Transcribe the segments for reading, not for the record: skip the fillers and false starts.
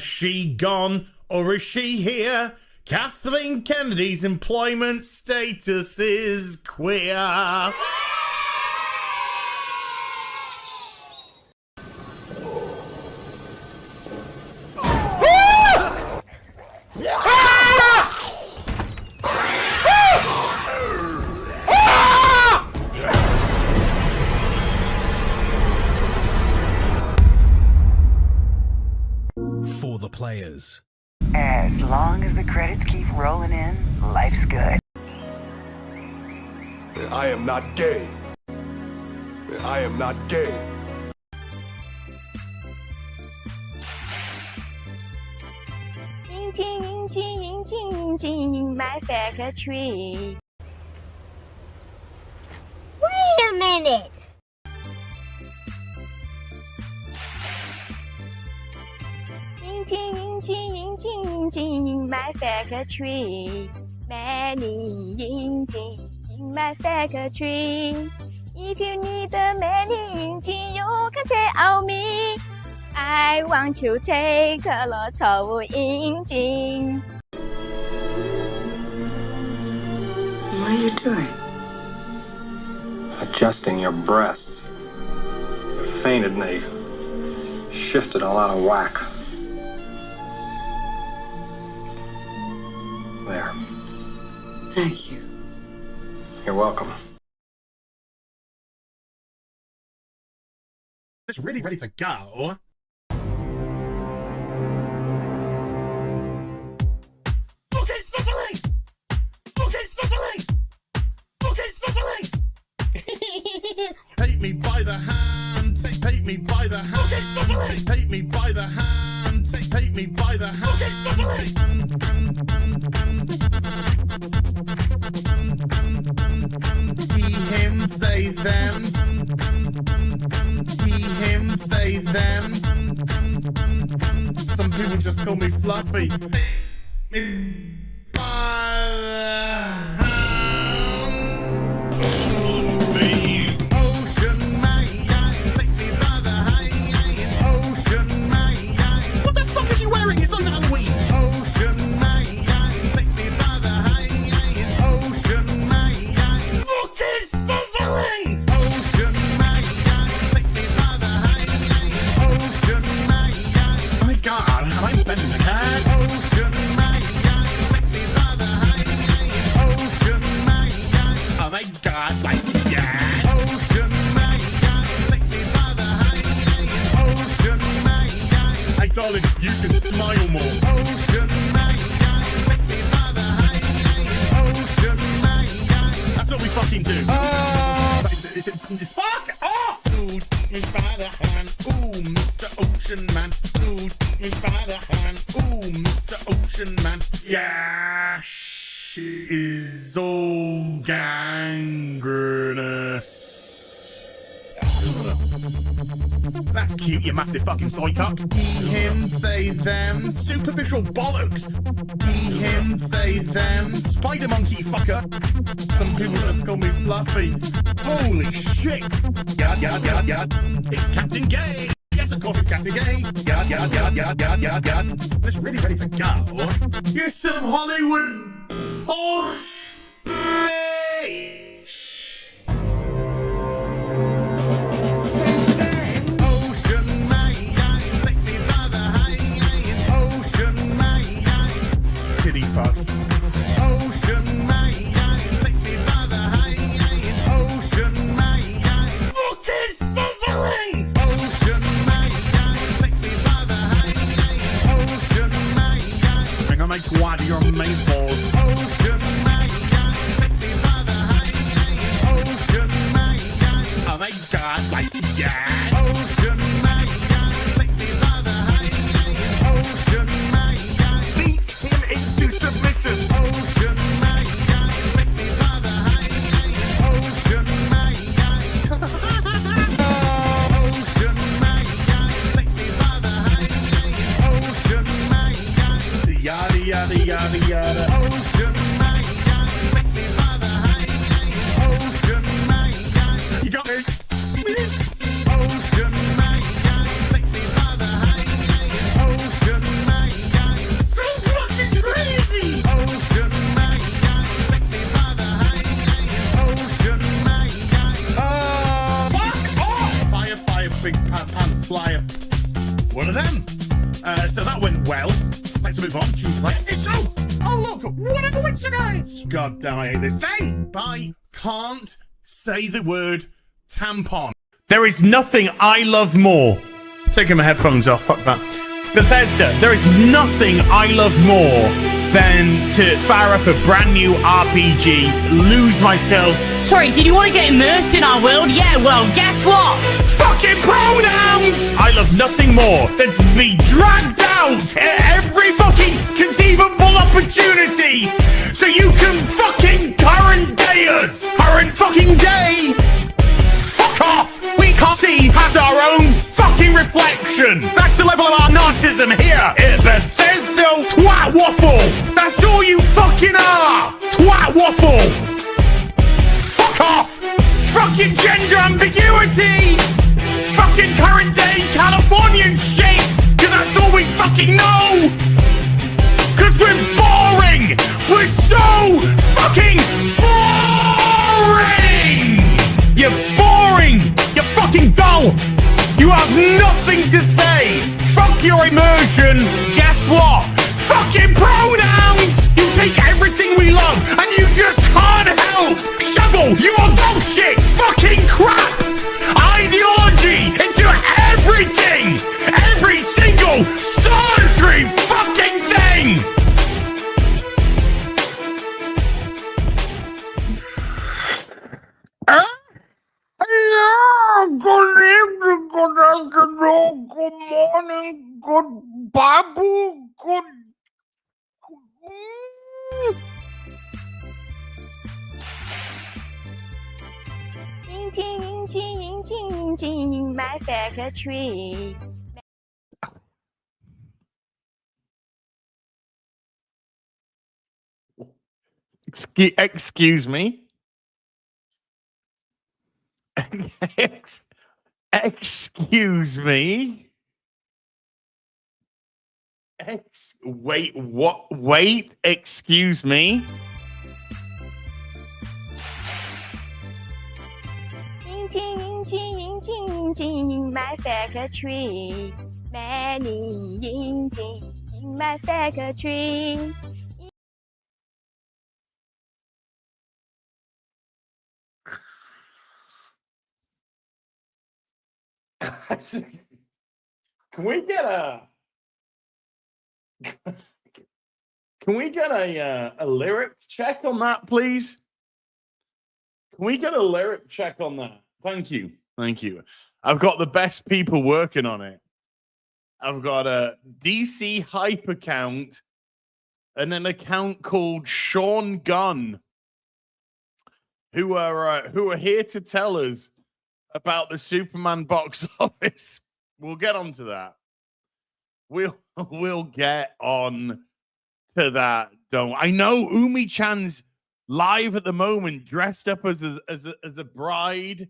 Has she gone or is she here? Kathleen Kennedy's employment status is queer. For the players. As long as the credits keep rolling in, life's good. I am not gay. I am not gay. In my factory. Wait a minute. In my factory. Many in my factory. If you need a many you can tell me. I want to take a lot of engine. What are you doing? Adjusting your breasts. You fainted and they shifted all out of whack. There. Thank you. You're welcome. It's really ready to go. Okay, Cicely! Okay, Cicely! Okay, Cicely! Take me by the hand, take me by the hand, okay, Cicely! Take me by the hand, take me by the hand, okay, Cicely! He, him, they, them. He, him, they, them. Some people just call me Fluffy. Me by the hand. The ocean man, take me by the hand. Ocean man. What the fuck is he wearing? It's not Halloween. Ocean man, take me by the hand. Ocean man. Look, it's sizzling. Ocean man, take me by the hand. Ocean man. My God, I'm bending the cat. Ocean man, take me by the hand. Ocean man. Oh my God, like that. Ocean man, take me by the hand. Ocean man. Hey darling, you can smile more. Ocean man, take me by the hand. Ocean man. That's what we fucking do. It's fuck off. Dude, me by the hand. Ooh, Mr. Ocean Man. Dude, me by the hand. Ooh, Mr. Ocean Man. Yeah, she is all gangrenous. That's cute, you massive fucking soy cock. He, him, they, them. Superficial bollocks. He, him, they, them. Spider monkey fucker. Some people just call me Fluffy. Holy shit. Yard, yard, yard, yard. It's Captain Gay. Yes, of course it's Captain Gay. Yard, yard, yard, yard, yard, yard, yard. It's really ready to go. You're some Hollywood horse bitch. Ocean man, take me by the hand. Ocean man. Kitty fuck. Ocean man, take me by the hand. Ocean man. Look, it's sizzling. Ocean man, take me by the hand. Ocean man. I'm gonna make one of your main balls. Ocean man. supply of one of them. So that went well. Let's move on. Choose like it's oh look, what a coincidence! God damn, I hate this thing. I can't say the word tampon. There is nothing I love more. Taking my headphones off, fuck that. Bethesda, there is nothing I love more than to fire up a brand new RPG, lose myself. Sorry, did you want to get immersed in our world? Yeah, well, guess what? Fucking pronouns! I love nothing more than to be dragged out at every fucking conceivable opportunity so you can fucking current day us. Current fucking day! Fuck off! We can't see past our own fucking reflection. That's the level of our narcissism here at Bethesda. Twat waffle! That's all you fucking are! Twat waffle! Fuck off! Fucking gender ambiguity! Fucking current day Californian shit! Cause that's all we fucking know! Cause we're boring! We're so fucking boring! You're boring! You're fucking dull! You have nothing to say! Fuck your immersion! Guess what? Fucking pronouns! You take everything we love and you just can't help! Shovel! You are dog shit! Fucking crap! Ideology into everything! Every single surgery fucking thing! Hello, good evening, good afternoon, good morning, good Bible, good... In my factory. Excuse me? Excuse me? Wait, what? Wait, excuse me? In my factory. Many in my factory. Can we get a lyric check on that, please? Can we get a lyric check on that? Thank you. Thank you. I've got the best people working on it. I've got a DC Hype account and an account called Sean Gunn, who are here to tell us about the Superman box office. We'll get on to that. We'll get on to that. Don't I know Umi-chan's live at the moment, dressed up as a bride.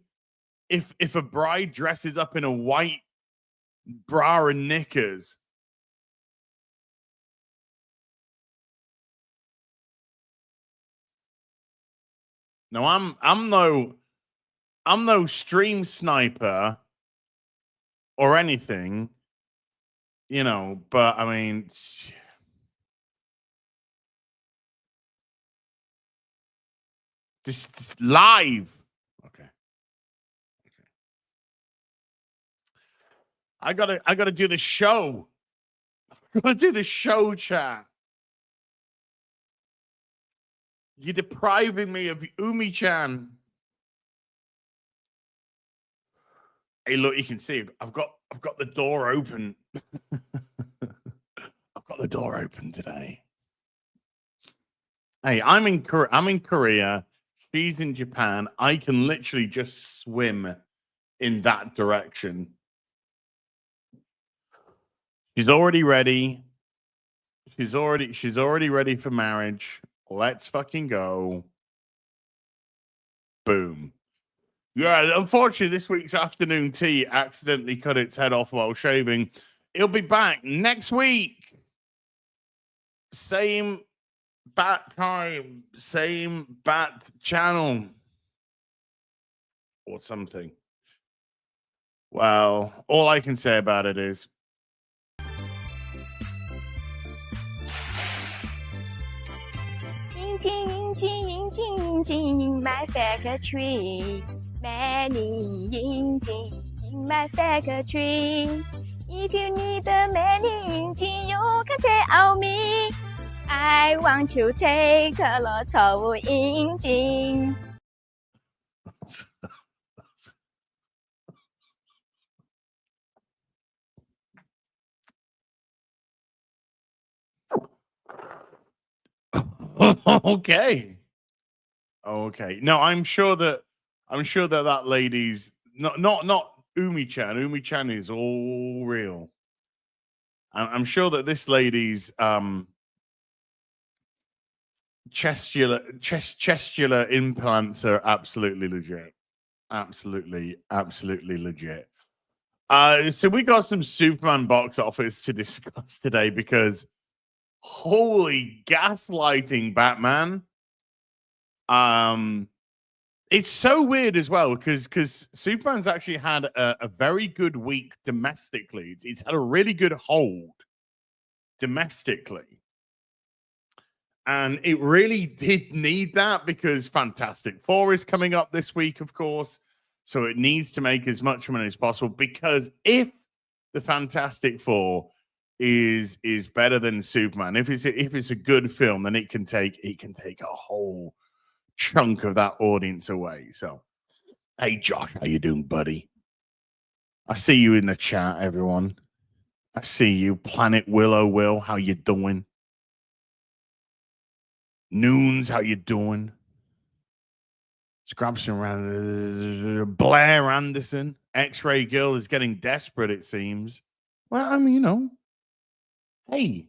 If a bride dresses up in a white bra and knickers. No, I'm no stream sniper or anything, you know, but I mean, this live. Okay. I gotta do the show. I gotta do the show, chat. You're depriving me of Umi-chan. Hey, look, you can see I've got the door open. I've got the door open today. Hey, I'm in Korea. She's in Japan. I can literally just swim in that direction. She's already ready. She's already ready for marriage. Let's fucking go. Boom. Yeah, unfortunately, this week's afternoon tea accidentally cut its head off while shaving. It'll be back next week. Same bat time, same bat channel. Or something. Well, all I can say about it is in my factory. Many in my factory. If you need many you can tell me. I want to take a lot of engine. okay. Okay. No, I'm sure that that lady's not Umi-chan. Umi-chan is all real. I'm sure that this lady's chestular implants are absolutely legit. Absolutely legit. So we got some Superman box office to discuss today because holy gaslighting Batman. It's so weird as well because Superman's actually had a very good week domestically. It's had a really good hold domestically. And it really did need that because Fantastic Four is coming up this week, of course. So it needs to make as much money as possible because if the Fantastic Four is better than Superman, if it's a good film, then it can take a whole chunk of that audience away. So, hey Josh, how you doing, buddy? I see you in the chat, everyone. I see you, Planet Willow. Will, how you doing? Noons, how you doing? Scrubson around. Blair Anderson, X-Ray Girl is getting desperate. It seems. Well, I mean, you know, hey,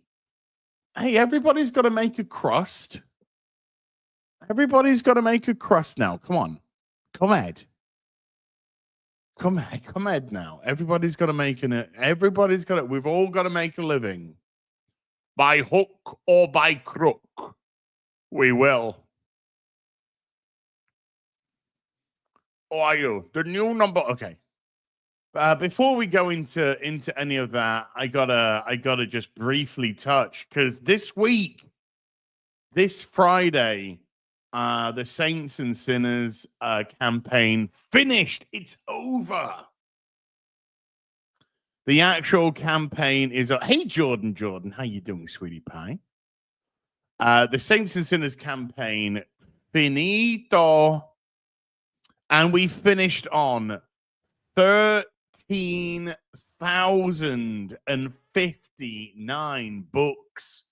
everybody's got to make a crust. Everybody's got to make a crust now. Come on. Come Ed now. Everybody's got to make we've all got to make a living. By hook or by crook. We will. How are you? The new number. Okay. Before we go into any of that, I gotta just briefly touch because this Friday, the Saints and Sinners campaign finished. It's over. The actual campaign is. Hey, Jordan, how you doing, sweetie pie? The Saints and Sinners campaign finito, and we finished on 13,059 books.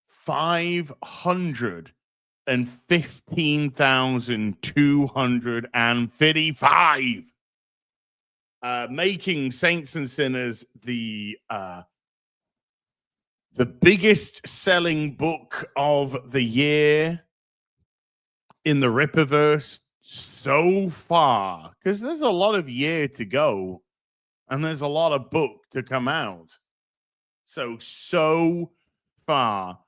515,255, making Saints and Sinners the biggest selling book of the year in the Rippaverse so far, because there's a lot of year to go and there's a lot of book to come out. So far,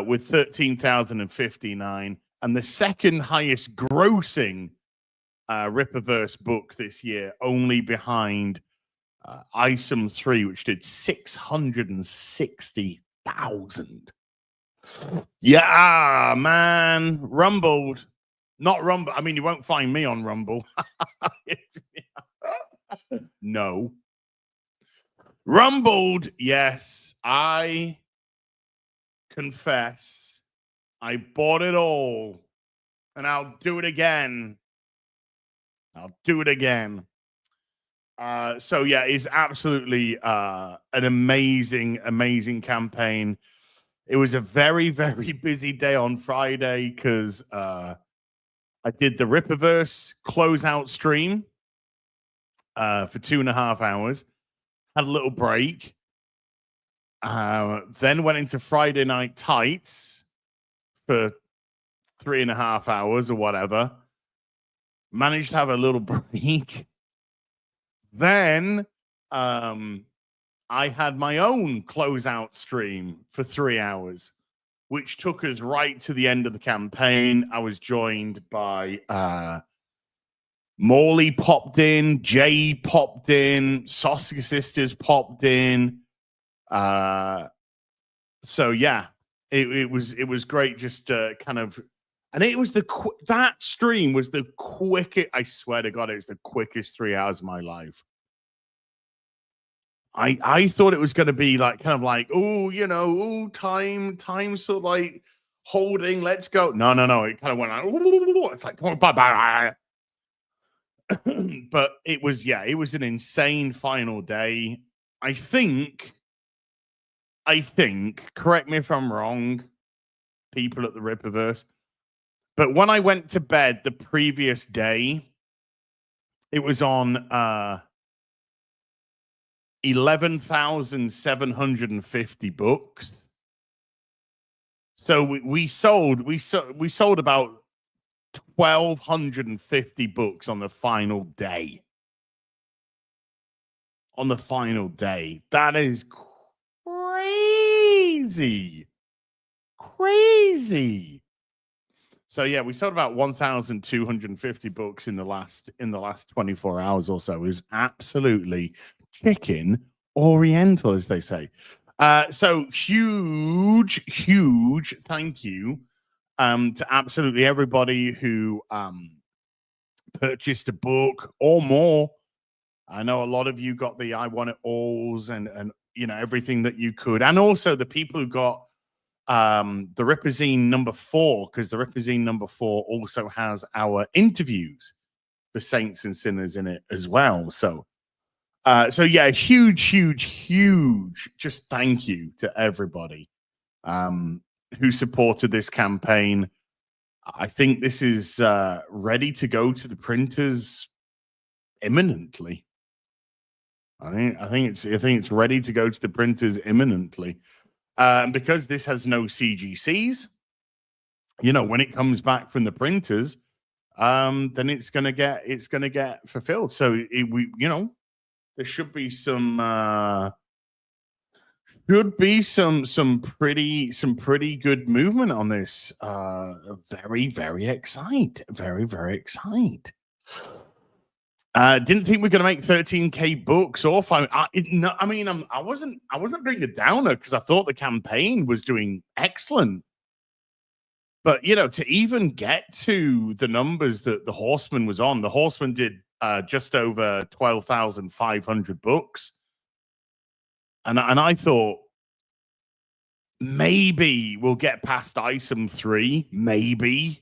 with 13,059, and the second highest grossing Rippaverse book this year, only behind Isom 3, which did 660,000. Yeah, man. Rumbled. Not Rumble. I mean, you won't find me on Rumble. No. Rumbled, yes. I confess I bought it all. And I'll do it again. So yeah, it's absolutely an amazing campaign. It was a very, very busy day on Friday because I did the Rippaverse closeout stream for 2.5 hours. Had a little break. Then went into Friday Night Tights for 3.5 hours or whatever. Managed to have a little break. Then I had my own closeout stream for 3 hours, which took us right to the end of the campaign. I was joined by Morley popped in, Jay popped in, Saucy Sisters popped in. So yeah, it was great. Just kind of, and it was that stream was the quickest. I swear to God, it was the quickest 3 hours of my life. I thought it was going to be like kind of like, time sort of like holding. Let's go. No. It kind of went like, it's like bye. But it was an insane final day. I think, correct me if I'm wrong, people at the Rippaverse, but when I went to bed the previous day, it was on 11,750 books. So we sold about 1,250 books on the final day. That is crazy. So yeah, we sold about 1,250 books in the last 24 hours or so. It was absolutely chicken oriental, as they say. So huge thank you to absolutely everybody who purchased a book or more. I know a lot of you got the I Want It Alls and everything that you could, and also the people who got the Rippazine number 4, because the Rippazine number 4 also has our interviews, the Saints and Sinners, in it as well. So yeah, huge just thank you to everybody who supported this campaign. I think this is ready to go to the printers imminently. I think it's ready to go to the printers imminently. Because this has no CGCs, when it comes back from the printers, then it's gonna get fulfilled. So there should be some pretty good movement on this. Very excited. Very excited. Didn't think we are gonna make 13K books or 5. I wasn't being a downer because I thought the campaign was doing excellent. But to even get to the numbers that the Horseman was on, the Horseman did just over 12,500 books, and I thought maybe we'll get past ISOM 3, maybe.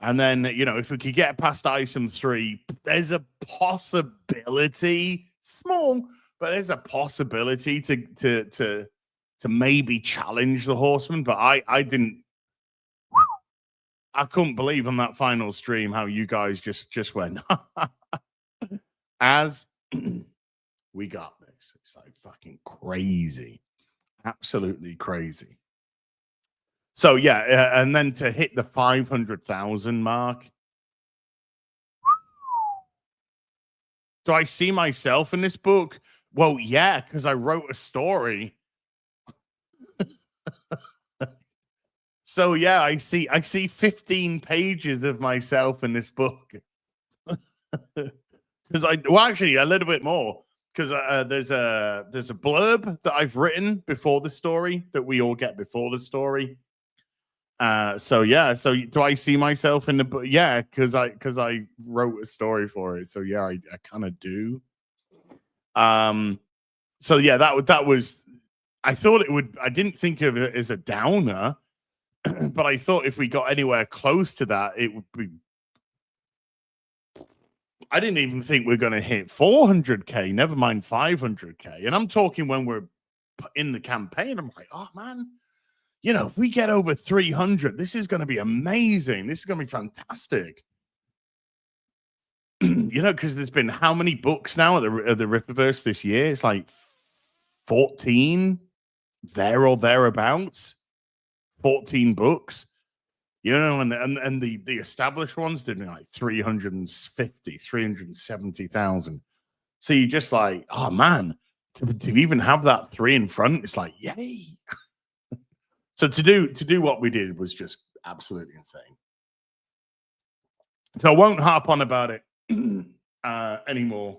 And then, if we could get past ISOM 3, there's a possibility, small, but there's a possibility to maybe challenge the Horseman. But I couldn't believe on that final stream how you guys just went, as we got this. It's like fucking crazy. Absolutely crazy. So yeah, and then to hit the 500,000 mark. Do I see myself in this book? Well, yeah, because I wrote a story. So yeah, I see 15 pages of myself in this book. Because actually a little bit more, because there's a blurb that I've written before the story that we all get before the story. So do I see myself in the book? Yeah, because I wrote a story for it. So yeah, I kind of do. So yeah, that was. I thought it would. I didn't think of it as a downer, but I thought if we got anywhere close to that, it would be. I didn't even think we're going to hit 400K. Never mind 500K. And I'm talking when we're in the campaign. I'm like, oh man. If we get over 300, this is going to be amazing. This is going to be fantastic. Because there's been how many books now at the Rippaverse this year? It's like 14, there or thereabouts. 14 books. And the established ones did like 350, 370,000. So you're just like, oh man, to even have that 3 in front, it's like, yay. So to do what we did was just absolutely insane. So I won't harp on about it anymore.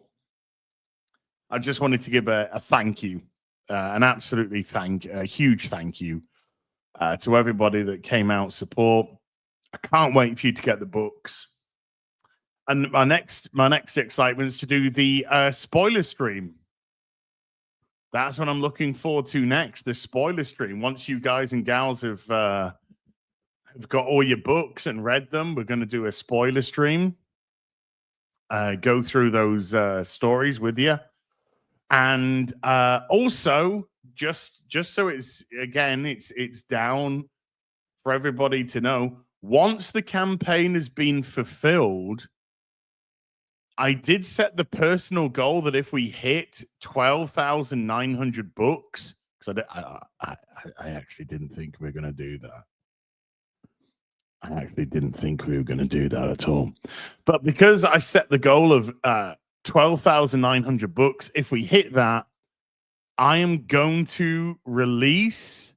I just wanted to give a thank you, an absolutely a huge thank you to everybody that came out support. I can't wait for you to get the books. And my next excitement is to do the spoiler stream. That's what I'm looking forward to next. The spoiler stream. Once you guys and gals have got all your books and read them, we're going to do a spoiler stream. Go through those stories with you. And also, just so it's down for everybody to know, once the campaign has been fulfilled, I did set the personal goal that if we hit 12,900 books, because I actually didn't think we were going to do that. I actually didn't think we were going to do that at all. But because I set the goal of 12,900 books, if we hit that, I am going to release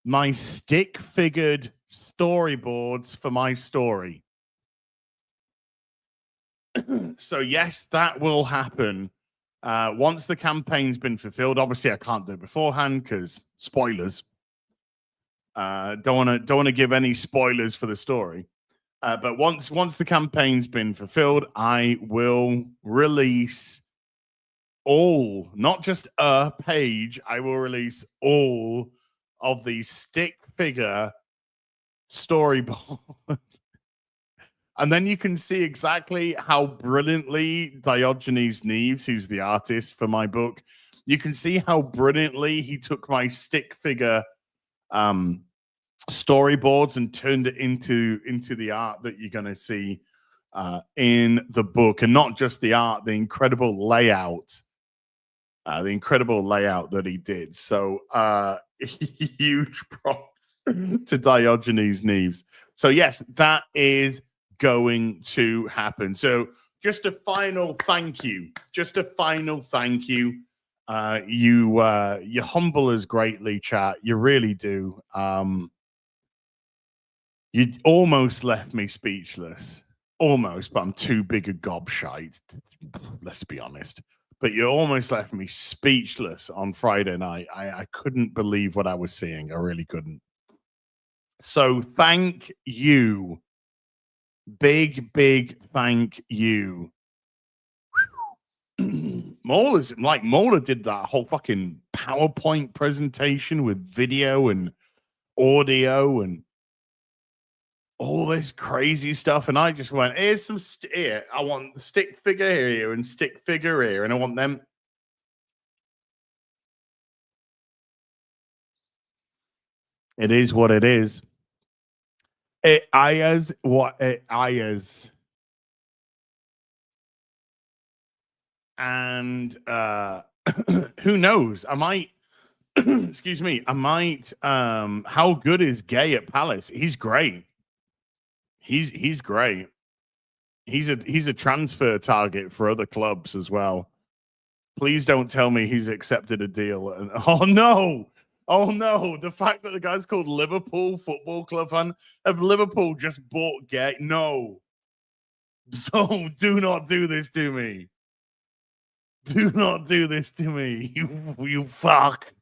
my stick-figured storyboards for my story. So yes, that will happen once the campaign's been fulfilled. Obviously, I can't do it beforehand because spoilers. Don't want to give any spoilers for the story. But once the campaign's been fulfilled, I will release all, not just a page. I will release all of the stick figure storyboard. And then you can see exactly how brilliantly Diogenes Neves, who's the artist for my book, you can see how brilliantly he took my stick figure storyboards and turned it into the art that you're going to see in the book. And not just the art, the incredible layout that he did. So huge props to Diogenes Neves. So yes, that is going to happen. So just a final thank you. You humble us greatly, chat. You really do. You almost left me speechless. Almost, but I'm too big a gobshite. Let's be honest. But you almost left me speechless on Friday night. I couldn't believe what I was seeing. I really couldn't. So thank you. Big thank you. Mauler did that whole fucking PowerPoint presentation with video and audio and all this crazy stuff. And I just went, here's some here. I want the stick figure here and stick figure here. And I want them. It is what it is. It is what it is. And who knows? I might excuse me, how good is Gay at Palace? He's great. He's great. He's a transfer target for other clubs as well. Please don't tell me he's accepted a deal. And oh no, the fact that the guy's called Liverpool Football Club fan of Liverpool just bought Gay. No, do not do this to me. Do not do this to me. You fuck.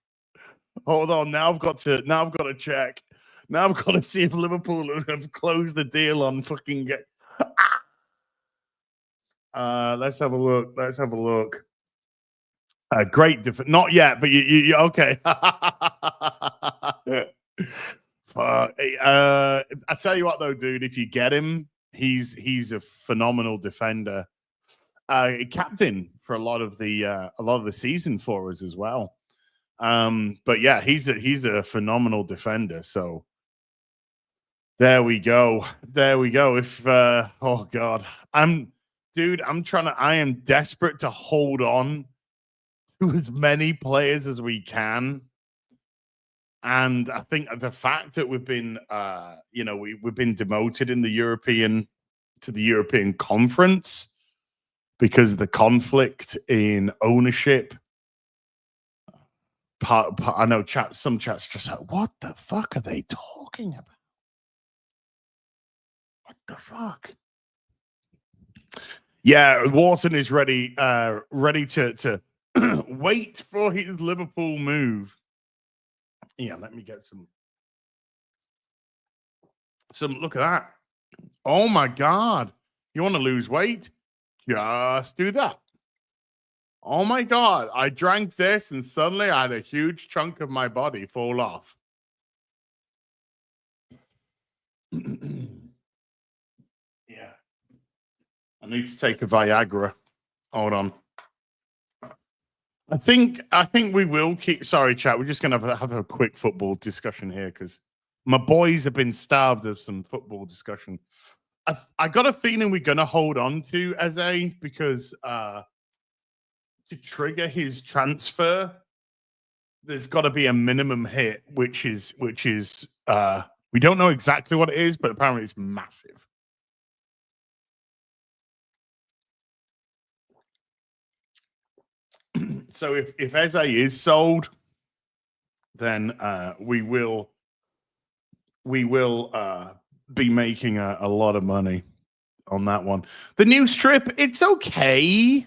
Hold on. Now I've got to check. Now I've got to see if Liverpool have closed the deal on fucking Get. Let's have a look. Great difference. Not yet, but you okay. I tell you what though, dude, if you get him, he's a phenomenal defender. Captain for a lot of the season for us as well. But yeah, he's a phenomenal defender. So there we go. If oh god, I am desperate to hold on to as many players as we can. And I think the fact that we've been we've been demoted in the European Conference because of the conflict in ownership. I know some chats just like, what the fuck are they talking about? What the fuck? Yeah, Wharton is ready to wait for his Liverpool move. Yeah, let me get some. Look at that. Oh my God. You want to lose weight? Just do that. Oh my God. I drank this and suddenly I had a huge chunk of my body fall off. Yeah. I need to take a Viagra. Hold on. I think we will keep. Sorry, chat. We're just gonna have a quick football discussion here because my boys have been starved of some football discussion. I got a feeling we're gonna hold on to Eze because to trigger his transfer, there's got to be a minimum hit, which is we don't know exactly what it is, but apparently it's massive. So if Eze is sold, then we will be making a lot of money on that one. The new strip, it's okay.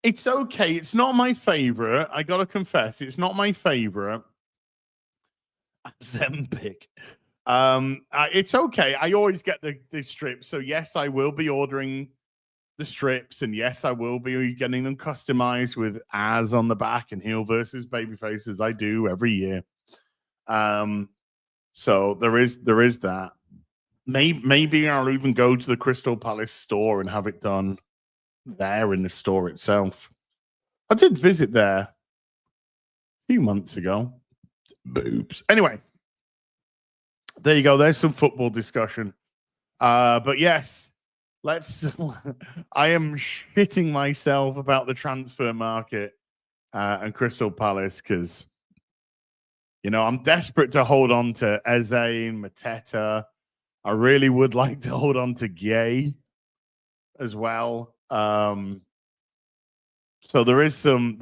It's okay. It's not my favorite. I gotta confess, it's not my favorite. Zempic. It's okay. I always get the strips, so yes, I will be ordering the strips, and yes, I will be getting them customized with as on the back and heel versus babyface as I do every year. So there is that. Maybe I'll even go to the Crystal Palace store and have it done there in the store itself. I did visit there a few months ago. Boobs. Anyway, there you go. There's some football discussion. But yes, let's. I am shitting myself about the transfer market and Crystal Palace because, you know, I'm desperate to hold on to Eze and Mateta. I really would like to hold on to Gay as well. So there is some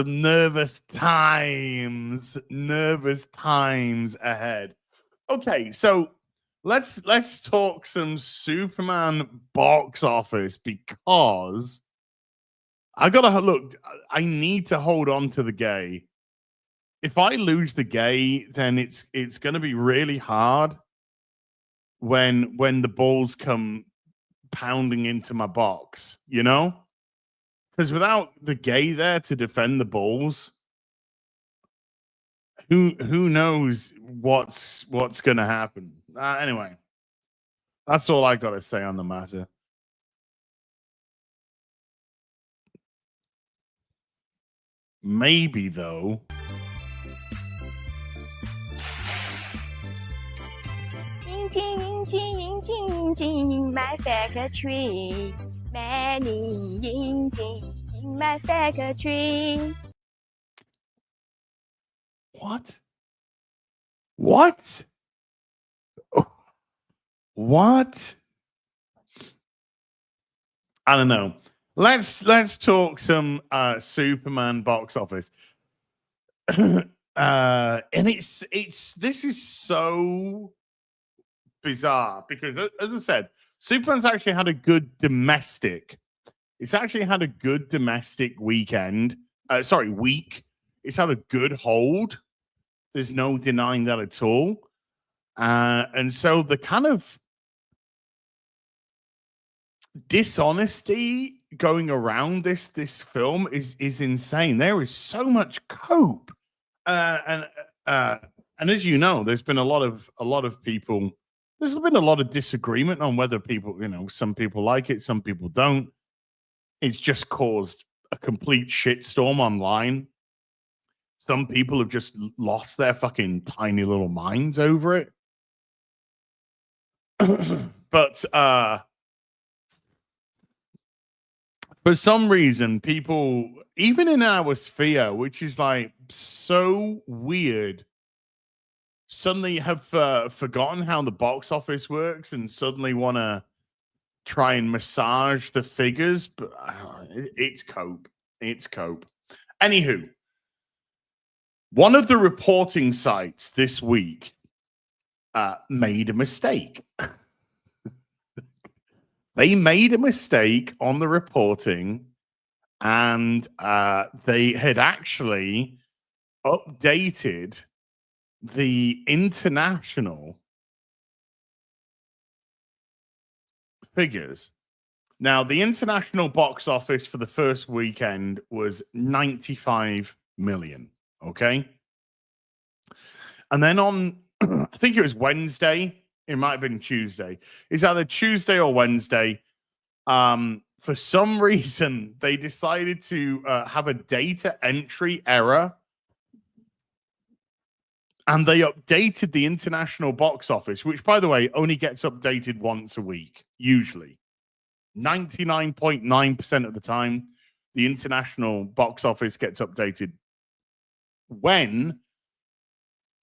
nervous times ahead. Okay, so let's talk some Superman box office because I gotta look. I need to hold on to the Gay. If I lose the Gay, then it's gonna be really hard when the balls come pounding into my box, you know? Because without the Gay there to defend the balls, who knows what's gonna happen? Anyway, that's all I gotta say on the matter. Maybe though. In my factory. Many in my factory. What? What? What? I don't know. Let's talk some Superman box office. And this is so bizarre because, as I said, Superman's actually had a good domestic. It's actually had a good domestic weekend. Week. It's had a good hold. There's no denying that at all. And so the kind of dishonesty going around this film is insane. There is so much cope, and as you know, there's been a lot of people. There's been a lot of disagreement on whether people, you know, some people like it, some people don't. It's just caused a complete shitstorm online. Some people have just lost their fucking tiny little minds over it. But for some reason, people, even in our sphere, which is like so weird, suddenly have forgotten how the box office works and suddenly want to try and massage the figures. But it's cope. It's cope. Anywho, one of the reporting sites this week made a mistake. They made a mistake on the reporting, and they had actually updated the international figures. Now, the international box office for the first weekend was 95 million. Okay. And then on, I think it was Wednesday, it might have been Tuesday. It's either Tuesday or Wednesday. For some reason, they decided to have a data entry error, and they updated the international box office, which, by the way, only gets updated once a week, usually. 99.9% of the time, the international box office gets updated when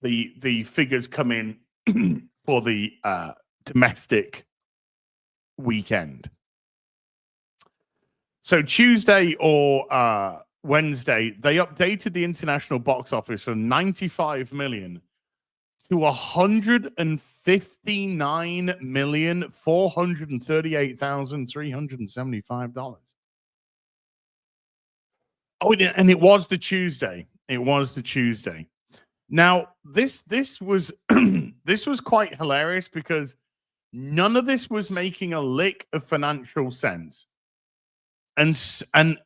the figures come in for the domestic weekend. So Tuesday or Wednesday, they updated the international box office from 95 million to $159,438,375. Oh, and it was the Tuesday. It was the Tuesday. Now, this was this was quite hilarious because none of this was making a lick of financial sense. And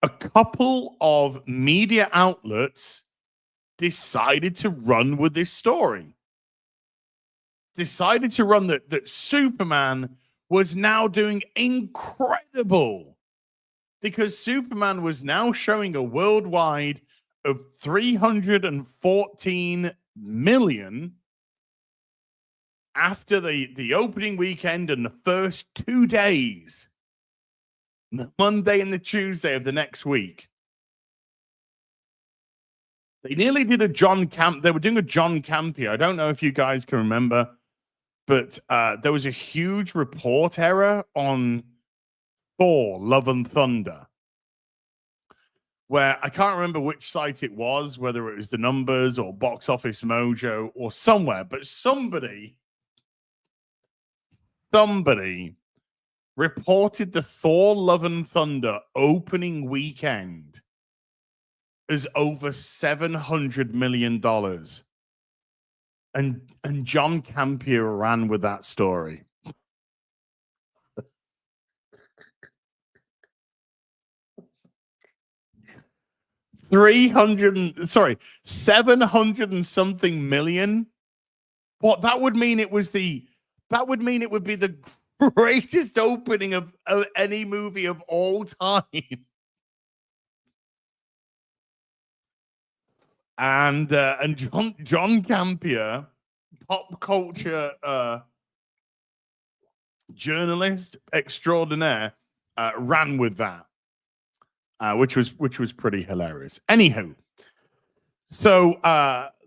a couple of media outlets decided to run with this story. Decided to run that Superman was now doing incredible because Superman was now showing a worldwide of 314 million after the opening weekend and the first 2 days, the Monday and the Tuesday of the next week. They nearly did a John Camp. They were doing a John Campia. I don't know if you guys can remember, but there was a huge report error on Thor: Love and Thunder, where I can't remember which site it was, whether it was the numbers or Box Office Mojo or somewhere, but somebody reported the Thor: Love and Thunder opening weekend as over $700 million. And John Campia ran with that story. $700 and something million. What that would mean it would be the greatest opening of any movie of all time. And John Campia, pop culture journalist extraordinaire, ran with that, which was pretty hilarious. Anywho, so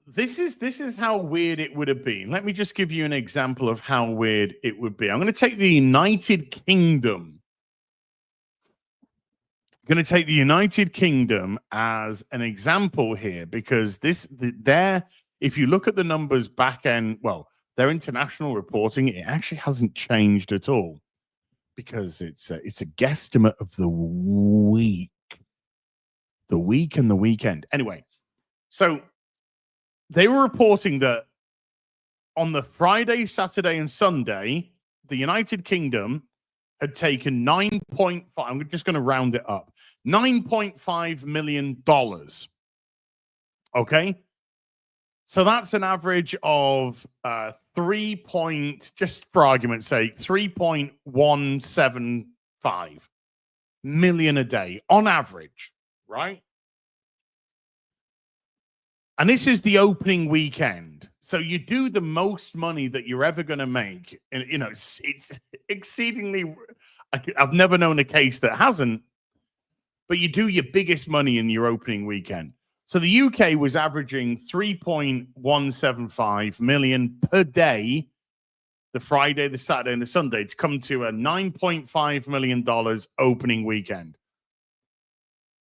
this is how weird it would have been. Let me just give you an example of how weird it would be. I'm going to take the United Kingdom. Going to take the United Kingdom as an example here because if you look at the numbers back end, well, their international reporting, it actually hasn't changed at all because it's a guesstimate of the week and the weekend. Anyway, so they were reporting that on the Friday, Saturday, and Sunday, the United Kingdom had taken 9.5, I'm just going to round it up, $9.5 million. Okay? So that's an average of just for argument's sake, 3.175 million a day on average, right? And this is the opening weekend. So you do the most money that you're ever going to make. And, you know, it's exceedingly, I've never known a case that hasn't, but you do your biggest money in your opening weekend. So the UK was averaging 3.175 million per day, the Friday, the Saturday, and the Sunday, to come to a $9.5 million opening weekend.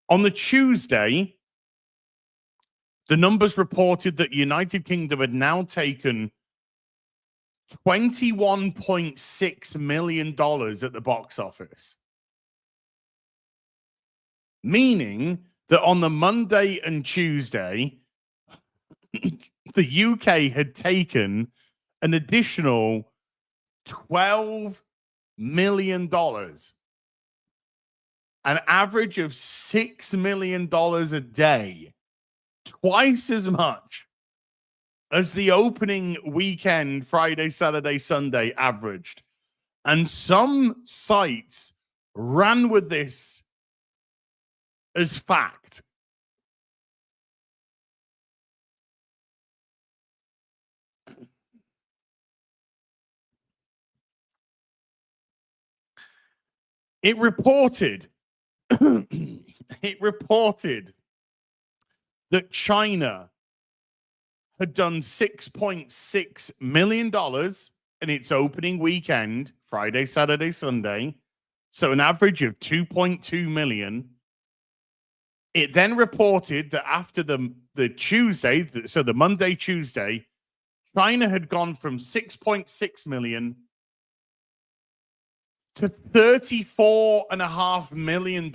On the Tuesday, the numbers reported that United Kingdom had now taken $21.6 million at the box office. Meaning that on the Monday and Tuesday, the UK had taken an additional $12 million, an average of $6 million a day, twice as much as the opening weekend, Friday, Saturday, Sunday averaged. And some sites ran with this as fact. It reported that China had done $6.6 million in its opening weekend, Friday, Saturday, Sunday. So an average of 2.2 million. It then reported that after the Tuesday, so the Monday, Tuesday, China had gone from 6.6 million to $34.5 million.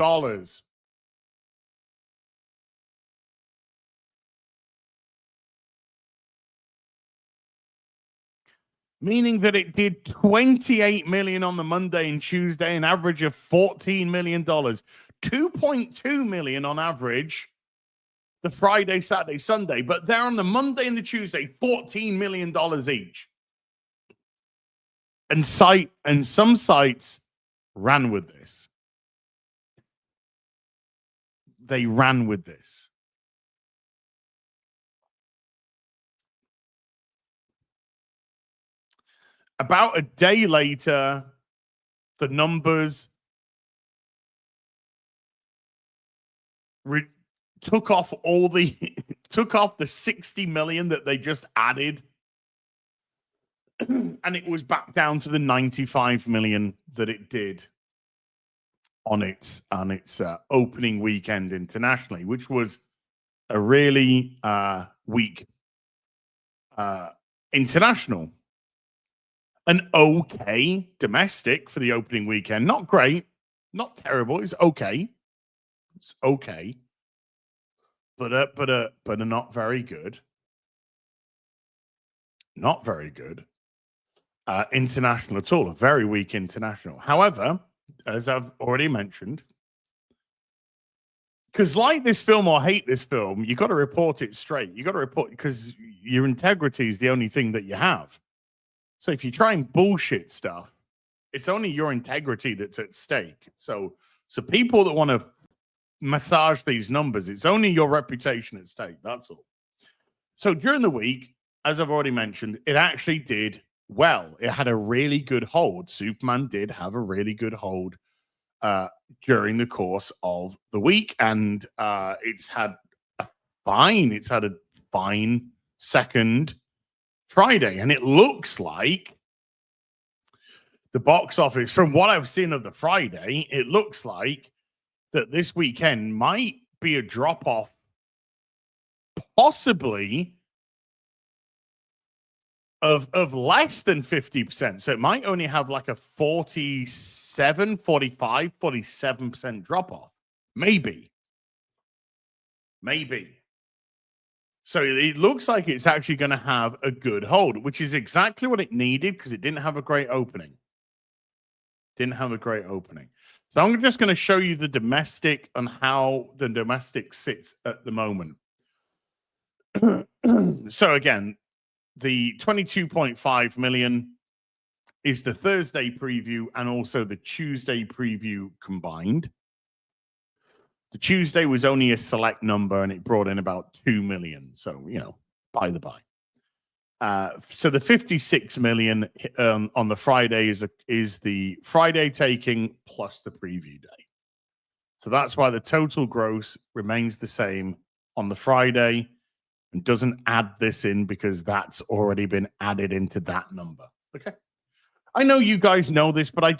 Meaning that it did 28 million on the Monday and Tuesday, an average of $14 million, 2.2 million on average the Friday, Saturday, Sunday, but they're on the Monday and the Tuesday, $14 million each. And some sites ran with this. They ran with this. About a day later, the numbers took off the 60 million that they just added, and it was back down to the 95 million that it did on its opening weekend internationally, which was a really weak international. An okay domestic for the opening weekend. Not great, not terrible. It's okay. It's okay. But not very good. Not very good. International at all. A very weak international. However, as I've already mentioned, because like this film or hate this film, you got to report it straight. You got to report, because your integrity is the only thing that you have. So if you try and bullshit stuff, it's only your integrity that's at stake. So people that want to massage these numbers, it's only your reputation at stake. That's all. So during the week, as I've already mentioned, it actually did well. It had a really good hold. Superman did have a really good hold during the course of the week, and it's had a fine second Friday, and it looks like the box office, from what I've seen of the Friday, it looks like that this weekend might be a drop-off, possibly of less than 50%. So it might only have like a 47% drop-off. Maybe. So it looks like it's actually going to have a good hold, which is exactly what it needed, because it didn't have a great opening. So I'm just going to show you the domestic and how the domestic sits at the moment. So again, the 22.5 million is the Thursday preview and also the Tuesday preview combined. The Tuesday was only a select number, and it brought in about 2 million. So, by the by. So the 56 million on the Friday is the Friday taking plus the preview day. So that's why the total gross remains the same on the Friday and doesn't add this in, because that's already been added into that number. Okay. I know you guys know this, but I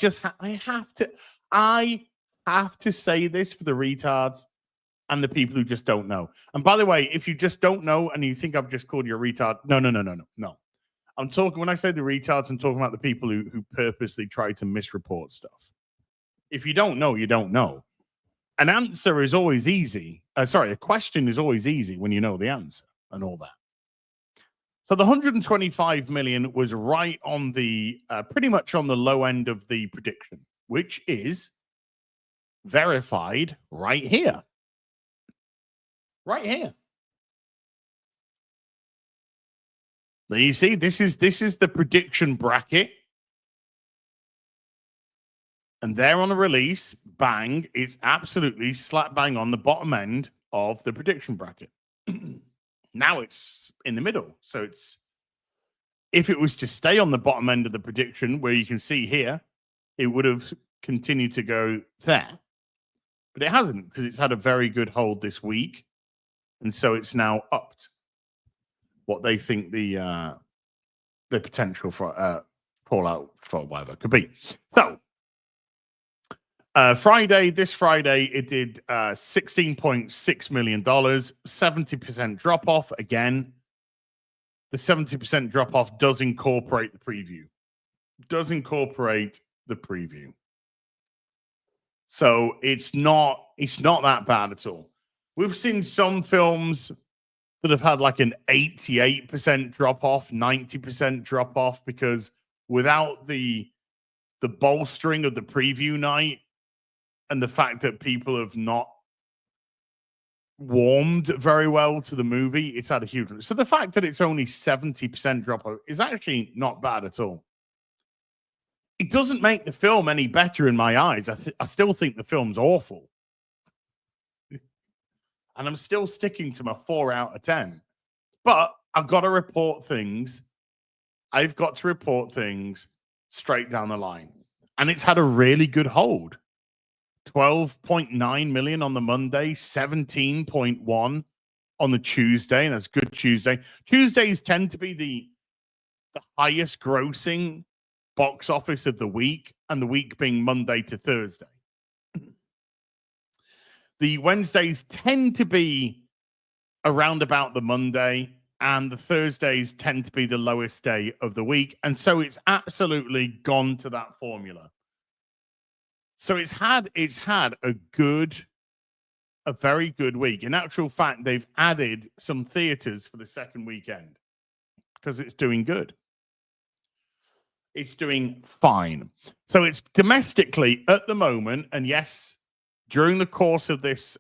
have to say this for the retards and the people who just don't know. And by the way, if you just don't know and you think I've just called you a retard, no. I'm talking, when I say the retards, I'm talking about the people who purposely try to misreport stuff. If you don't know, you don't know. An answer is always easy. A question is always easy when you know the answer and all that. So the 125 million was right on the, pretty much on the low end of the prediction, which is verified right here. Right here. There you see, this is the prediction bracket. And there on the release, bang, it's absolutely slap bang on the bottom end of the prediction bracket. Now it's in the middle. So it's, if it was to stay on the bottom end of the prediction, where you can see here, it would have continued to go there. But it hasn't, because it's had a very good hold this week. And so it's now upped what they think the potential for fallout for whatever could be. So this Friday, it did $16.6 million, 70% drop off. Again, the 70% drop off does incorporate the preview. So it's not that bad at all. We've seen some films that have had like an 88% drop off, 90% drop off, because without the bolstering of the preview night and the fact that people have not warmed very well to the movie, it's had a huge. So the fact that it's only 70% drop off is actually not bad at all. It doesn't make the film any better in my eyes. I still think the film's awful. And I'm still sticking to my 4 out of 10. But I've got to report things. I've got to report things straight down the line. And it's had a really good hold. 12.9 million on the Monday, 17.1 on the Tuesday. And that's good Tuesday. Tuesdays tend to be the highest grossing box office of the week, and the week being Monday to Thursday. The Wednesdays tend to be around about the Monday, and the Thursdays tend to be the lowest day of the week. And so it's absolutely gone to that formula. So it's had a very good week. In actual fact, they've added some theaters for the second weekend because it's doing good. It's doing fine. So it's domestically at the moment, and yes, during the course of this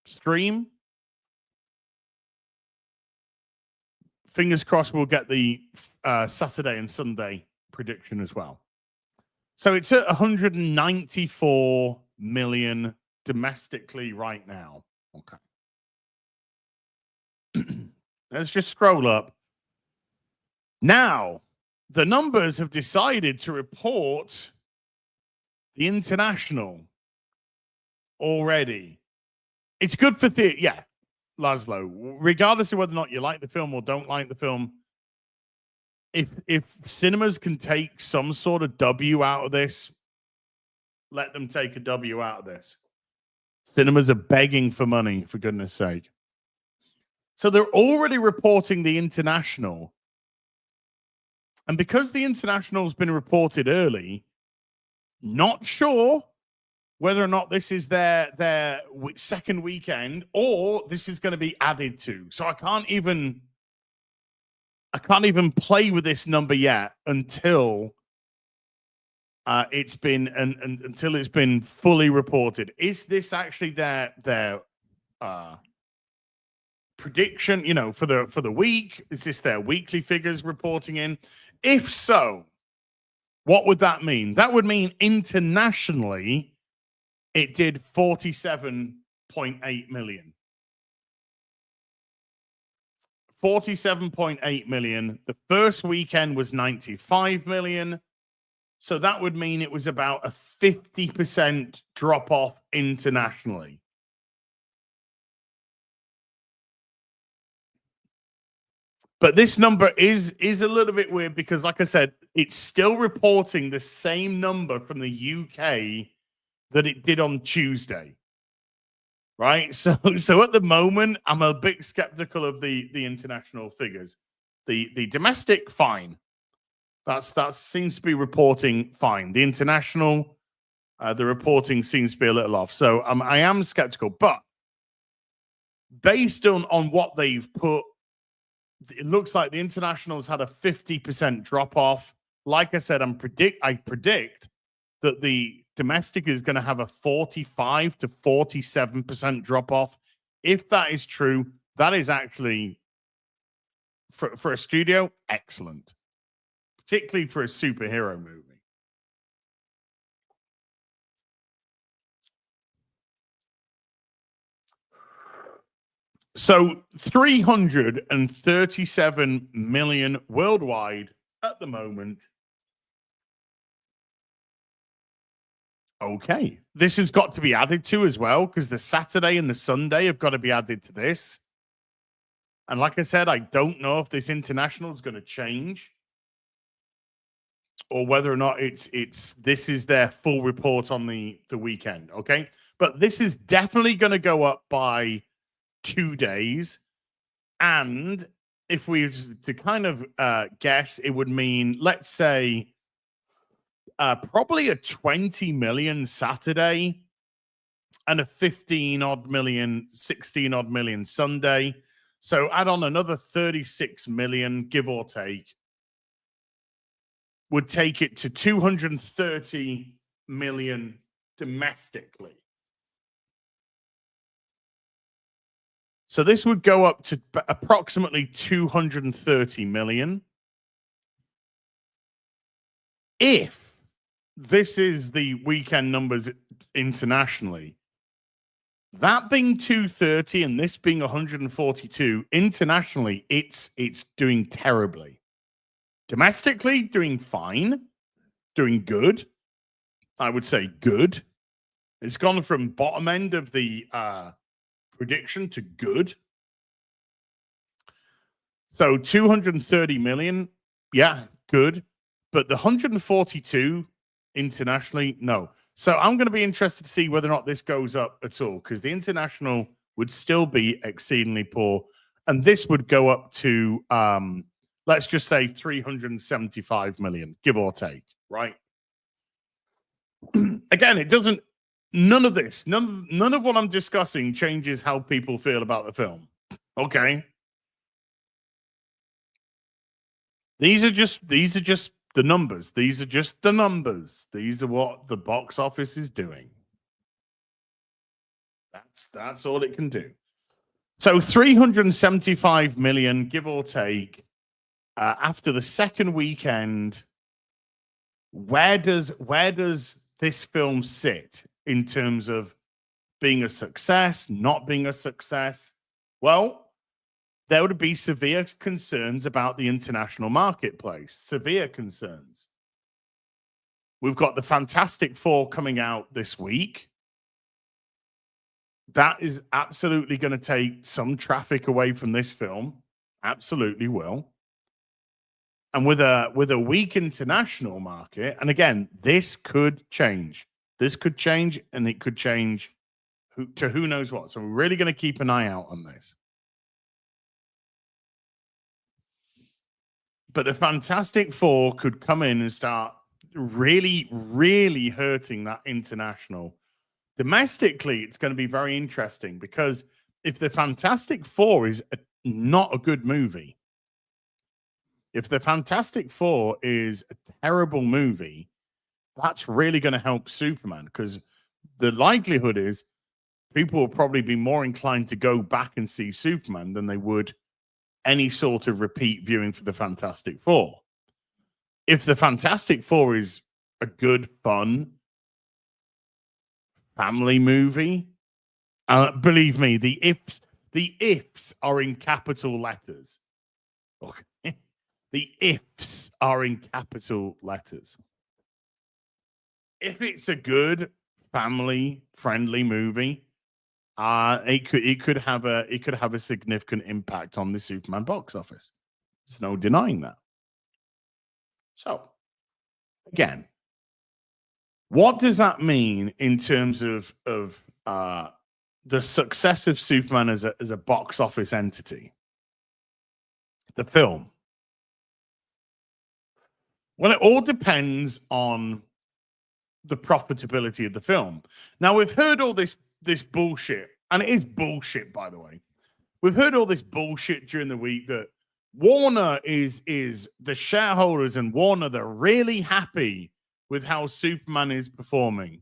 stream, fingers crossed we'll get the Saturday and Sunday prediction as well. So it's at 194 million domestically right now. Okay. Let's just scroll up. Now, the numbers have decided to report the international already. It's good for theatre. Yeah, Laszlo, regardless of whether or not you like the film or don't like the film, if cinemas can take some sort of W out of this, let them take a W out of this. Cinemas are begging for money, for goodness sake. So they're already reporting the international. And because the international's been reported early, not sure whether or not this is their second weekend or this is going to be added to. So I can't even play with this number yet until it's been until it's been fully reported. Is this actually their prediction, for the week? Is this their weekly figures reporting in? If so, what would that mean? That would mean internationally it did 47.8 million. 47.8 million. The first weekend was 95 million. So that would mean it was about a 50% drop off internationally. But this number is a little bit weird because, like I said, it's still reporting the same number from the UK that it did on Tuesday. Right? So at the moment, I'm a bit skeptical of the international figures. The domestic, fine. That seems to be reporting fine. The international, the reporting seems to be a little off. So I am skeptical, but based on what they've put, it looks like the internationals had a 50% drop off. Like I said, I predict that the domestic is going to have a 45 to 47% drop off. If that is true, that is actually for a studio excellent, particularly for a superhero movie. So 337 million worldwide at the moment. Okay. This has got to be added to as well, because the Saturday and the Sunday have got to be added to this. And like I said, I don't know if this international is going to change or whether or not this is their full report on the weekend. Okay. But this is definitely going to go up by 2 days. And if we were to kind of guess, it would mean, let's say, probably a 20 million Saturday and a 15 odd million, 16 odd million Sunday. So add on another 36 million, give or take, would take it to 230 million domestically. So this would go up to approximately 230 million. If this is the weekend numbers internationally, that being 230 and this being 142, internationally, it's doing terribly. Domestically, doing fine, doing good. I would say good. It's gone from bottom end of the prediction to good. So 230 million, yeah, good. But the 142 internationally, no. So I'm going to be interested to see whether or not this goes up at all, because the international would still be exceedingly poor. And this would go up to, let's just say 375 million, give or take, right? Again, it doesn't, none of this, none of what I'm discussing changes how people feel about the film. Okay. These are just the numbers. These are just the numbers. These are what the box office is doing. That's all it can do. So 375 million, give or take, after the second weekend. Where does this film sit in terms of being a success, not being a success? Well, there would be severe concerns about the international marketplace. Severe concerns. We've got the Fantastic Four coming out this week. That is absolutely going to take some traffic away from this film. Absolutely will. And with a weak international market, and again, this could change. This could change, and it could change to who knows what. So we're really going to keep an eye out on this. But the Fantastic Four could come in and start really, really hurting that international. Domestically, it's going to be very interesting, because if the Fantastic Four is not a good movie, if the Fantastic Four is a terrible movie, that's really going to help Superman, because the likelihood is people will probably be more inclined to go back and see Superman than they would any sort of repeat viewing for the Fantastic Four. If the Fantastic Four is a good, fun family movie, believe me, the ifs are in capital letters. Okay. The ifs are in capital letters. If it's a good family-friendly movie, it could have a significant impact on the Superman box office. There's no denying that. So, again, what does that mean in terms of the success of Superman as a box office entity? The film. Well, it all depends on the profitability of the film. Now, we've heard all this bullshit, and it is bullshit, by the way. We've heard all this bullshit during the week that Warner is the shareholders and Warner, they're really happy with how Superman is performing.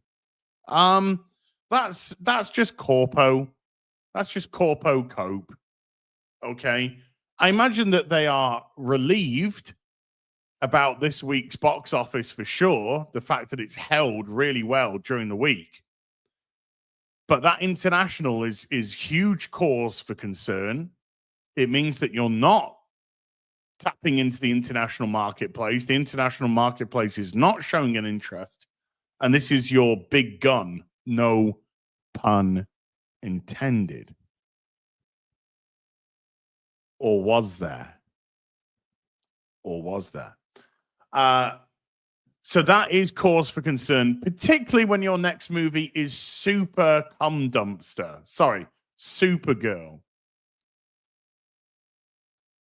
That's just corpo. That's just corpo cope. Okay. I imagine that they are relieved about this week's box office for sure. The fact that it's held really well during the week. But that international is huge cause for concern. It means that you're not tapping into the international marketplace. The international marketplace is not showing an interest. And this is your big gun. No pun intended. Or was there? Or was there? So that is cause for concern, particularly when your next movie is Super Cum Dumpster. Sorry, Supergirl.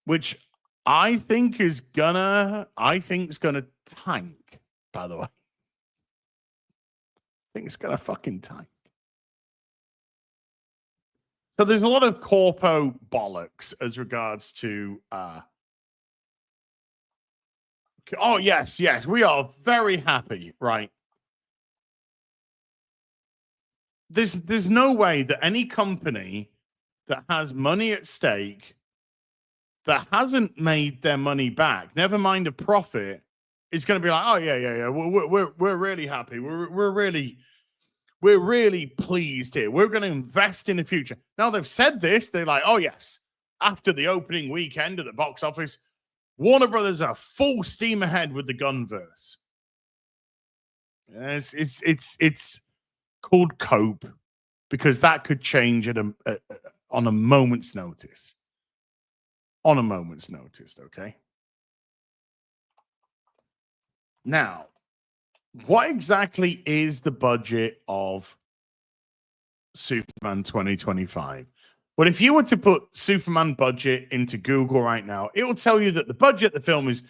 Which I think is gonna tank, by the way. I think it's gonna fucking tank. So there's a lot of corpo bollocks as regards to oh, yes, we are very happy, right? There's no way that any company that has money at stake that hasn't made their money back, never mind a profit, is going to be like, oh yeah, we're really happy, we're really pleased here. We're going to invest in the future. Now they've said this, they're like, oh yes, after the opening weekend of the box office, Warner Brothers are full steam ahead with the Gunverse. It's called cope because that could change on a moment's notice. On a moment's notice, okay? Now, what exactly is the budget of Superman 2025? Well, if you were to put Superman budget into Google right now, it will tell you that the budget of the film is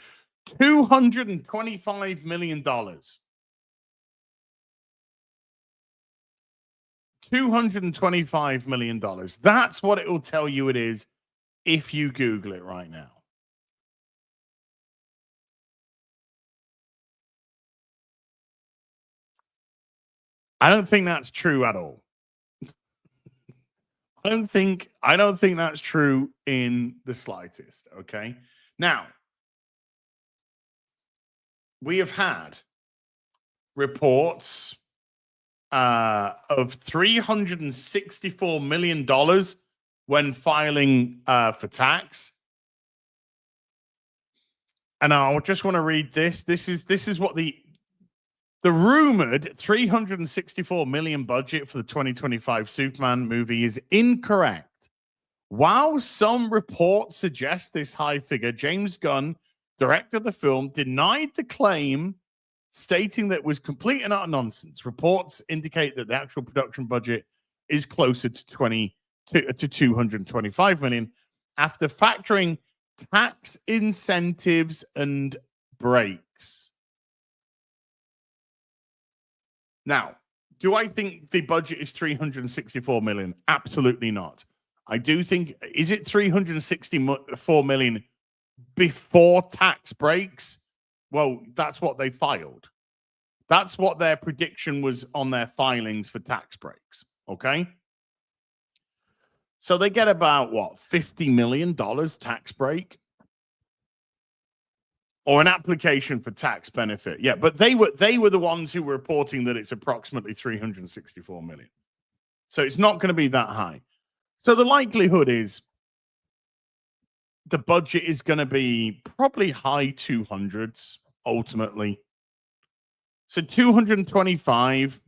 $225 million. $225 million. That's what it will tell you it is if you Google it right now. I don't think that's true at all. I don't think that's true in the slightest. Okay. Now, we have had reports of $364 million when filing for tax. And I just want to read this. This is what the rumored $364 million budget for the 2025 Superman movie is incorrect. While some reports suggest this high figure, James Gunn, director of the film, denied the claim, stating that it was complete and utter nonsense. Reports indicate that the actual production budget is closer to 225 million after factoring tax incentives and breaks. Now, do I think the budget is 364 million? Absolutely not. I do think, is it 364 million before tax breaks? Well, that's what they filed. That's what their prediction was on their filings for tax breaks. Okay. So they get about what, $50 million tax break? Or an application for tax benefit. Yeah, but they were the ones who were reporting that it's approximately 364 million. So it's not going to be that high. So the likelihood is the budget is going to be probably high 200s ultimately. So 225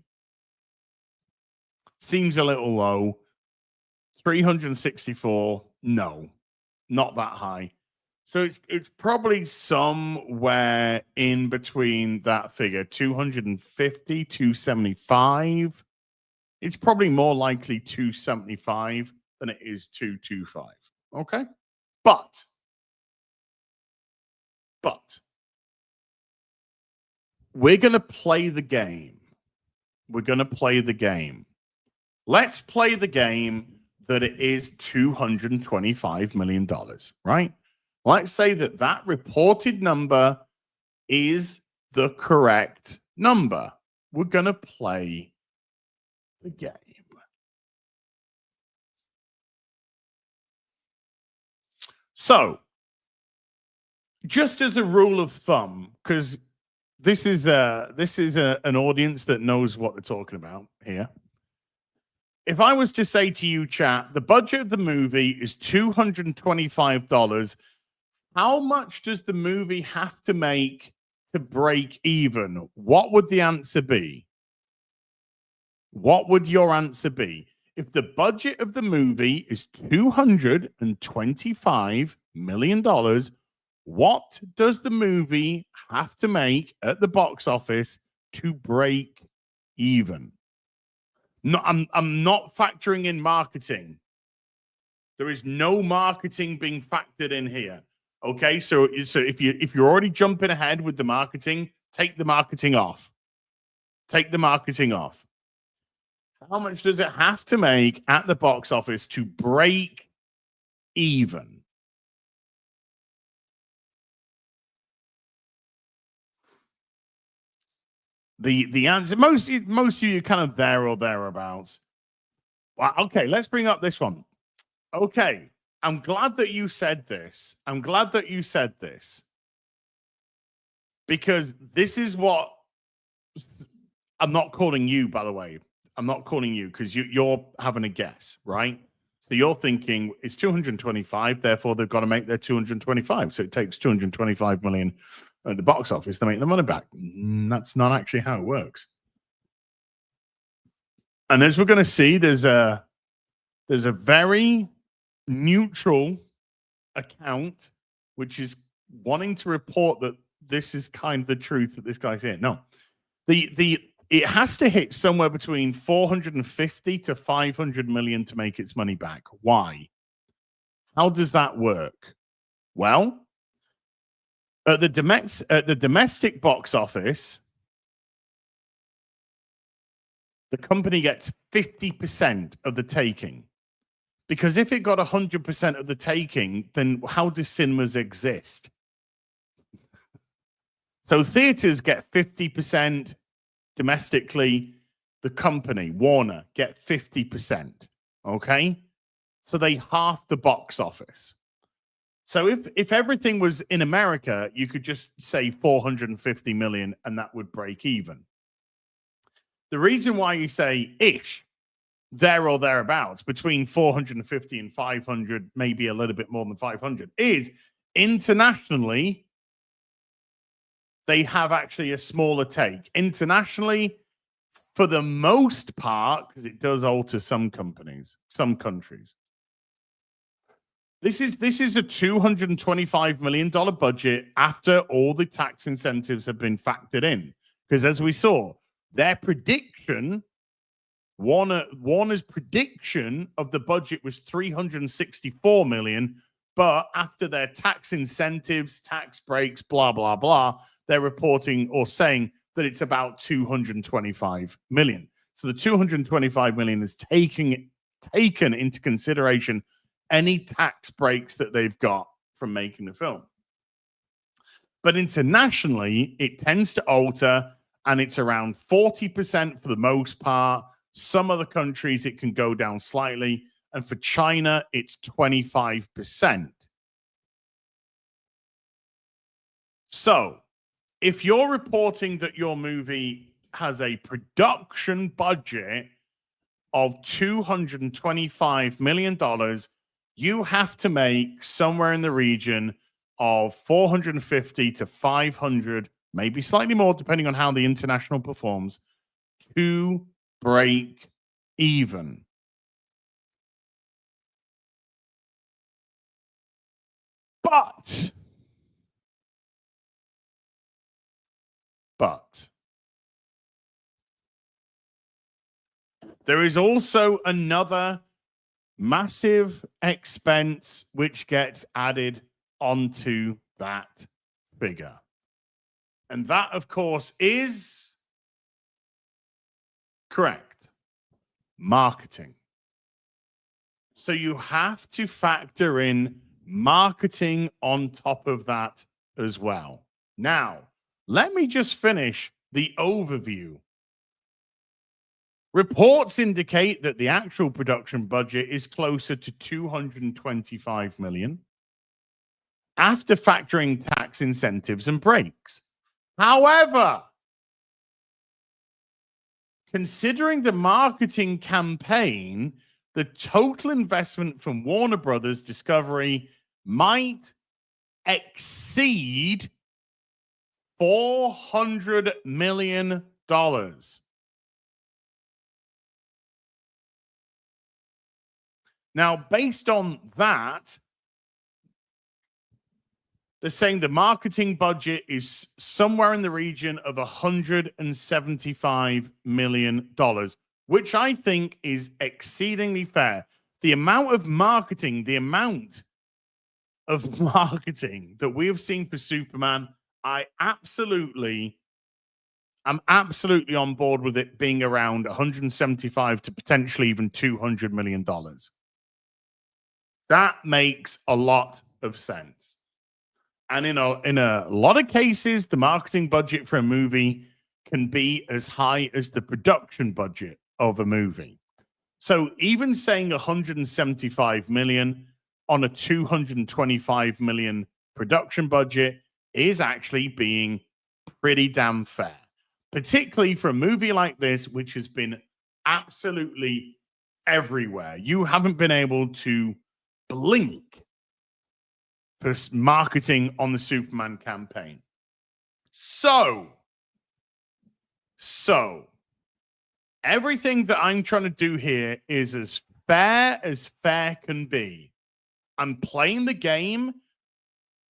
seems a little low. 364, no, not that high. So it's probably somewhere in between that figure, 250, 275. It's probably more likely 275 than it is 225. Okay? But we're going to play the game. We're going to play the game. Let's play the game that it is $225 million, right? Let's say that that reported number is the correct number. We're going to play the game. So, just as a rule of thumb, because this is an audience that knows what they're talking about here. If I was to say to you, chat, the budget of the movie is $225, how much does the movie have to make to break even? What would the answer be? What would your answer be? If the budget of the movie is $225 million, what does the movie have to make at the box office to break even? No, I'm not factoring in marketing. There is no marketing being factored in here. Okay, so if you're already jumping ahead with the marketing, take the marketing off. Take the marketing off. How much does it have to make at the box office to break even? The answer, most of you are kind of there or thereabouts. Well, okay, let's bring up this one. Okay, I'm glad that you said this. I'm glad that you said this. Because this is what I'm not calling you, by the way. I'm not calling you because you're having a guess, right? So you're thinking it's 225, therefore they've got to make their 225. So it takes 225 million at the box office to make the money back. That's not actually how it works. And as we're going to see, there's a very neutral account which is wanting to report that this is kind of the truth that this guy's here. No, it has to hit somewhere between 450 to 500 million to make its money back. Why? How does that work? Well, at the domestic box office, the company gets 50% of the taking. Because if it got 100% of the taking, then how do cinemas exist? So theaters get 50%. Domestically, the company, Warner, get 50%. Okay? So they half the box office. So if everything was in America, you could just say 450 million and that would break even. The reason why you say ish, there or thereabouts, between 450 and 500, maybe a little bit more than 500, is internationally, they have actually a smaller take. Internationally, for the most part, because it does alter some companies, some countries. This is a $225 million budget after all the tax incentives have been factored in. Because as we saw, their prediction, Warner's prediction of the budget was 364 million, but after their tax incentives, tax breaks, blah, blah, blah, they're reporting or saying that it's about 225 million. So the 225 million is taken into consideration any tax breaks that they've got from making the film. But internationally, it tends to alter, and it's around 40% for the most part. Some other countries, it can go down slightly. And for China, it's 25%. So if you're reporting that your movie has a production budget of $225 million, you have to make somewhere in the region of 450 to 500, maybe slightly more, depending on how the international performs, to break even. But there is also another massive expense which gets added onto that figure. And that, of course, is correct. Marketing. So you have to factor in marketing on top of that as well. Now, let me just finish the overview. Reports indicate that the actual production budget is closer to 225 million after factoring tax incentives and breaks. However, considering the marketing campaign, the total investment from Warner Brothers Discovery might exceed $400 million. Now, based on that, they're saying the marketing budget is somewhere in the region of $175 million, which I think is exceedingly fair. The amount of marketing that we have seen for Superman, I'm absolutely on board with it being around 175 to potentially even $200 million. That makes a lot of sense. And in a lot of cases, the marketing budget for a movie can be as high as the production budget of a movie. So even saying 175 million on a 225 million production budget is actually being pretty damn fair, particularly for a movie like this, which has been absolutely everywhere. You haven't been able to blink for marketing on the Superman campaign. So everything that I'm trying to do here is as fair can be. I'm playing the game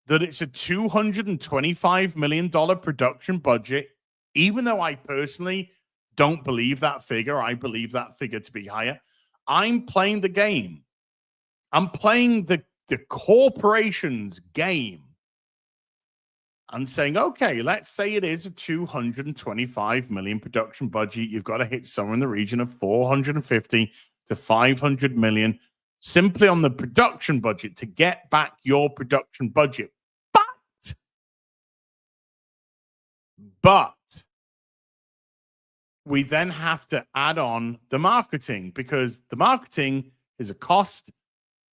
that it's a $225 million production budget, even though I personally don't believe that figure. I believe that figure to be higher. I'm playing the game. I'm playing the corporation's game. I'm saying, okay, let's say it is a 225 million production budget. You've got to hit somewhere in the region of 450 to 500 million simply on the production budget to get back your production budget. But we then have to add on the marketing, because the marketing is a cost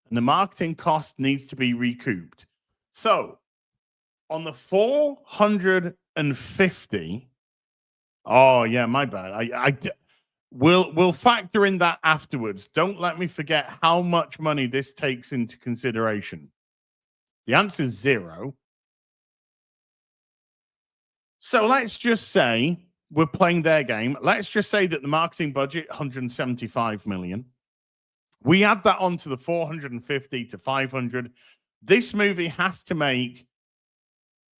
and the marketing cost needs to be recouped. So on the 450, oh yeah, my bad. We'll factor in that afterwards. Don't let me forget how much money this takes into consideration. The answer is 0. So let's just say we're playing their game. Let's just say that the marketing budget, 175 million. We add that onto the 450 to 500. This movie has to make,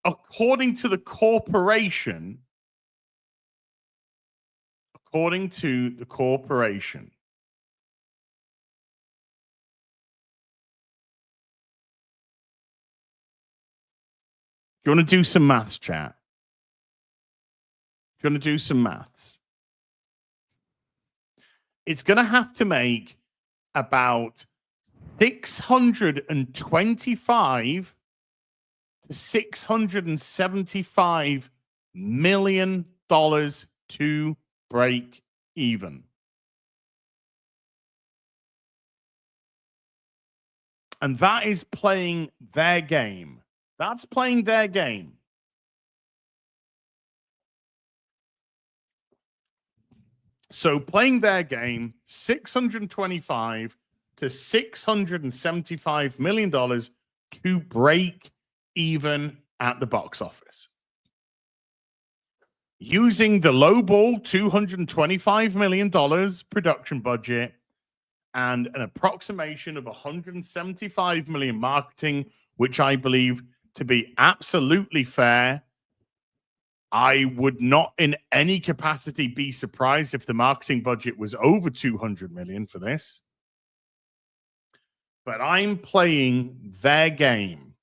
according to the corporation, do you want to do some maths, chat? Do you want to do some maths? It's going to have to make about $625 to $675 million to break even. And that is playing their game. That's playing their game. So playing their game, $625 to $675 million to break even at the box office. Using the lowball $225 million production budget and an approximation of $175 million marketing, which I believe to be absolutely fair. I would not in any capacity be surprised if the marketing budget was over 200 million for this. But I'm playing their game.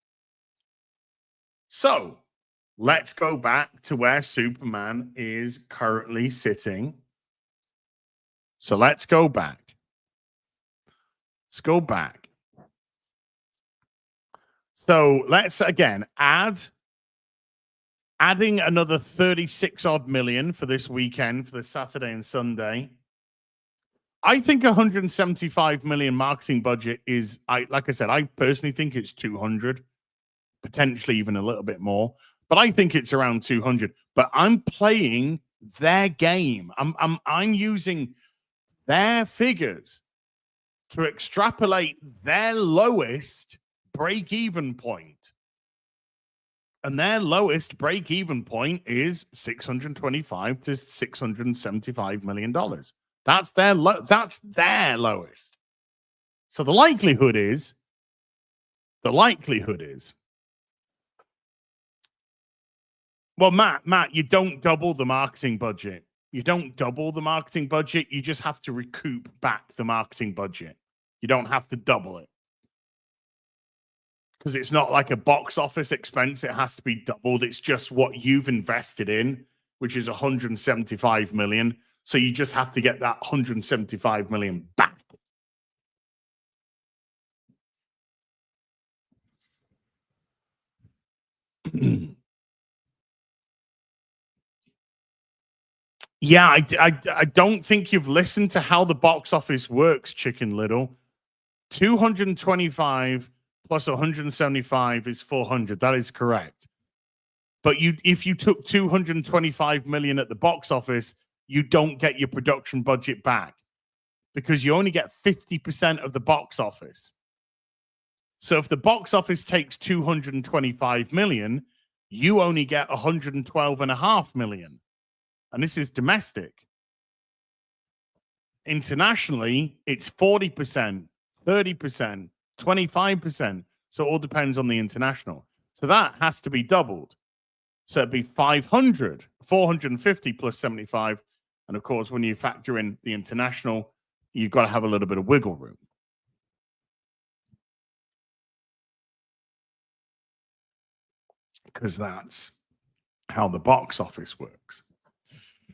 So let's go back to where Superman is currently sitting. So let's go back. Let's go back. So let's again adding another 36 odd million for this weekend, for the Saturday and Sunday. I think 175 million marketing budget is, like I said, I personally think it's 200, potentially even a little bit more, but I think it's around 200. But I'm playing their game. I'm using their figures to extrapolate their lowest break-even point. And their lowest break-even point is $625 to $675 million. That's their lowest. So the likelihood is, well, Matt, you don't double the marketing budget. You don't double the marketing budget. You just have to recoup back the marketing budget. You don't have to double it. Because it's not like a box office expense. It has to be doubled. It's just what you've invested in, which is 175 million. So you just have to get that 175 million back. Yeah, I don't think you've listened to how the box office works, Chicken Little. 225 plus 175 is 400. That is correct. But if you took 225 million at the box office, you don't get your production budget back because you only get 50% of the box office. So if the box office takes 225 million, you only get 112.5 million. And this is domestic. Internationally, it's 40%, 30%, 25%. So it all depends on the international. So that has to be doubled. So it'd be 500, 450 plus 75. And of course, when you factor in the international, you've got to have a little bit of wiggle room. Because that's how the box office works.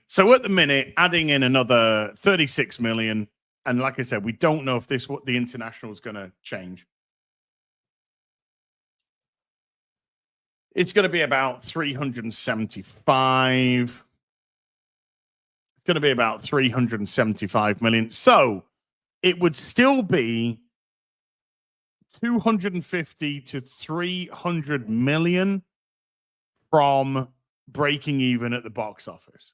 So at the minute, adding in another 36 million. And like I said, we don't know if the international is going to change. It's going to be about 375. It's going to be about 375 million. So it would still be 250 to 300 million from breaking even at the box office.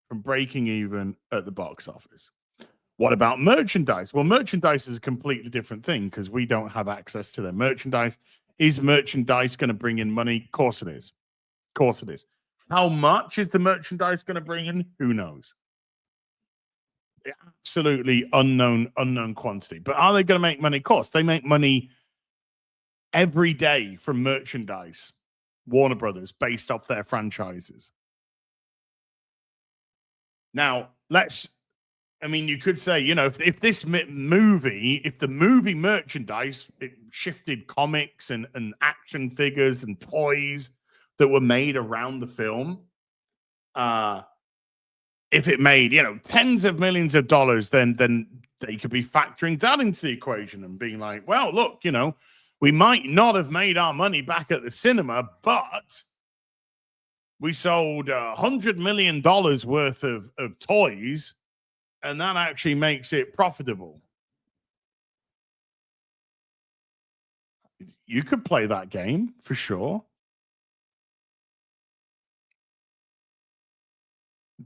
From breaking even at the box office. What about merchandise? Well, merchandise is a completely different thing because we don't have access to their merchandise. Is merchandise going to bring in money? Of course it is. Of course it is. How much is the merchandise going to bring in? Who knows? Absolutely unknown quantity. But are they going to make money? Of course, they make money every day from merchandise. Warner Brothers, based off their franchises. Now, you could say, if this movie, if the movie merchandise, it shifted comics and action figures and toys that were made around the film, if it made, tens of millions of dollars, then they could be factoring that into the equation and being like, well, look, we might not have made our money back at the cinema, but we sold $100 million worth of toys, and that actually makes it profitable. You could play that game for sure.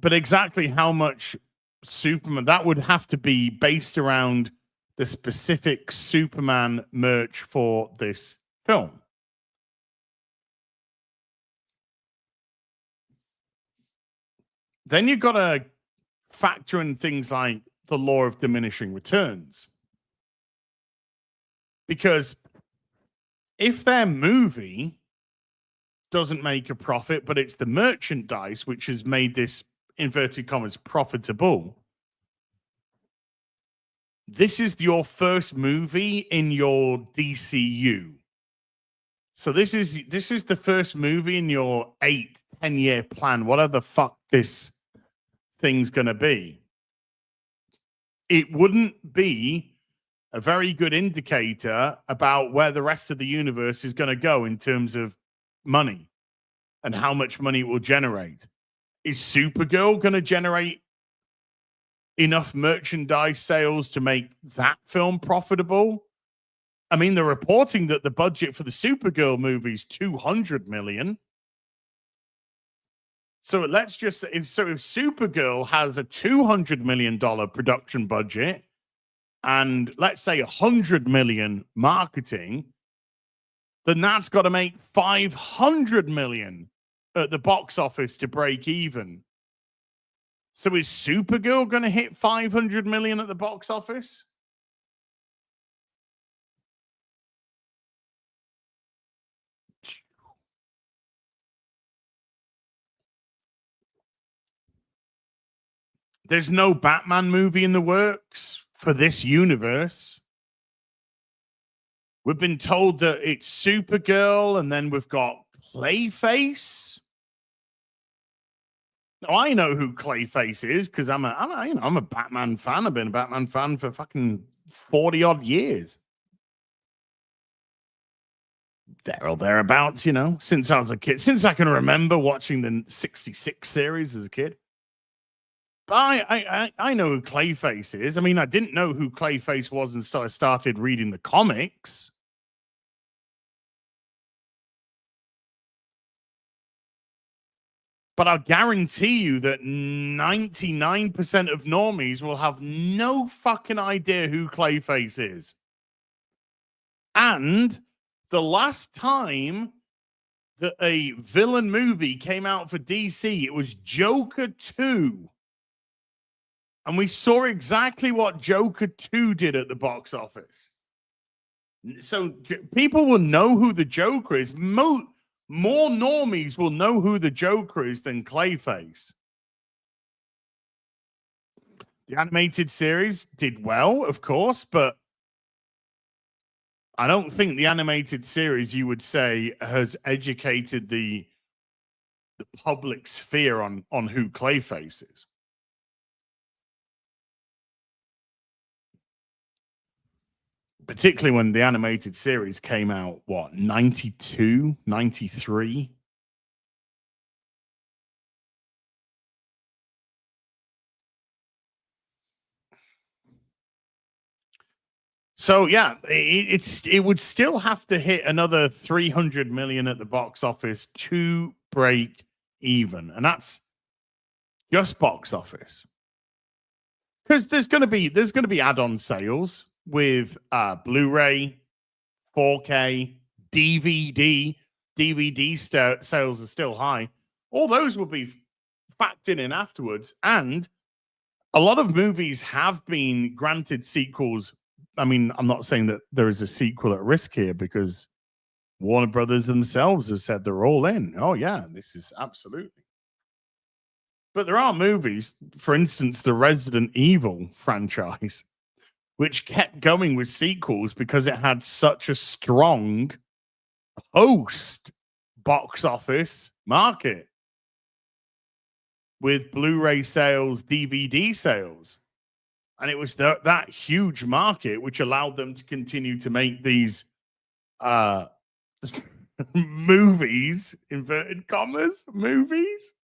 But exactly how much Superman, that would have to be based around the specific Superman merch for this film. Then you've got to factor in things like the law of diminishing returns. Because if their movie doesn't make a profit, but it's the merchandise which has made this, inverted commas, profitable, this is your first movie in your DCU. So this is the first movie in your 8-10 year plan, whatever the fuck this thing's gonna be. It wouldn't be a very good indicator about where the rest of the universe is going to go in terms of money and how much money it will generate. Is Supergirl going to generate enough merchandise sales to make that film profitable? I mean, they're reporting that the budget for the Supergirl movie is $200 million. So let's just say, if Supergirl has a $200 million production budget and let's say $100 million marketing, then that's got to make $500 million at the box office to break even. So is Supergirl going to hit $500 million at the box office? There's no Batman movie in the works for this universe. We've been told that it's Supergirl, and then we've got Clayface. Now, I know who Clayface is because I'm a Batman fan. I've been a Batman fan for fucking 40 odd years. There or thereabouts, since I was a kid, since I can remember watching the 66 series as a kid. But I know who Clayface is. I mean, I didn't know who Clayface was until I started reading the comics. But I'll guarantee you that 99% of normies will have no fucking idea who Clayface is. And the last time that a villain movie came out for DC, it was Joker 2. And we saw exactly what Joker 2 did at the box office. So people will know who the Joker is. More normies will know who the Joker is than Clayface. The animated series did well, of course, but I don't think the animated series, you would say, has educated the public sphere on who Clayface is. Particularly when the animated series came out, 92, 93? So yeah, it would still have to hit another 300 million at the box office to break even, and that's just box office. Because there's going to be add-on sales with Blu-ray, 4K, DVD. DVD sales are still high. All those will be factored in afterwards, and a lot of movies have been granted sequels. I mean, I'm not saying that there is a sequel at risk here because Warner Brothers themselves have said they're all in. Oh, yeah, this is absolutely. But there are movies, for instance, the Resident Evil franchise, which kept going with sequels because it had such a strong post-box office market with Blu-ray sales, DVD sales. And it was that huge market which allowed them to continue to make these movies, inverted commas, movies.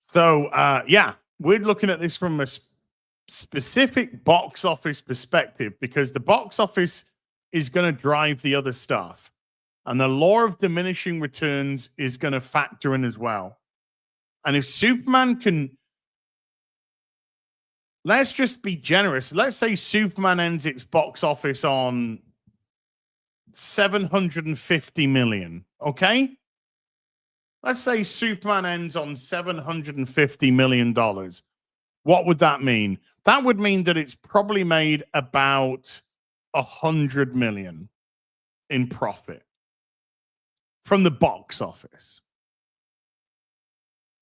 So, yeah, we're looking at this from a specific box office perspective because the box office is going to drive the other stuff. And the law of diminishing returns is going to factor in as well. And if Superman can, let's just be generous. Let's say Superman ends its box office on 750 million, okay? Let's say Superman ends on $750 million. What would that mean? That would mean that it's probably made about 100 million in profit from the box office.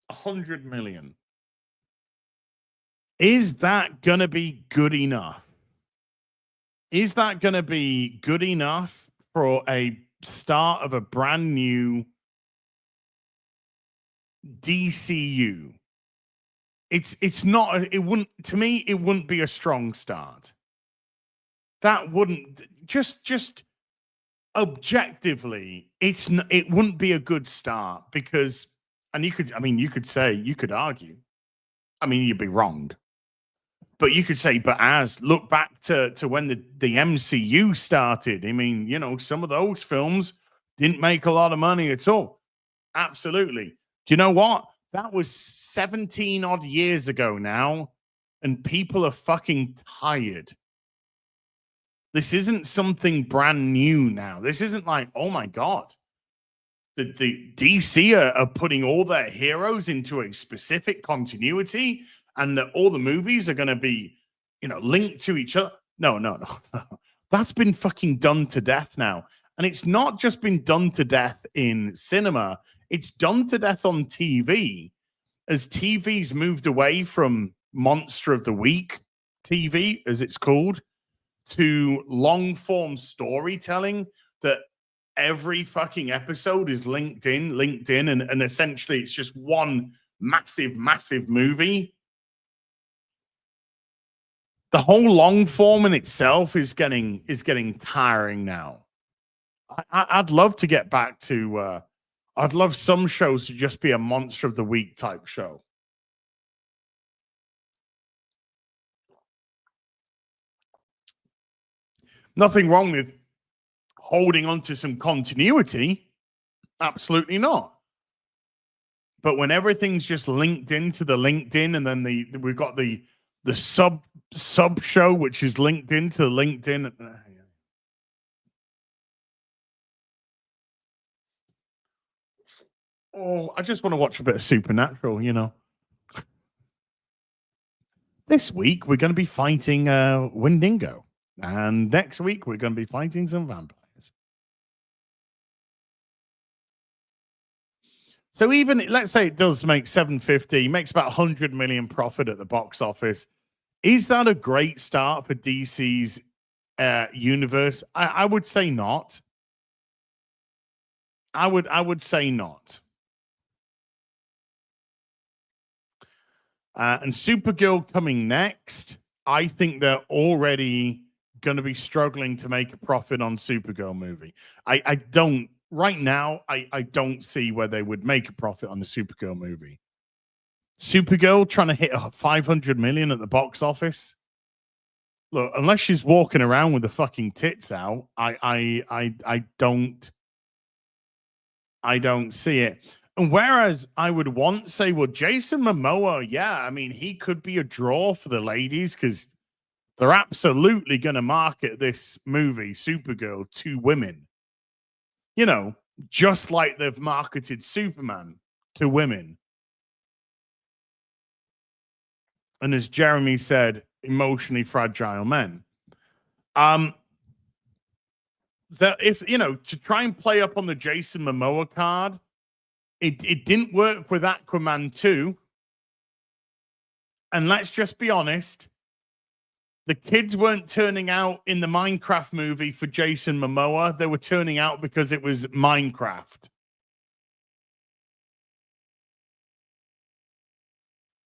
100 million. Is that going to be good enough? Is that going to be good enough for a start of a brand new DCU? It's not. It wouldn't, to me. It wouldn't be a strong start. That wouldn't just objectively. It wouldn't be a good start because, and you could. I mean, you could say, you could argue. I mean, you'd be wrong. But you could say, but as look back to when the MCU started. I mean, you know, some of those films didn't make a lot of money at all. Absolutely. Do you know what? That was 17 odd years ago now, and people are fucking tired. This isn't something brand new now. This isn't like, oh my God. The DC are putting all their heroes into a specific continuity, and that all the movies are going to be, you know, linked to each other. No. That's been fucking done to death now. And it's not just been done to death in cinema, it's done to death on TV as TV's moved away from Monster of the Week TV, as it's called, to long form storytelling that every fucking episode is linked in, and essentially it's just one massive movie. The whole long form in itself is getting tiring now. I'd love to get back to I'd love some shows to just be a Monster of the Week type show. Nothing wrong with holding on to some continuity. Absolutely not. But when everything's just linked into the LinkedIn, and then we've got the sub show which is linked into the LinkedIn. Oh, I just want to watch a bit of Supernatural, you know. This week we're going to be fighting Wendigo, and next week we're going to be fighting some vampires. So even let's say it does make 750, makes about 100 million profit at the box office. Is that a great start for DC's universe? I would say not. I would say not. And Supergirl coming next. I think they're already going to be struggling to make a profit on Supergirl movie. I don't right now. I don't see where they would make a profit on the Supergirl movie. Supergirl trying to hit 500 million at the box office. Look, unless she's walking around with the fucking tits out, I don't see it. And whereas I would want say, well, Jason Momoa, yeah, I mean, he could be a draw for the ladies because they're absolutely going to market this movie, Supergirl, to women. You know, just like they've marketed Superman to women. And as Jeremy said, emotionally fragile men. That if, you know, to try and play up on the Jason Momoa card, it didn't work with Aquaman 2. And let's just be honest, the kids weren't turning out in the Minecraft movie for Jason Momoa. They were turning out because it was Minecraft.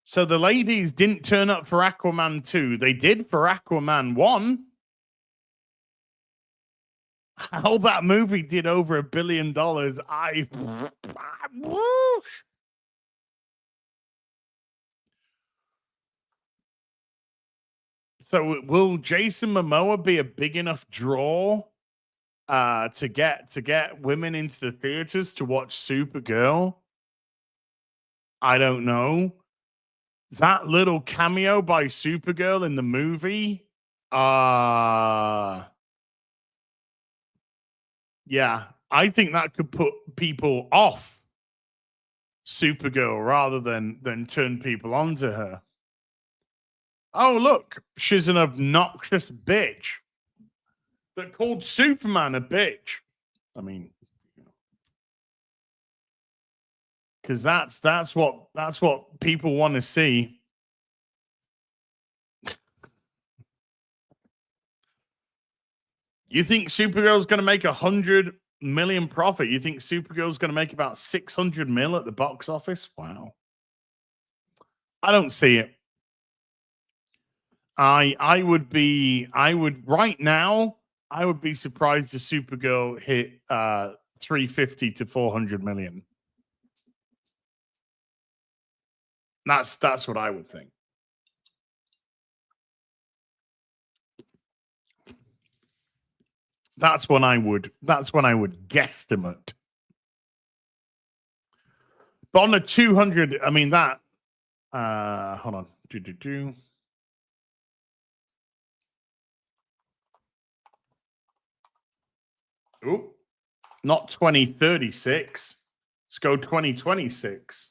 So the ladies didn't turn up for Aquaman 2. They did for Aquaman 1. How that movie did over $1 billion, So will Jason Momoa be a big enough draw to get women into the theaters to watch Supergirl? I don't know. That little cameo by Supergirl in the movie, yeah, I think that could put people off Supergirl rather than turn people onto her. Oh, look, she's an obnoxious bitch that called Superman a bitch. I mean, because that's what people want to see. You think Supergirl's going to make 100 million profit? You think Supergirl's going to make about 600 mil at the box office? Wow. I don't see it. I would right now, I would be surprised if Supergirl hit 350 to 400 million. That's what I would think. That's when I would guesstimate. But on the 200, I mean that hold on. Oh, not 2036. Let's go 2026.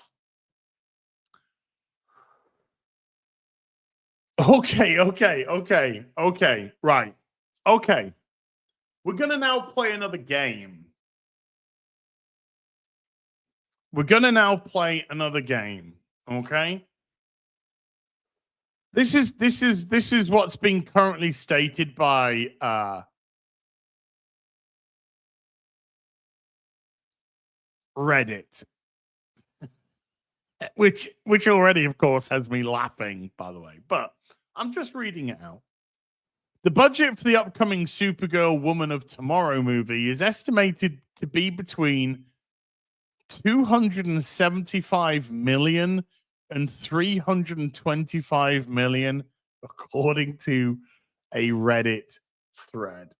Okay. Right. Okay. We're going to now play another game. Okay? This is what's been currently stated by Reddit. Which already, of course, has me laughing, by the way. But I'm just reading it out. The budget for the upcoming Supergirl Woman of Tomorrow movie is estimated to be between 275 million and 325 million, according to a Reddit thread.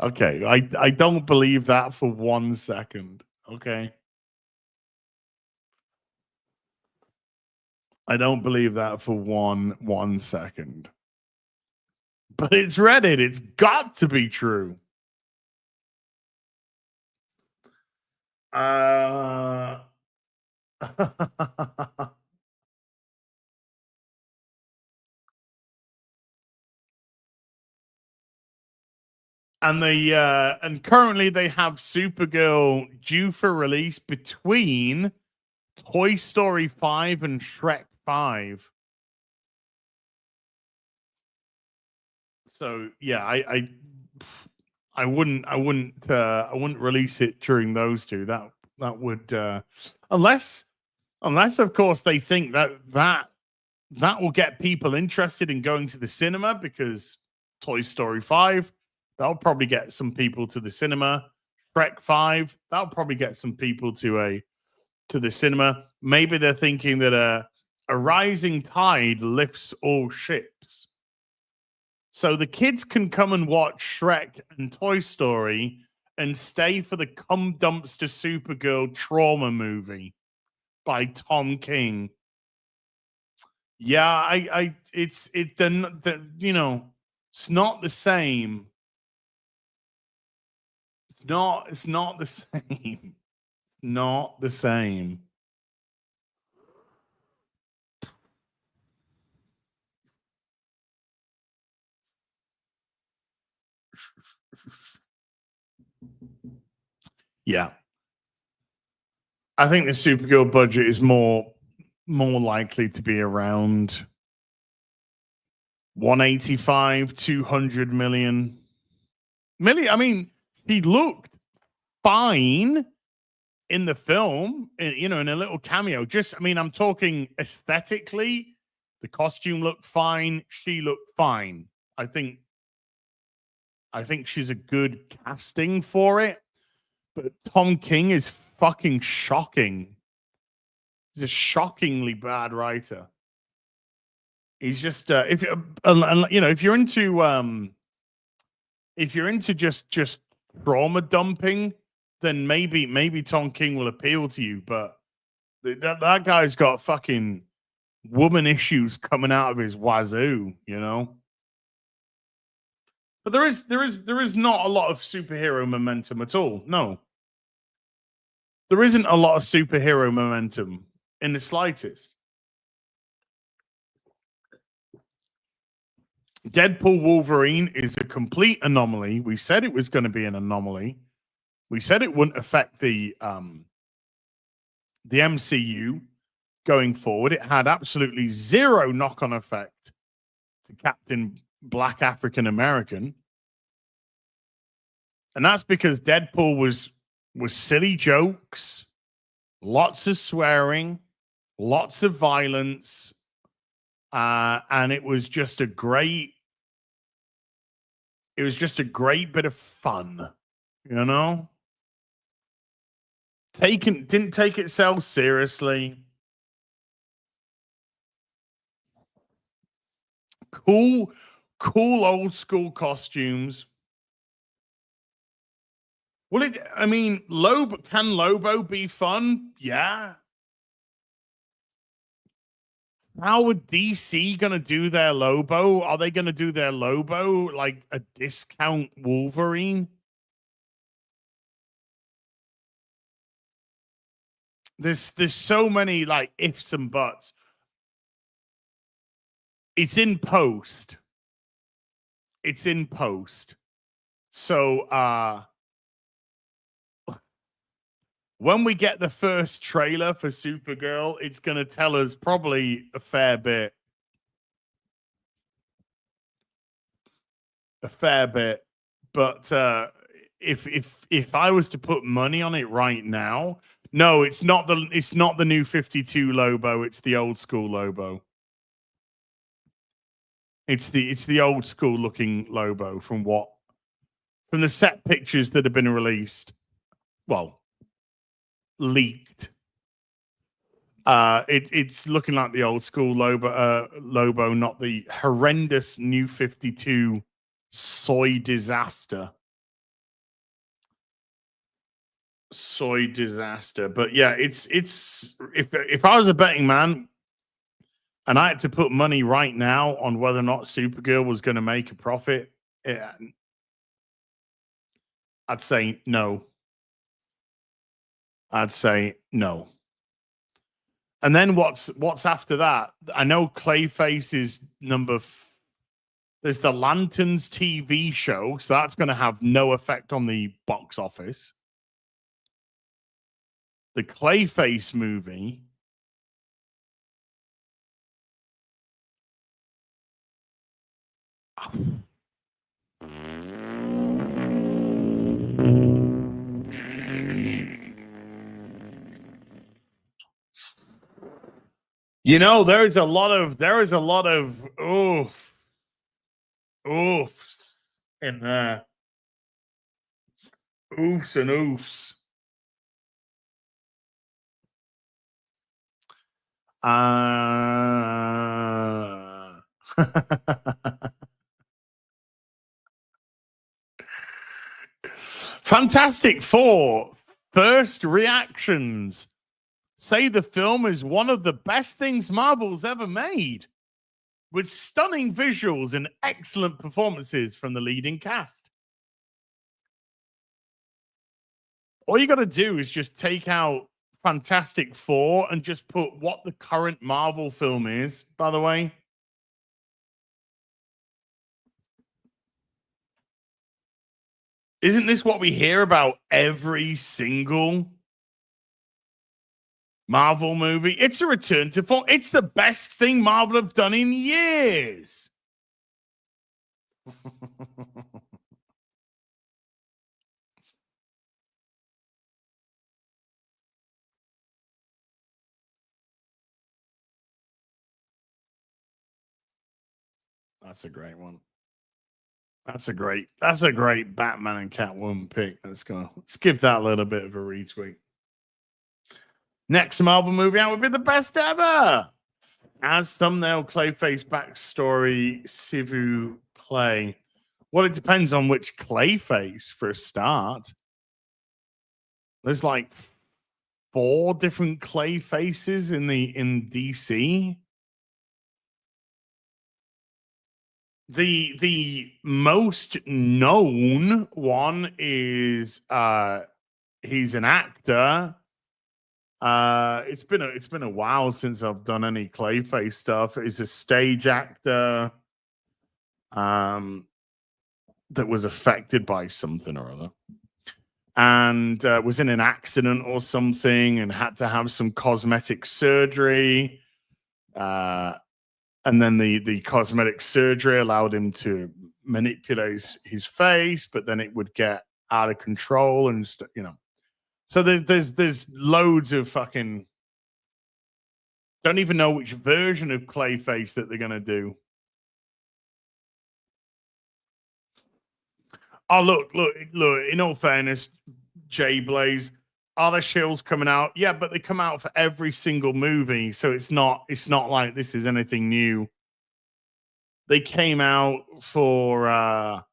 Okay, I don't believe that for 1 second. Okay. I don't believe that for one second. But it's Reddit. It's got to be true. And currently they have Supergirl due for release between Toy Story 5 and Shrek 5. So yeah, I wouldn't release it during those two. That would unless of course they think that will get people interested in going to the cinema, because Toy Story 5, that'll probably get some people to the cinema. Shrek 5, that'll probably get some people to the cinema. Maybe they're thinking that a rising tide lifts all ships. So the kids can come and watch Shrek and Toy Story and stay for the cum dumpster Supergirl trauma movie by Tom King. Yeah, it's you know, it's not the same. It's not the same. Not the same. Yeah. I think the Supergirl budget is more likely to be around 185, 200 million. I mean, he looked fine in the film, you know, in a little cameo. Just, I mean, I'm talking aesthetically, the costume looked fine. She looked fine. I think she's a good casting for it. But Tom King is fucking shocking. He's a shockingly bad writer. He's just if you know, if you're into just trauma dumping, then maybe Tom King will appeal to you. But that guy's got fucking woman issues coming out of his wazoo, you know. But there is not a lot of superhero momentum at all. No. There isn't a lot of superhero momentum in the slightest. Deadpool Wolverine is a complete anomaly. We said it was going to be an anomaly. We said it wouldn't affect the MCU. going forward. It had absolutely zero knock-on effect to Captain Black African American. And that's because Deadpool was silly jokes, lots of swearing, lots of violence, and it was just a great bit of fun, you know? Didn't take itself seriously. Cool old school costumes. Well, can Lobo be fun? Yeah. How are DC gonna do their Lobo? Are they gonna do their Lobo like a discount Wolverine? There's so many like ifs and buts. It's in post. So when we get the first trailer for Supergirl, it's going to tell us probably a fair bit. But if I was to put money on it right now, no, it's not the new 52 Lobo, it's the old school Lobo. It's the old school looking Lobo from the set pictures that have been released. Well, leaked. It's looking like the old school Lobo, not the horrendous new 52 soy disaster. But yeah, it's if I was a betting man and I had to put money right now on whether or not Supergirl was going to make a profit, I'd say no. And then what's after that? I know Clayface is there's the Lanterns TV show, so that's going to have no effect on the box office. The Clayface movie. You know, there is a lot of oofs in there. Oofs and oofs. Fantastic Four first reactions say the film is one of the best things Marvel's ever made, with stunning visuals and excellent performances from the leading cast. All you got to do is just take out Fantastic Four and just put what the current Marvel film is, by the way. Isn't this what we hear about every single Marvel movie? It's a return to form. It's the best thing Marvel have done in years. That's a great one. That's a great Batman and Catwoman pick. Let's give that a little bit of a retweet. Next Marvel movie out would be the best ever. As thumbnail, Clayface backstory, Sivu play. Well, it depends on which Clayface for a start. There's like 4 different Clayfaces in DC. The most known one is he's an actor. It's been a while since I've done any Clayface stuff. He's a stage actor that was affected by something or other. and was in an accident or something and had to have some cosmetic surgery. And then the cosmetic surgery allowed him to manipulate his face, but then it would get out of control and So there's loads of fucking don't even know which version of Clayface that they're gonna do. Oh look! In all fairness, Jay Blaze, are the shills coming out? Yeah, but they come out for every single movie, so it's not like this is anything new. They came out for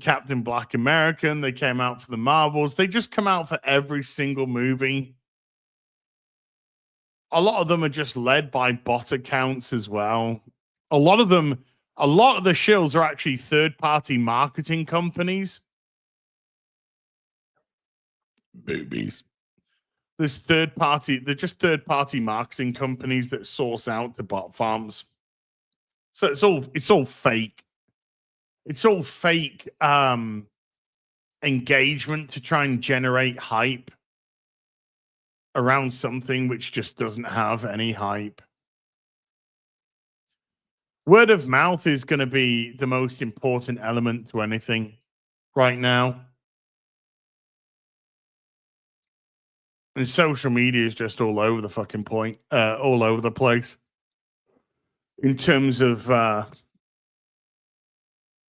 Captain Black American. They came out for the Marvels. They just come out for every single movie. A lot of them are just led by bot accounts as well. A lot of the shills are actually third-party marketing companies. Boobies. They're just third-party marketing companies that source out to bot farms. So it's all fake. It's all fake engagement to try and generate hype around something which just doesn't have any hype. Word of mouth is going to be the most important element to anything right now. And social media is just all over the fucking point, all over the place. In terms of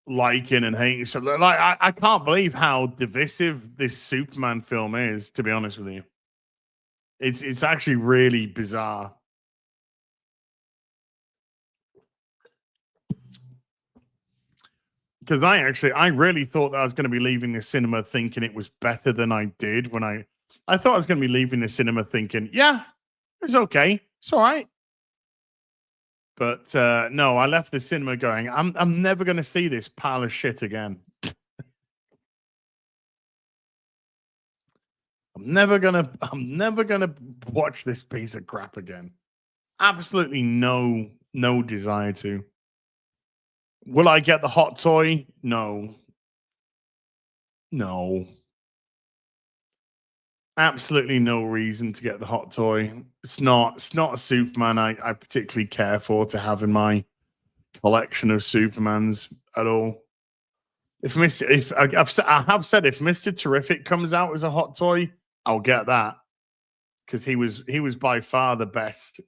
liking and hating. So like I can't believe how divisive this Superman film is, to be honest with you. It's actually really bizarre. Because I really thought that I was going to be leaving the cinema thinking it was better than I did when I thought I was going to be leaving the cinema thinking, yeah, it's okay, it's all right. But no, I left the cinema going, I'm never going to see this pile of shit again. I'm never gonna watch this piece of crap again. Absolutely no desire to. Will I get the hot toy? No. Absolutely no reason to get the hot toy. It's not a Superman I particularly care for to have in my collection of Supermans at all. I have said if Mr. Terrific comes out as a hot toy, I'll get that, because he was by far the best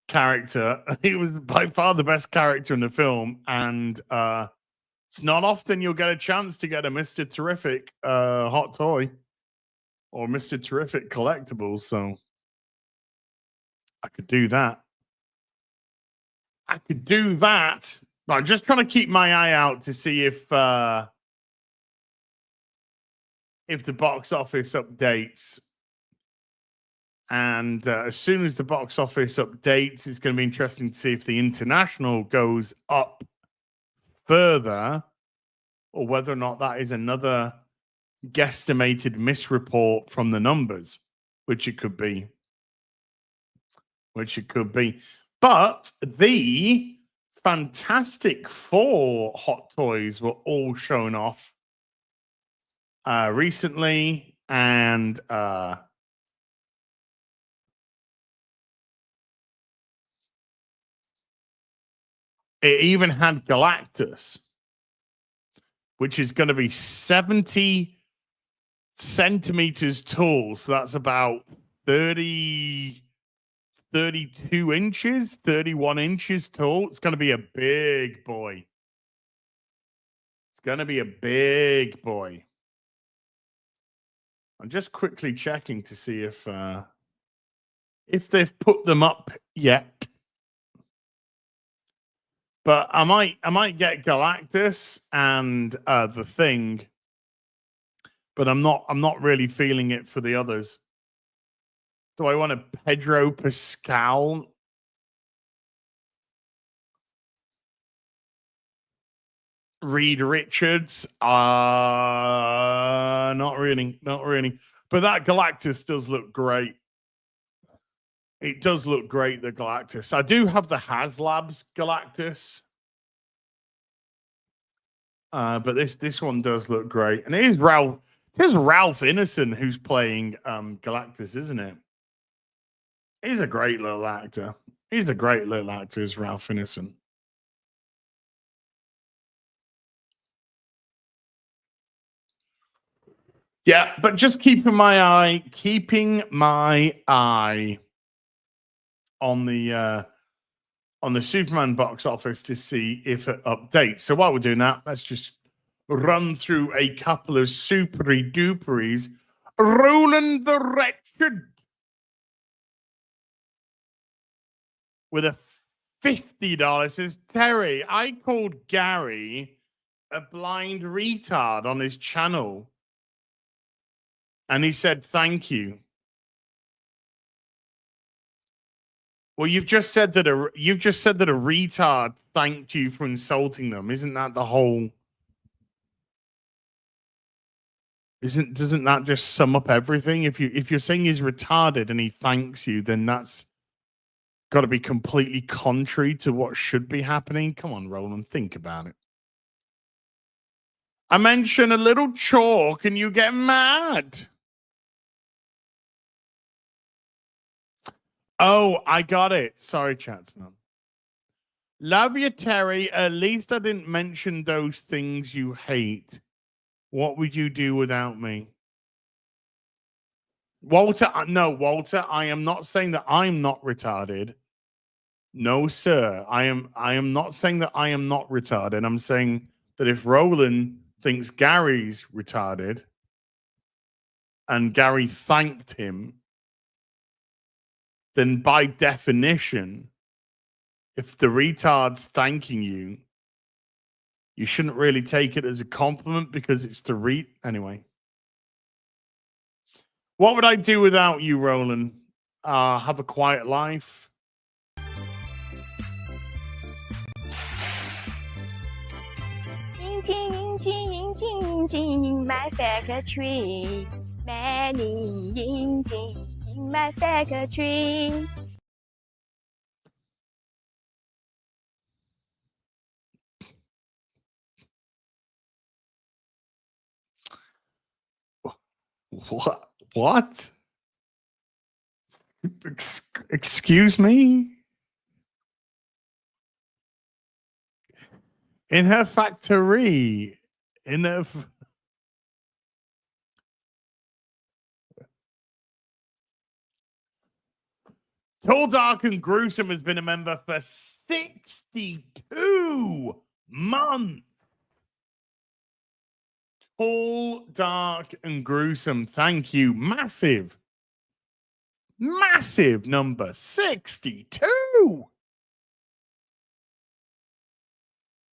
character. He was by far the best character in the film, and it's not often you'll get a chance to get a Mr. Terrific hot toy or Mr. Terrific collectibles. So I could do that. But I'm just trying to keep my eye out to see if the box office updates. And as soon as the box office updates, it's going to be interesting to see if the international goes up further, or whether or not that is another guesstimated misreport from the numbers, which it could be. But the Fantastic Four hot toys were all shown off recently, and it even had Galactus, which is going to be 70 centimeters tall. So that's about 32 inches, 31 inches tall. It's going to be a big boy. I'm just quickly checking to see if they've put them up yet. But I might get Galactus and the Thing, but I'm not really feeling it for the others. Do I want a Pedro Pascal? Reed Richards? Not really. But that Galactus does look great. It does look great, the Galactus. I do have the HasLabs Galactus. But this one does look great, and it is Ralph. It is Ralph Ineson who's playing Galactus, isn't it? He's a great little actor. He's a great little actor, is Ralph Ineson. Yeah, but just keeping my eye on the Superman box office to see if it updates. So while we're doing that, let's just run through a couple of supery duperies. Roland the Wretched with a $50 says, Terry, I called Gary a blind retard on his channel. And he said, thank you. Well, you've just said that a retard thanked you for insulting them. Isn't that the whole? Doesn't that just sum up everything? If you're saying he's retarded and he thanks you, then that's got to be completely contrary to what should be happening. Come on, Roland, think about it. I mention a little chalk and you get mad. Oh, I got it. Sorry, Chatsman. Love you, Terry. At least I didn't mention those things you hate. What would you do without me? Walter, no, Walter, I am not saying that I'm not retarded. No, sir. I am not saying that I am not retarded. I'm saying that if Roland thinks Gary's retarded and Gary thanked him, then by definition, if the retard's thanking you, you shouldn't really take it as a compliment because it's the anyway. What would I do without you, Roland? Have a quiet life. In my factory. Many in my factory. What? Excuse me? In her factory. In her... Tall, Dark, and Gruesome has been a member for 62 months. Tall, Dark, and Gruesome. Thank you. Massive number. 62.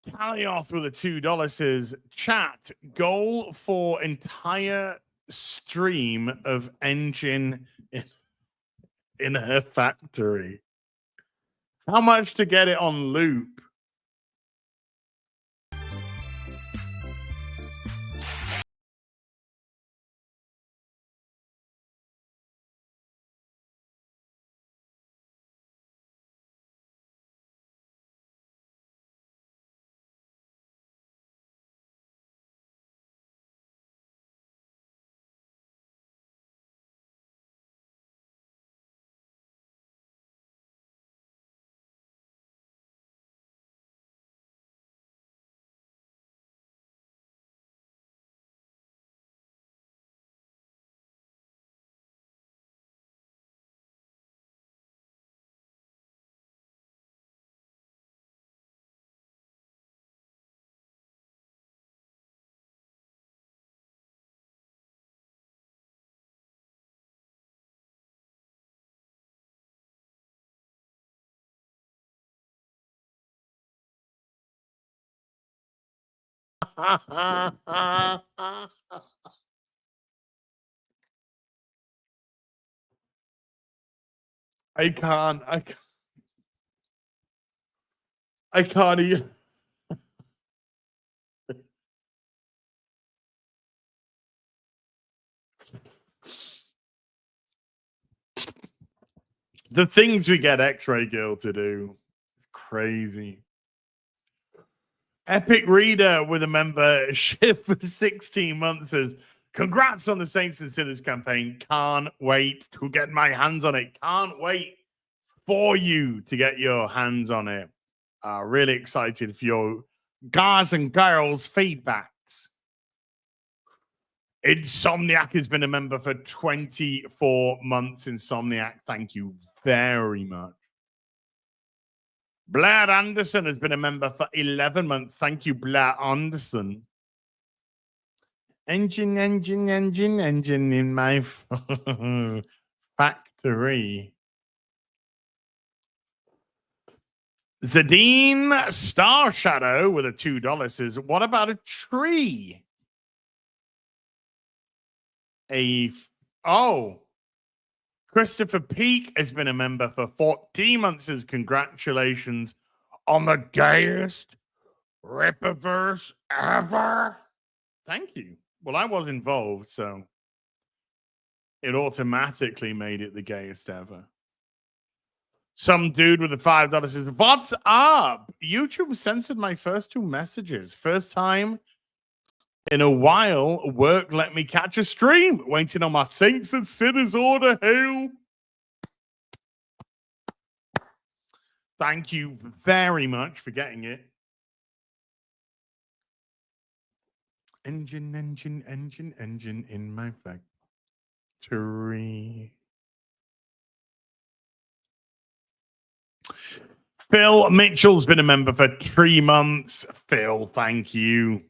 Calioth with a $2 says, chat, goal for entire stream of engine in her factory. How much to get it on loop? I can't. I can't even. The things we get X-Ray Girl to do. It's crazy. Epic Reader with a membership for 16 months says, congrats on the Saints and Sinners campaign. Can't wait to get my hands on it. Can't wait for you to get your hands on it. Really excited for your guys and girls feedbacks. Insomniac has been a member for 24 months. Insomniac, thank you very much. Blair Anderson has been a member for 11 months. Thank you, Blair Anderson. Engine in my factory. Zadine Star Shadow with a $2 says, what about a tree? Christopher Peak has been a member for 14 months. Says, congratulations on the gayest Rippaverse ever. Thank you. Well, I was involved, so it automatically made it the gayest ever. Some dude with a $5 says, what's up? YouTube censored my first 2 messages. First time in a while, work let me catch a stream. Waiting on my Saints and Sinners order. Hail. Thank you very much for getting it. Engine in my factory. Phil Mitchell's been a member for 3 months. Phil, thank you.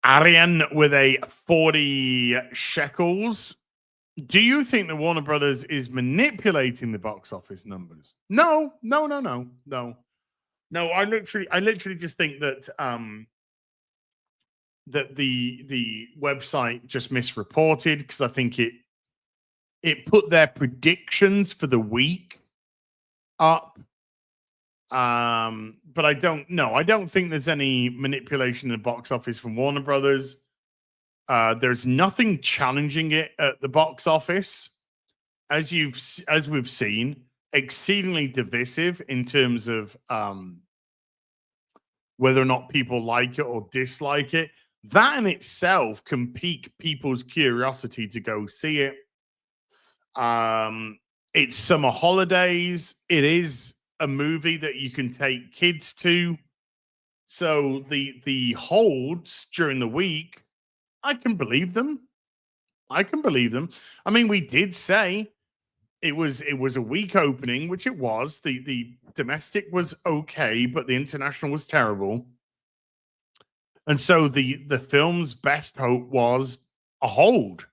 Ariane with a 40 shekels. Do you think that Warner Brothers is manipulating the box office numbers? No. I literally just think that that the website just misreported, because I think it put their predictions for the week up. But I don't think there's any manipulation in the box office from Warner Brothers. There's nothing challenging it at the box office, as we've seen, exceedingly divisive in terms of whether or not people like it or dislike it. That in itself can pique people's curiosity to go see it. It's summer holidays. It is a movie that you can take kids to. So the holds during the week, I can believe them. I mean, we did say it was a weak opening, which it was. The domestic was okay, but the international was terrible. And so the film's best hope was a hold.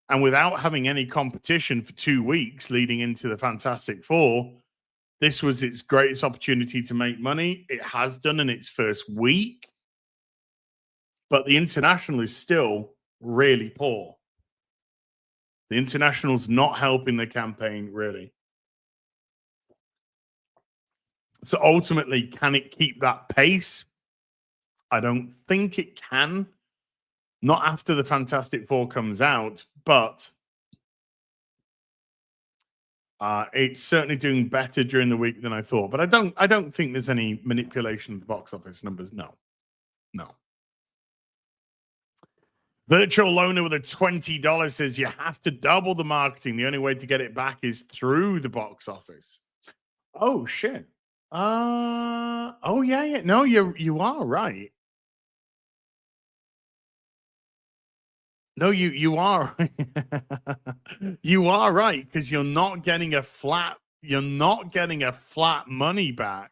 And without having any competition for 2 weeks leading into the Fantastic Four, this was its greatest opportunity to make money. It has done in its first week. But the international is still really poor. The international's not helping the campaign, really. So ultimately, can it keep that pace? I don't think it can. Not after the Fantastic Four comes out, but it's certainly doing better during the week than I thought. But I don't think there's any manipulation of the box office numbers. No. Virtual Loner with a $20 says you have to double the marketing. The only way to get it back is through the box office. Oh shit. Yeah. No, you are right. No, you are. You are right, because you're not getting a flat money back.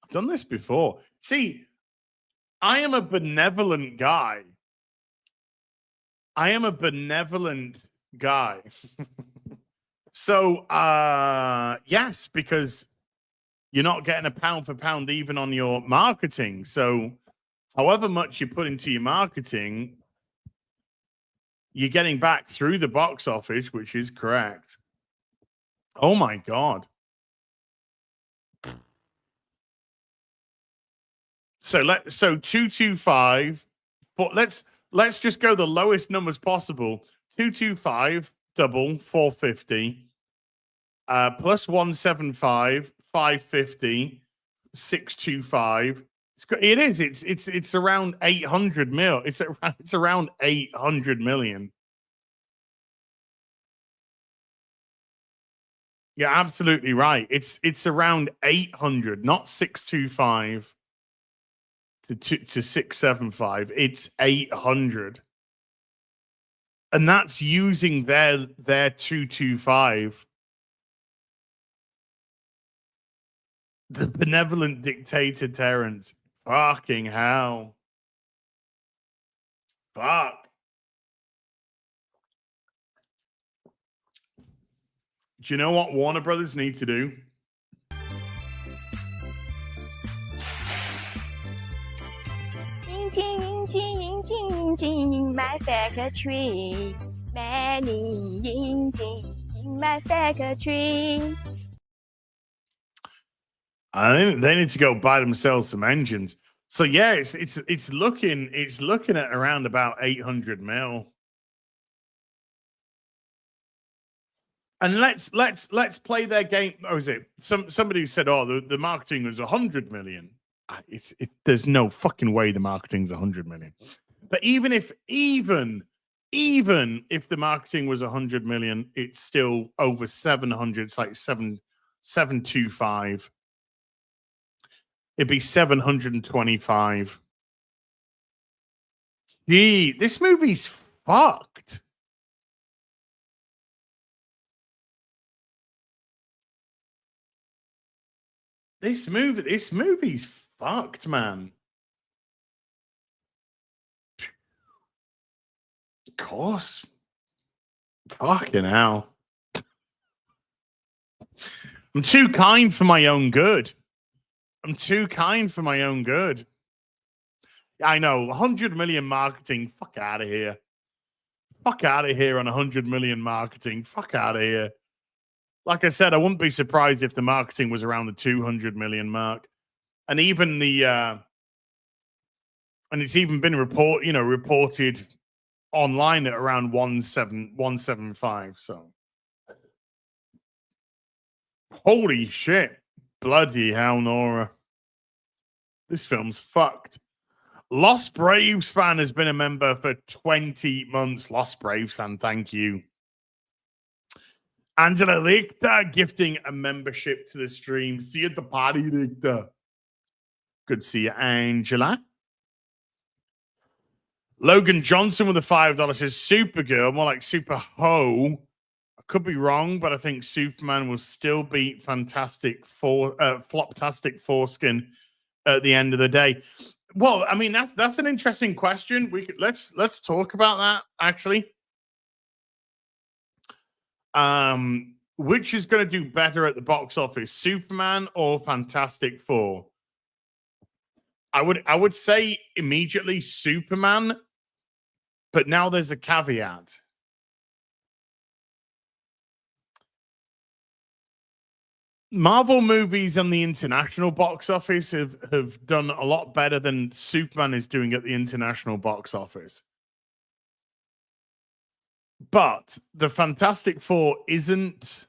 I've done this before. See, I am a benevolent guy. So yes, because you're not getting a pound for pound even on your marketing. So however much you put into your marketing, you're getting back through the box office, which is correct. Oh my God. So 225. But let's just go the lowest numbers possible. 225 double 450. Plus 175 550. 625. It is. It's around 800 mil. It's around 800 million. You're absolutely right. It's around 800, not 625 to 675. It's 800. And that's using their 225. The benevolent dictator Terrence. Fucking hell. Fuck. Do you know what Warner Brothers need to do? In my factory. Many in my factory. I think they need to go buy themselves some engines. So yeah, it's looking at around about 800 mil. And let's play their game. Oh, is it somebody said, "Oh, the marketing was 100 million." There's no fucking way the marketing's 100 million. But even if the marketing was 100 million, it's still over 700. It's like 725. It'd be 725. Gee, this movie's fucked. This movie's fucked, man. Of course. Fucking hell. I'm too kind for my own good. I'm too kind for my own good. I know, 100 million marketing. Fuck out of here. Fuck out of here on 100 million marketing. Fuck out of here. Like I said, I wouldn't be surprised if the marketing was around the 200 million mark. And even and it's even been reported online at around 175. So holy shit. Bloody hell, Nora. This film's fucked. Lost Braves fan has been a member for 20 months. Lost Braves fan, thank you. Angela Richter gifting a membership to the stream. See you at the party, Richter. Good to see you, Angela. Logan Johnson with a $5 says Supergirl, more like Super Ho. I could be wrong, but I think Superman will still beat Floptastic Foreskin at the end of the day. Well, I mean, that's an interesting question. Let's talk about that actually. Which is going to do better at the box office, Superman or Fantastic Four? I would say immediately Superman, but now there's a caveat. Marvel movies on the international box office have done a lot better than Superman is doing at the international box office. But the Fantastic Four isn't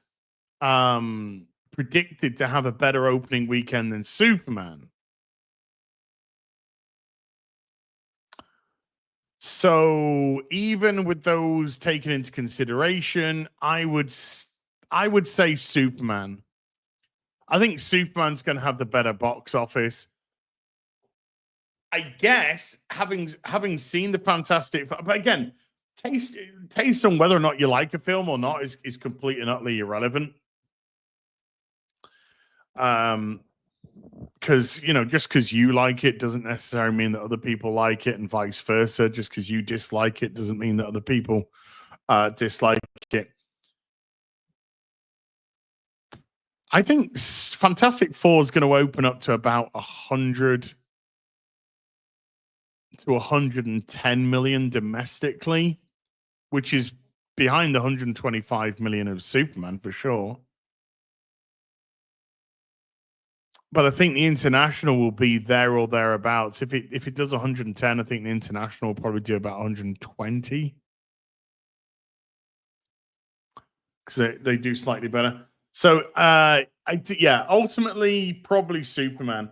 predicted to have a better opening weekend than Superman. So even with those taken into consideration, I would say Superman. I think Superman's going to have the better box office. I guess having seen the Fantastic Four, but again, taste on whether or not you like a film or not is completely and utterly irrelevant. Because just because you like it doesn't necessarily mean that other people like it, and vice versa. Just because you dislike it doesn't mean that other people dislike it. I think Fantastic Four is going to open up to about 100 to 110 million domestically, which is behind the 125 million of Superman for sure. But I think the international will be there or thereabouts. If it does 110, I think the international will probably do about 120. Because they do slightly better. So, yeah, ultimately, probably Superman.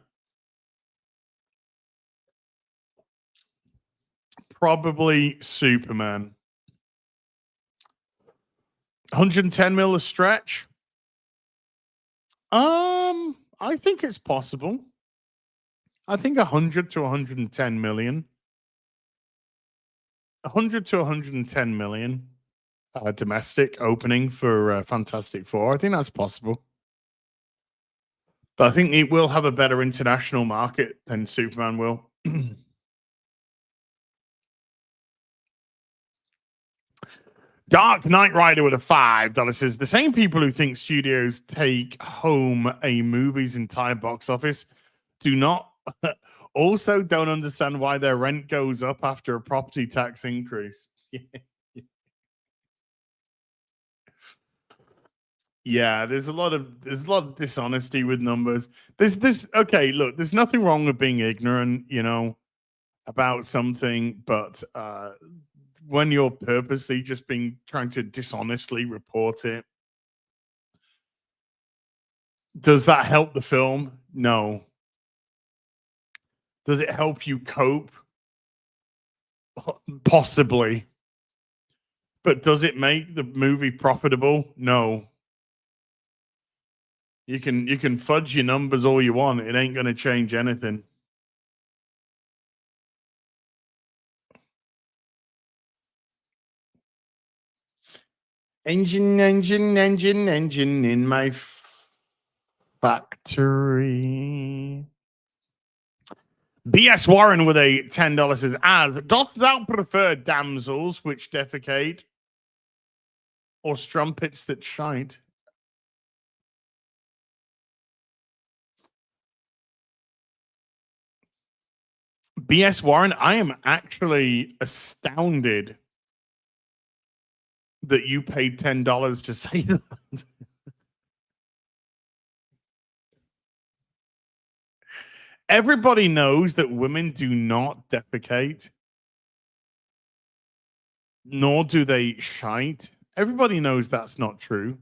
Probably Superman. 110 mil a stretch. I think it's possible. I think 100 to 110 million. 100 to 110 million domestic opening for Fantastic Four. I think that's possible. But I think it will have a better international market than Superman will. Dark Knight Rider with a $5 says the same people who think studios take home a movie's entire box office do not also don't understand why their rent goes up after a property tax increase. Yeah, there's a lot of dishonesty with numbers. Okay, look, there's nothing wrong with being ignorant, about something, but when you're purposely just trying to dishonestly report it, does that help the film? No. Does it help you cope? Possibly. But does it make the movie profitable? No. You can fudge your numbers all you want. It ain't going to change anything. Engine in my factory. BS Warren with a $10 says, as doth thou prefer damsels which defecate or strumpets that shite? BS Warren, I am actually astounded that you paid $10 to say that. Everybody knows that women do not defecate, nor do they shite. Everybody knows that's not true.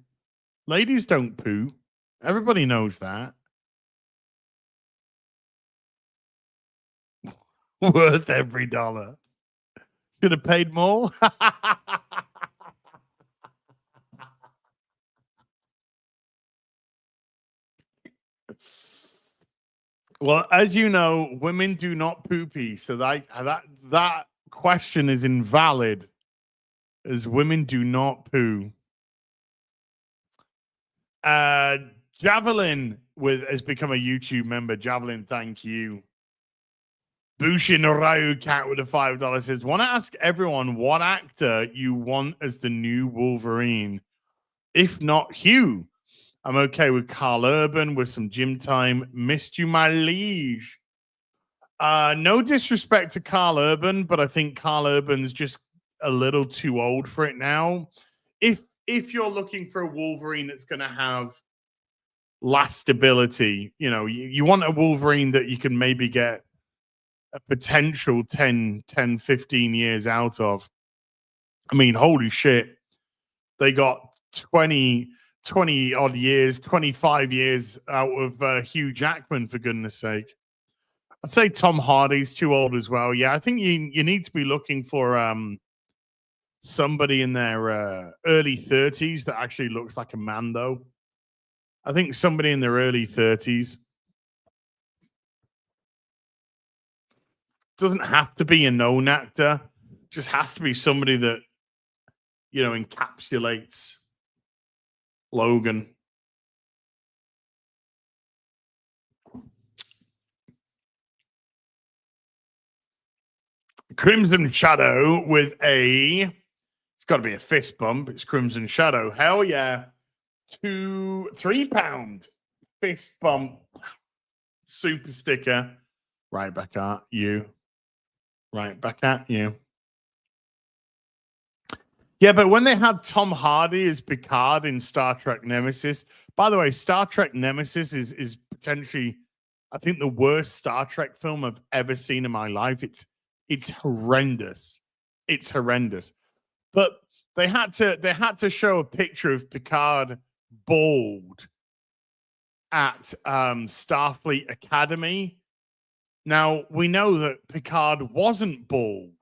Ladies don't poo. Everybody knows that. Worth every dollar. Should have paid more. Well, as you know, women do not poo-pee, so that question is invalid, as women do not poo. Javelin has become a YouTube member. Javelin, thank you. Bushin Ryu Cat with a $5 says, want to ask everyone what actor you want as the new Wolverine? If not Hugh, I'm okay with Carl Urban with some gym time. Missed you, my liege. No disrespect to Carl Urban, but I think Carl Urban's just a little too old for it now. If you're looking for a Wolverine that's going to have lastability, you want a Wolverine that you can maybe get a potential 10, 15 years out of. I mean, holy shit. They got 20 odd years, 25 years out of Hugh Jackman, for goodness sake. I'd say Tom Hardy's too old as well. Yeah, I think you need to be looking for somebody in their early 30s that actually looks like a man, though. I think somebody in their early 30s. Doesn't have to be a known actor. Just has to be somebody that, encapsulates Logan. Crimson Shadow with it's got to be a fist bump. It's Crimson Shadow. Hell yeah. £3 fist bump super sticker. Right back at you. Right back at you. Yeah, but when they had Tom Hardy as Picard in Star Trek Nemesis, by the way, Star Trek Nemesis is potentially, I think, the worst Star Trek film I've ever seen in my life. It's horrendous. It's horrendous. But they had to show a picture of Picard bald at Starfleet Academy. Now, we know that Picard wasn't bald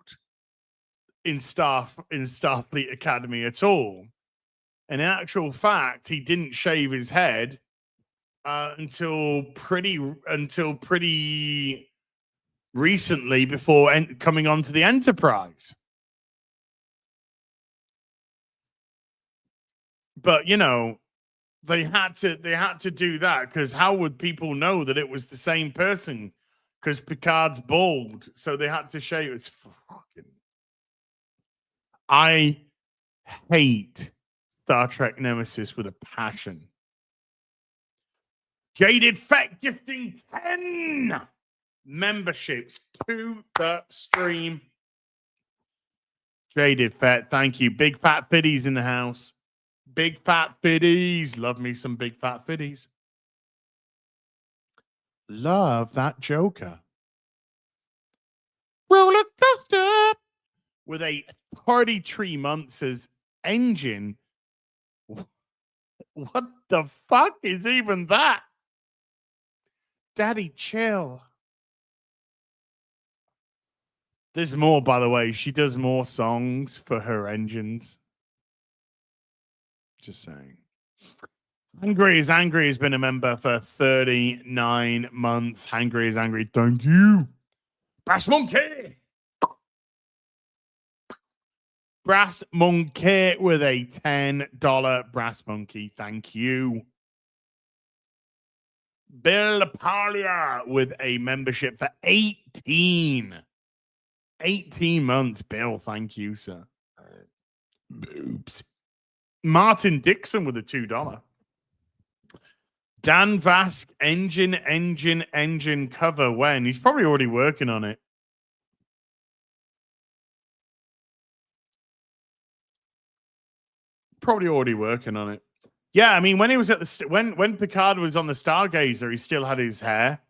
in Starfleet Academy at all. And in actual fact, he didn't shave his head until pretty recently before coming onto the Enterprise. But you know, they had to do that because how would people know that it was the same person? Because Picard's bald, so they had to shave. It's fucking. I hate Star Trek Nemesis with a passion. Jaded Fat gifting 10 memberships to the stream. Jaded Fat, thank you. Big Fat Fiddies in the house. Big Fat Fiddies. Love me some Big Fat Fiddies. Love that Joker. Roller coaster with a 33 months as engine. What the fuck is even that? Daddy, chill. There's more, by the way. She does more songs for her engines. Just saying. Hungry is Angry has been a member for 39 months. Hungry is Angry. Thank you. Brass Monkey. Brass Monkey with a $10 Brass Monkey. Thank you. Bill Parlia with a membership for 18 months. Bill, thank you, sir. Boobs. Martin Dixon with a $2. Dan Vask, engine cover when? He's probably already working on it. Probably already working on it. Yeah, I mean, when he was at the when Picard was on the Stargazer, he still had his hair.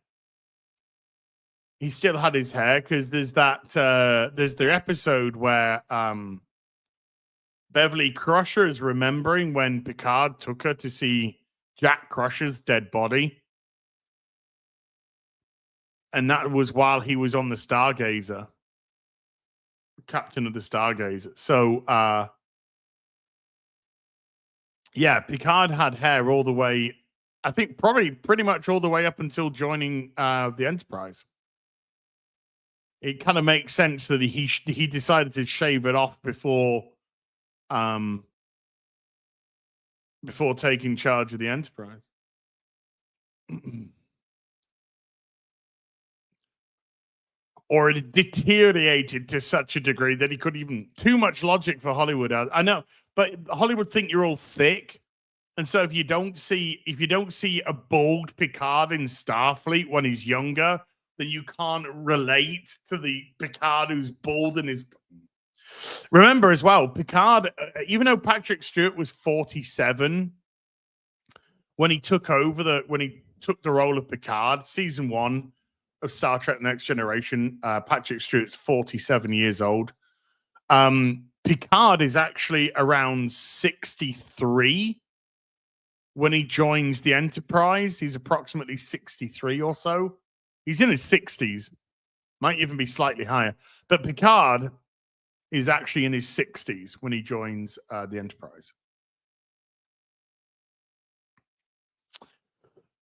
He still had his hair because there's that there's the episode where Beverly Crusher is remembering when Picard took her to see Jack Crusher's dead body. And that was while he was on the Stargazer. Captain of the Stargazer. So yeah, Picard had hair all the way, I think probably pretty much all the way up until joining the Enterprise. It kind of makes sense that he decided to shave it off before taking charge of the Enterprise. Or it deteriorated to such a degree that he couldn't even. Too much logic for Hollywood. I know, but Hollywood think you're all thick, and so if you don't see a bald Picard in Starfleet when he's younger, then you can't relate to the Picard who's bald and is. Remember as well, Picard, even though Patrick Stewart was 47 when he took the role of Picard, season 1 of Star Trek Next Generation, Patrick Stewart's 47 years old. Picard is actually around 63 when he joins the Enterprise. He's approximately 63 or so. He's in his 60s. Might even be slightly higher. But Picard is actually in his 60s when he joins the Enterprise.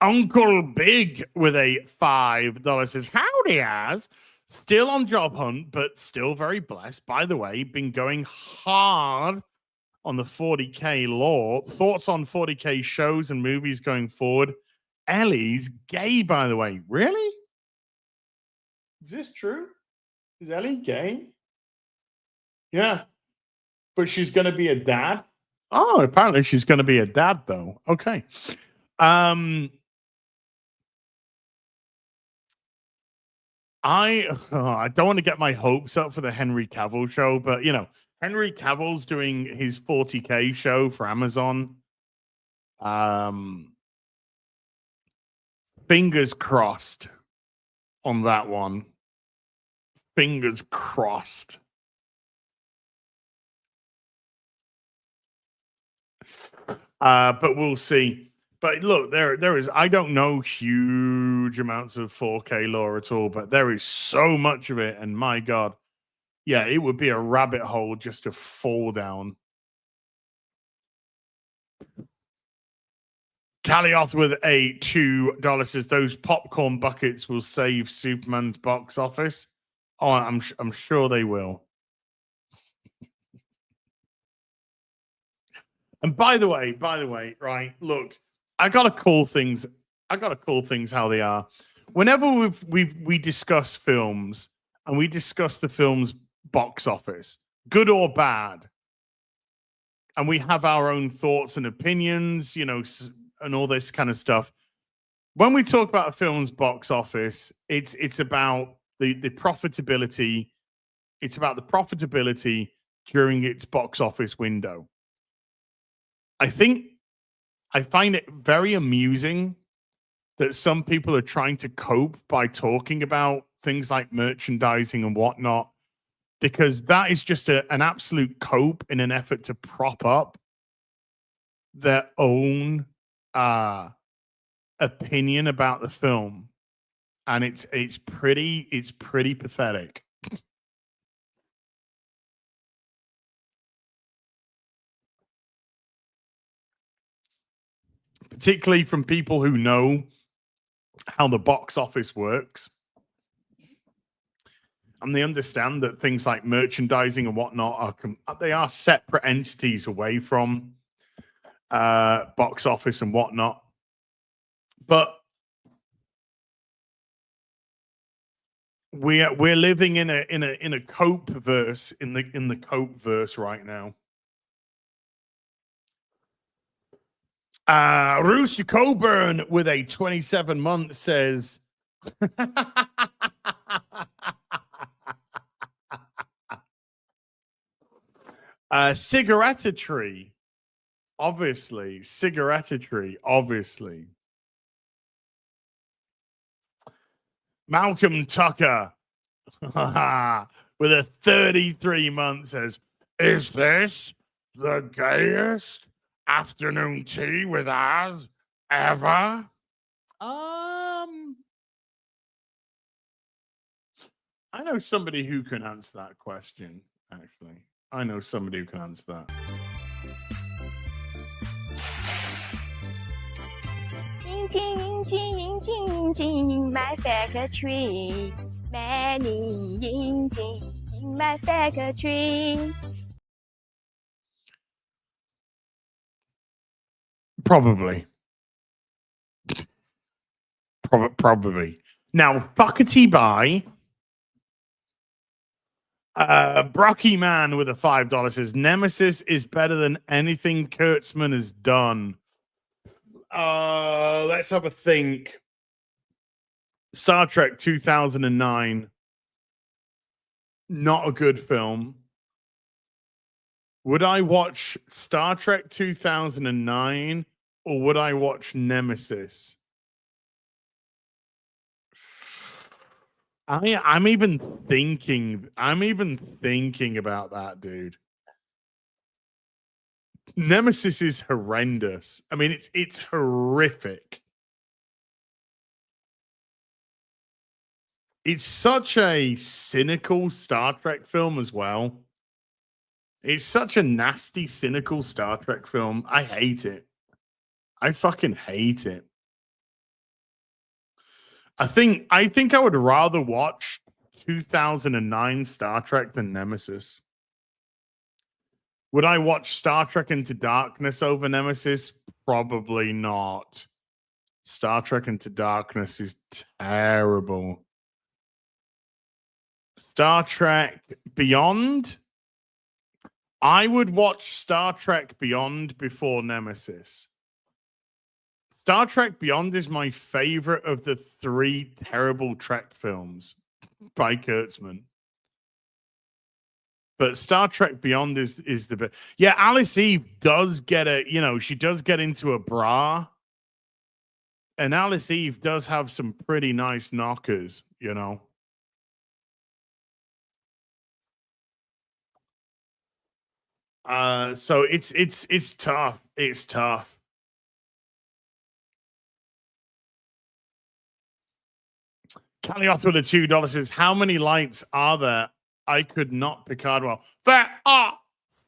Uncle Big with a $5 says, howdy, Az. Still on job hunt, but still very blessed. By the way, been going hard on the 40K lore. Thoughts on 40K shows and movies going forward? Ellie's gay, by the way. Really? Is this true? Is Ellie gay? Yeah. But she's going to be a dad? Oh, apparently she's going to be a dad, though. Okay. I don't want to get my hopes up for the Henry Cavill show, but you know, Henry Cavill's doing his 40K show for Amazon. Fingers crossed on that one. Fingers crossed. But we'll see. But look, there is. I don't know huge amounts of 4K lore at all, but there is so much of it, and my God, yeah, it would be a rabbit hole just to fall down. Calioth with a $2 says those popcorn buckets will save Superman's box office. Oh, I'm sure they will. And by the way, right? Look, I gotta call things how they are. Whenever we discuss films and we discuss the film's box office, good or bad, and we have our own thoughts and opinions, you know, and all this kind of stuff. When we talk about a film's box office, it's about the profitability. It's about the profitability during its box office window. I find it very amusing that some people are trying to cope by talking about things like merchandising and whatnot, because that is just an absolute cope in an effort to prop up their own opinion about the film, and it's pretty pathetic. Particularly from people who know how the box office works. And they understand that things like merchandising and whatnot they are separate entities away from box office and whatnot. But we're living in a cope verse in the cope verse right now. Rooster Coburn with a 27 month says cigarette tree. Obviously. Cigarette tree, obviously. Malcolm Tucker with a 33 month says, is this the gayest afternoon tea with us ever? I know somebody who can answer that question, actually. I know somebody who can answer that. In my factory. Many in my factory. Probably. Now, Buckety by Brocky Man with a $5 says Nemesis is better than anything Kurtzman has done. Let's have a think. Star Trek 2009. Not a good film. Would I watch Star Trek 2009 or would I watch Nemesis? I'm even thinking about that, dude. Nemesis is horrendous. I mean, it's horrific. It's such a cynical Star Trek film as well. It's such a nasty, cynical Star Trek film. I hate it. I fucking hate it. I think I would rather watch 2009 Star Trek than Nemesis. Would I watch Star Trek Into Darkness over Nemesis? Probably not. Star Trek Into Darkness is terrible. Star Trek Beyond? I would watch Star Trek Beyond before Nemesis. Star Trek Beyond is my favorite of the 3 terrible Trek films by Kurtzman. But Star Trek Beyond is the best. Yeah, Alice Eve does get she does get into a bra. And Alice Eve does have some pretty nice knockers, you know. So it's tough. It's tough. Calioth with the $2 says, how many lights are there? I could not Picard well. There are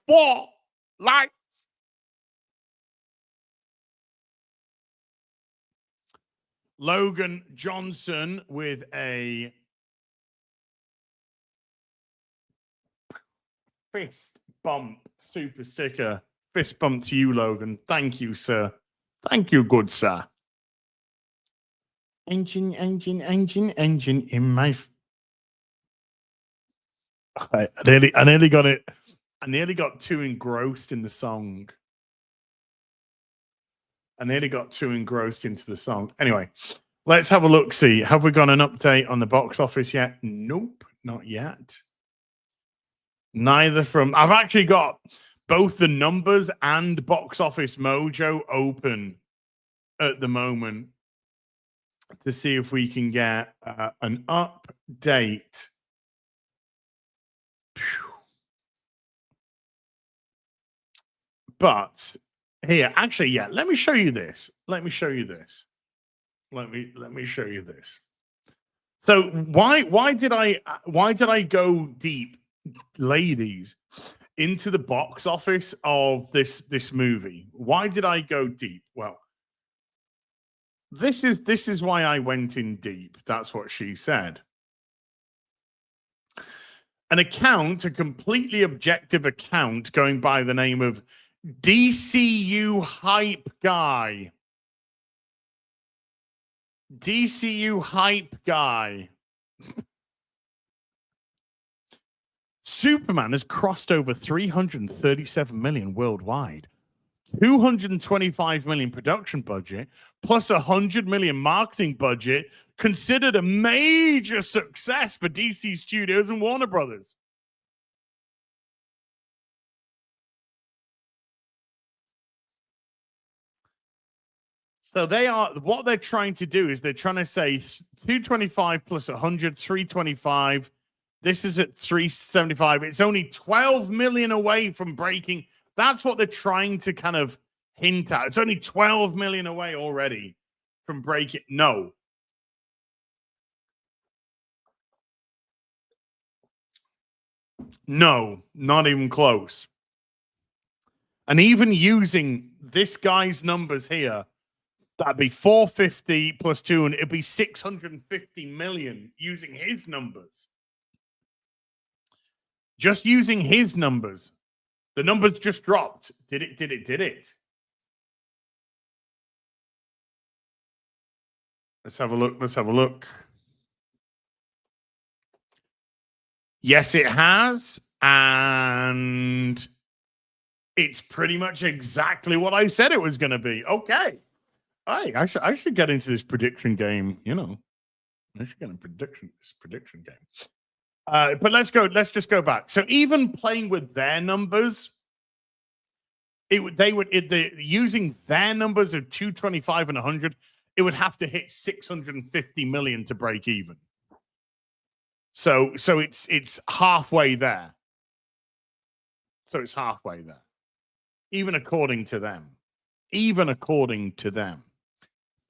4 lights. Logan Johnson with a fist bump super sticker. Fist bump to you, Logan. Thank you, sir. Thank you, good sir. Engine in my. I nearly got it. I nearly got too engrossed in the song. I nearly got too engrossed into the song. Anyway, let's have a look. See, have we got an update on the box office yet? Nope, not yet. Neither from. I've actually got both the numbers and Box Office Mojo open at the moment to see if we can get an update. But here, actually, yeah, let me show you this. Let me show you this. Let me show you this. So why did I go deep, ladies, into the box office of this movie? Why did I go deep? Well, this is why I went in deep. That's what she said. An account, a completely objective account going by the name of DCU Hype Guy. DCU Hype Guy. Superman has crossed over 337 million worldwide. 225 million production budget plus 100 million marketing budget, considered a major success for DC Studios and Warner Brothers. So what they're trying to do is they're trying to say 225 plus 100, 325. This is at 375. It's only 12 million away from breaking. That's what they're trying to kind of hint at. It's only 12 million away already from breaking. No. No, not even close. And even using this guy's numbers here, that'd be 450 plus 2, and it'd be 650 million using his numbers. Just using his numbers. The numbers just dropped. Did it? Let's have a look. Yes, it has. And it's pretty much exactly what I said it was going to be. Okay. I should get into this prediction game, you know. I should get a prediction game. But let's just go back. So even playing with their numbers, using their numbers of 225 and 100, it would have to hit 650 million to break even. So it's halfway there. So it's halfway there. Even according to them.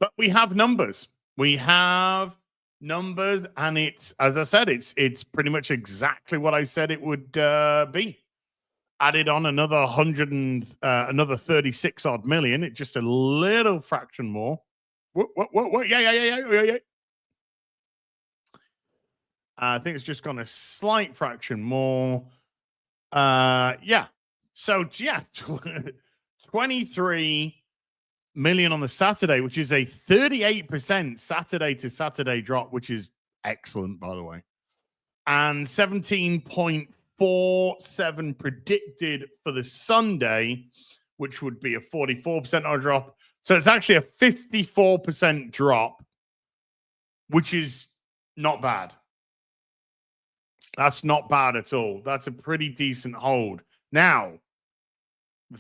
But we have numbers. And it's, as I said, it's pretty much exactly what I said it would be. Added on another 100 and another 36 odd million. It's just a little fraction more. What? Yeah. I think it's just gone a slight fraction more. Yeah. So yeah, 23 million on the Saturday, which is a 38% Saturday to Saturday drop, which is excellent, by the way. And 17.47 predicted for the Sunday, which would be a 44% drop. So it's actually a 54% drop, which is not bad. That's not bad at all. That's a pretty decent hold. Now,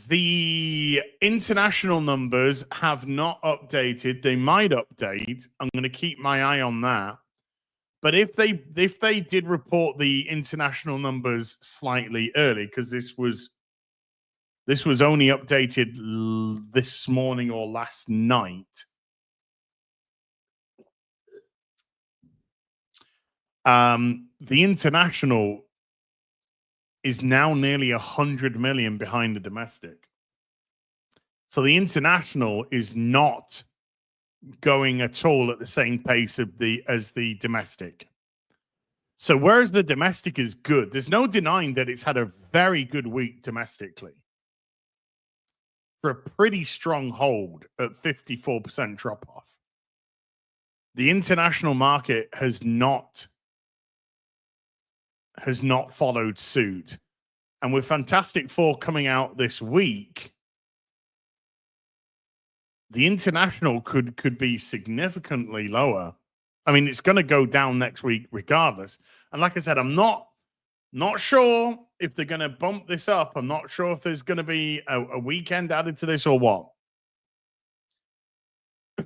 the international numbers have not updated. They might update. I'm going to keep my eye on that. But if they did report the international numbers slightly early, because this was This was only updated this morning or last night. The international is now nearly 100 million behind the domestic. So the international is not going at all at the same pace as the domestic. So whereas the domestic is good, there's no denying that it's had a very good week domestically. For a pretty strong hold at 54% drop off. The international market has not followed suit. And with Fantastic Four coming out this week, the international could be significantly lower. I mean, it's going to go down next week regardless. And like I said, I'm not sure if they're going to bump this up. I'm not sure if there's going to be a weekend added to this or what.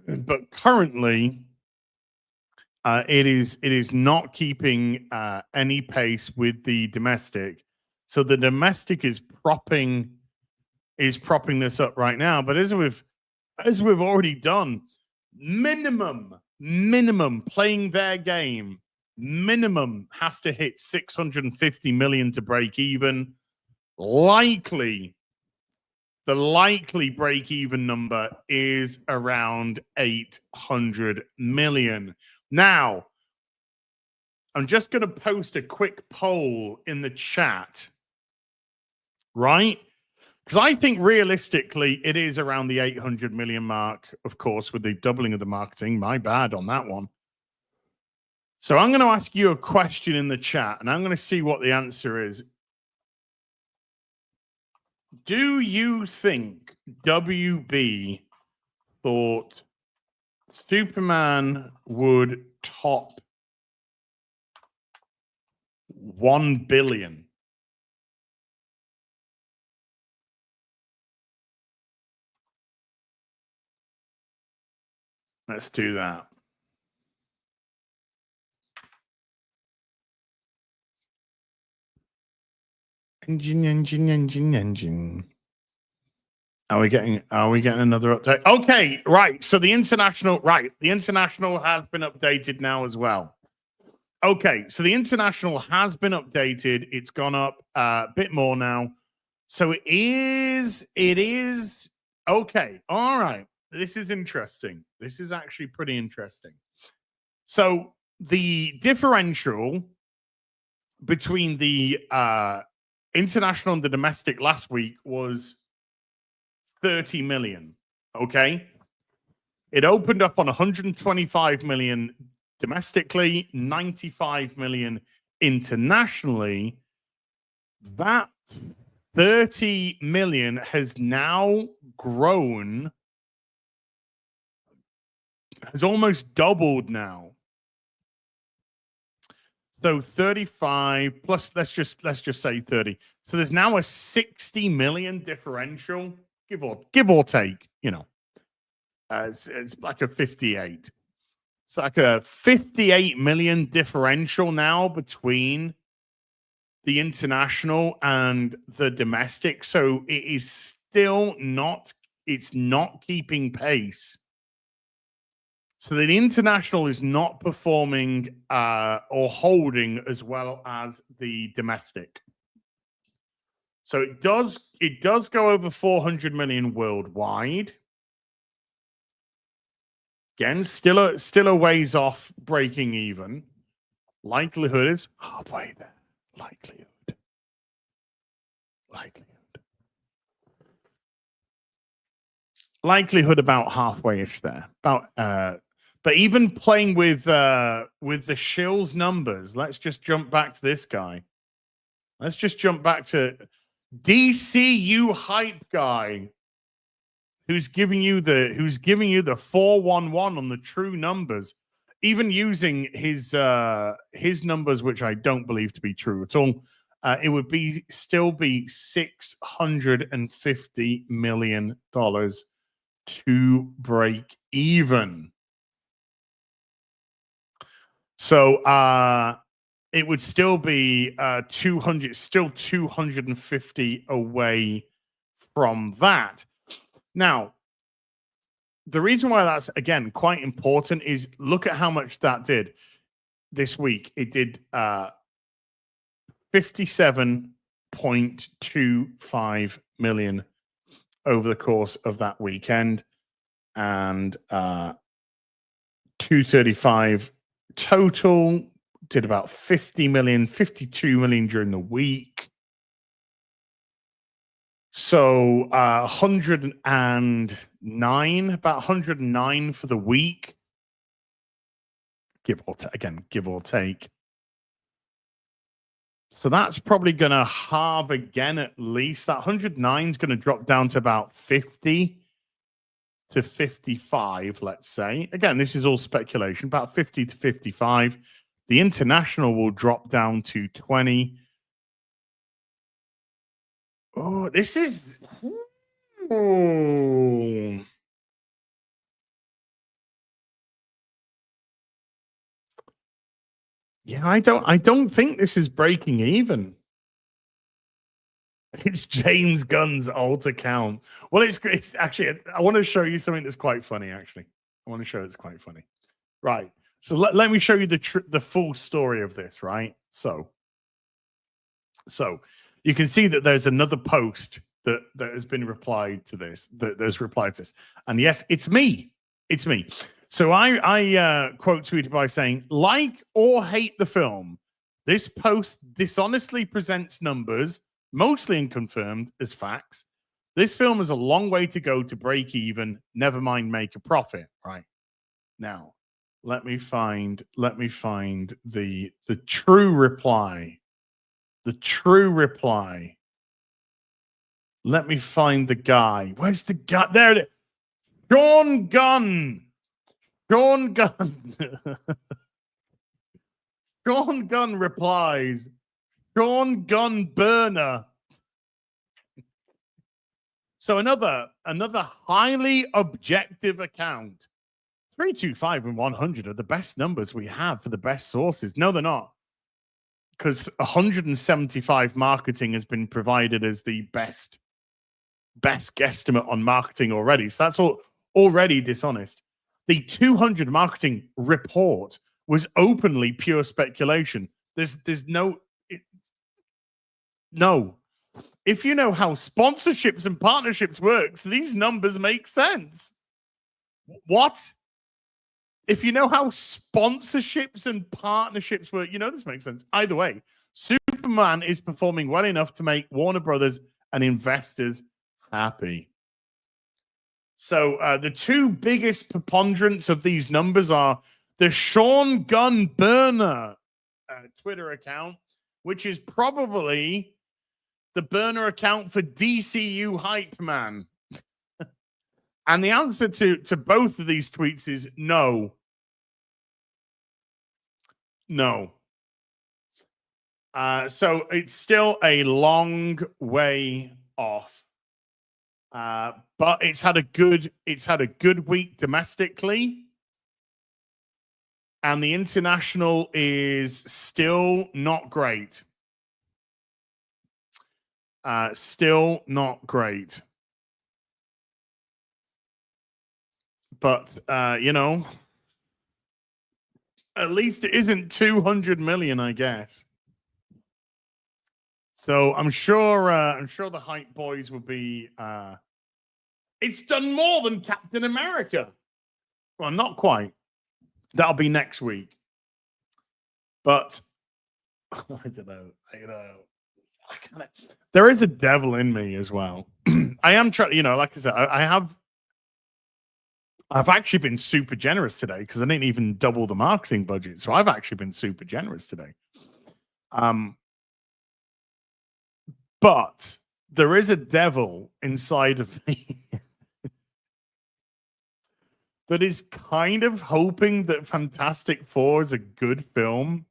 But currently, it is not keeping any pace with the domestic. So the domestic is propping this up right now. But as we've already done, minimum playing their game, minimum has to hit 650 million to break even. The likely break even number is around 800 million. Now, I'm just going to post a quick poll in the chat, right? Because I think realistically it is around the 800 million mark, of course, with the doubling of the marketing. My bad on that one. So I'm going to ask you a question in the chat, and I'm going to see what the answer is. Do you think WB thought Superman would top 1 billion? Let's do that. Engine. Are we getting another update? Okay, right. So the international has been updated now as well. Okay, so the international has been updated. It's gone up a bit more now. So it is okay. All right. This is interesting. This is actually pretty interesting. So the differential between the international and the domestic last week was 30 million. Okay. It opened up on 125 million domestically, 95 million internationally. That 30 million has now grown, has almost doubled now. So 35 plus, let's just say 30. So there's now a 60 million differential, give or take, you know. It's like a 58. It's like a 58 million differential now between the international and the domestic. So it is still not keeping pace. So the international is not performing or holding as well as the domestic. So it does go over 400 million worldwide. Again, still a ways off breaking even. Likelihood is halfway there. Likelihood about halfway-ish there. But even playing with the Shills numbers, let's just jump back to this guy. Let's just jump back to DCU hype guy, who's giving you the 411 on the true numbers, even using his numbers, which I don't believe to be true at all. It would still be $650 million to break even. So it would still be 250 away from that. Now, the reason why that's, again, quite important is look at how much that did this week. It did 57.25 million over the course of that weekend, and 235 total, did about 50 million, 52 million during the week. So 109, about 109 for the week, give or take. So that's probably going to halve again at least. That 109 is going to drop down to about 50 to 55, let's say. Again, this is all speculation, about 50 to 55. The international will drop down to 20. Oh, this is... Ooh. Yeah, I don't think this is breaking even. It's James Gunn's alt account. Well, it's actually, I want to show you something that's quite funny, actually. I want to show it's quite funny. Right. So let me show you the full story of this, right? So you can see that there's another post that has been replied to this, there's replied to this. And yes, it's me. It's me. So I quote tweeted by saying, like or hate the film, this post dishonestly presents numbers, mostly unconfirmed, as facts. This film has a long way to go to break even, never mind make a profit. Right. Now, let me find the true reply. The true reply. Let me find the guy. Where's the guy? There it is. Sean Gunn. Sean Gunn. Sean Gunn replies. Sean Gunn burner. So another highly objective account. 325 and 100 are the best numbers we have for the best sources. No, they're not. Because 175 marketing has been provided as the best guesstimate on marketing already. So that's already dishonest. The 200 marketing report was openly pure speculation. There's no. If you know how sponsorships and partnerships work, these numbers make sense. What? If you know how sponsorships and partnerships work, you know this makes sense. Either way, Superman is performing well enough to make Warner Brothers and investors happy. So the two biggest preponderance of these numbers are the Sean Gunn burner Twitter account, which is probably the burner account for DCU Hype Man. And the answer to both of these tweets is no. No. So it's still a long way off. But it's had a good week domestically. And the international is still not great. Still not great. But, you know, at least it isn't 200 million, I guess. So I'm sure the hype boys will be, it's done more than Captain America. Well, not quite. That'll be next week. But I don't know. There is a devil in me as well. I am trying, you know, like I said, I've actually been super generous today because I didn't even double the marketing budget. So I've actually been super generous today. But there is a devil inside of me that is kind of hoping that Fantastic Four is a good film.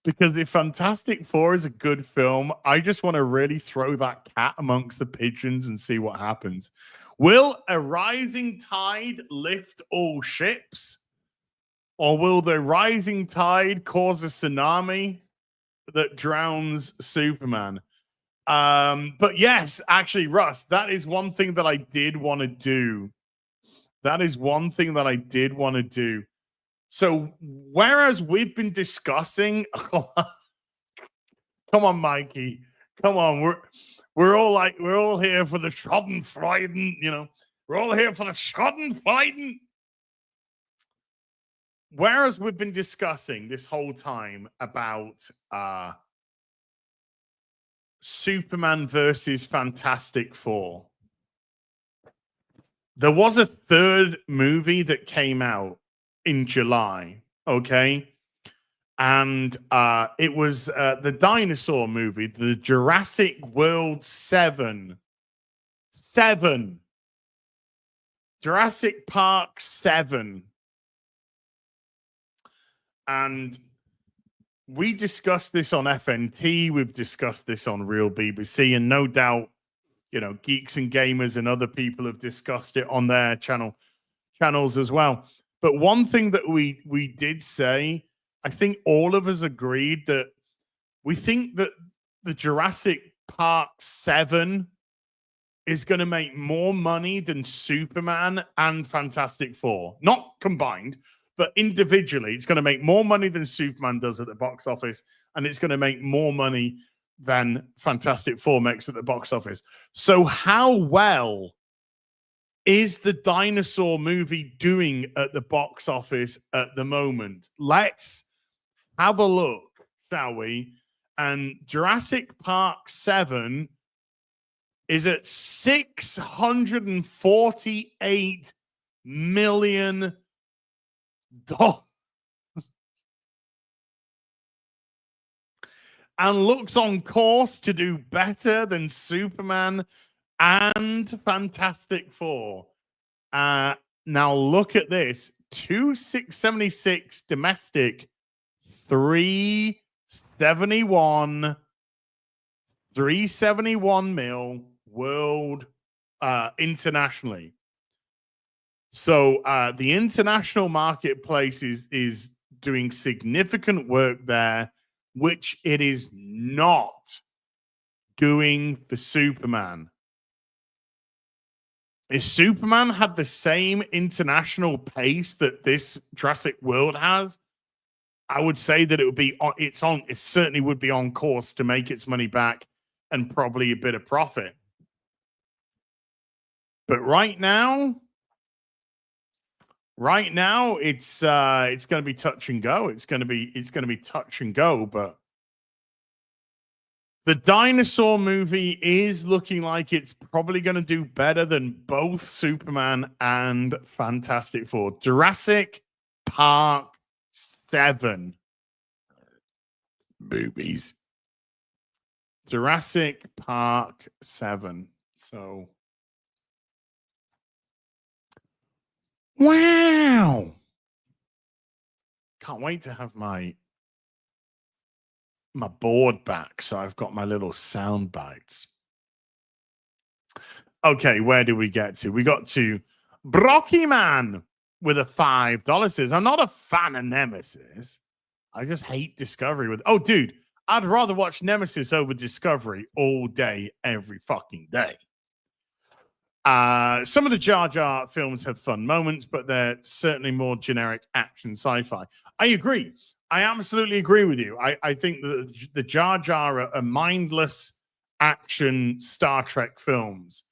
Because if Fantastic Four is a good film, I just want to really throw that cat amongst the pigeons and see what happens. Will a rising tide lift all ships? Or will the rising tide cause a tsunami that drowns Superman? But yes, actually, Russ, that is one thing that I did want to do. That is one thing that I did want to do. So, whereas we've been discussing, come on, Mikey, come on, we're all here for the Schadenfreude, you know, we're all here for the Schadenfreude. Whereas we've been discussing this whole time about Superman versus Fantastic Four, there was a third movie that came out in July, okay? And it was the dinosaur movie, the Jurassic World 7. Jurassic Park 7. And we discussed this on FNT. We've discussed this on Real BBC. And no doubt, you know, Geeks and Gamers and other people have discussed it on their channels as well. But one thing that we did say, I think all of us agreed that we think that the Jurassic Park 7 is going to make more money than Superman and Fantastic Four. Not combined, but individually. It's going to make more money than Superman does at the box office, and it's going to make more money than Fantastic Four makes at the box office. So how well is the dinosaur movie doing at the box office at the moment? Let's have a look, shall we? And Jurassic Park 7 is at $648 million. And looks on course to do better than Superman and Fantastic Four. Now look at this. 676 domestic, 371 mil world internationally. So the international marketplace is doing significant work there, which it is not doing for Superman. If Superman had the same international pace that this Jurassic World has, I would say that it would be it certainly would be on course to make its money back and probably a bit of profit. But right now it's going to be touch and go. It's going to be touch and go, but the dinosaur movie is looking like it's probably going to do better than both Superman and Fantastic Four. Jurassic Park 7. Boobies. Jurassic Park 7. So, wow. Can't wait to have my board back, so I've got my little sound bites. Okay, where did we get to? We got to Brocky Man with a $5. Says, I'm not a fan of Nemesis. I just hate Discovery with. Oh, dude, I'd rather watch Nemesis over Discovery all day, every fucking day. Some of the Jar Jar films have fun moments, but they're certainly more generic action sci-fi. I agree. I absolutely agree with you. I think that the Jar Jar are mindless action Star Trek films.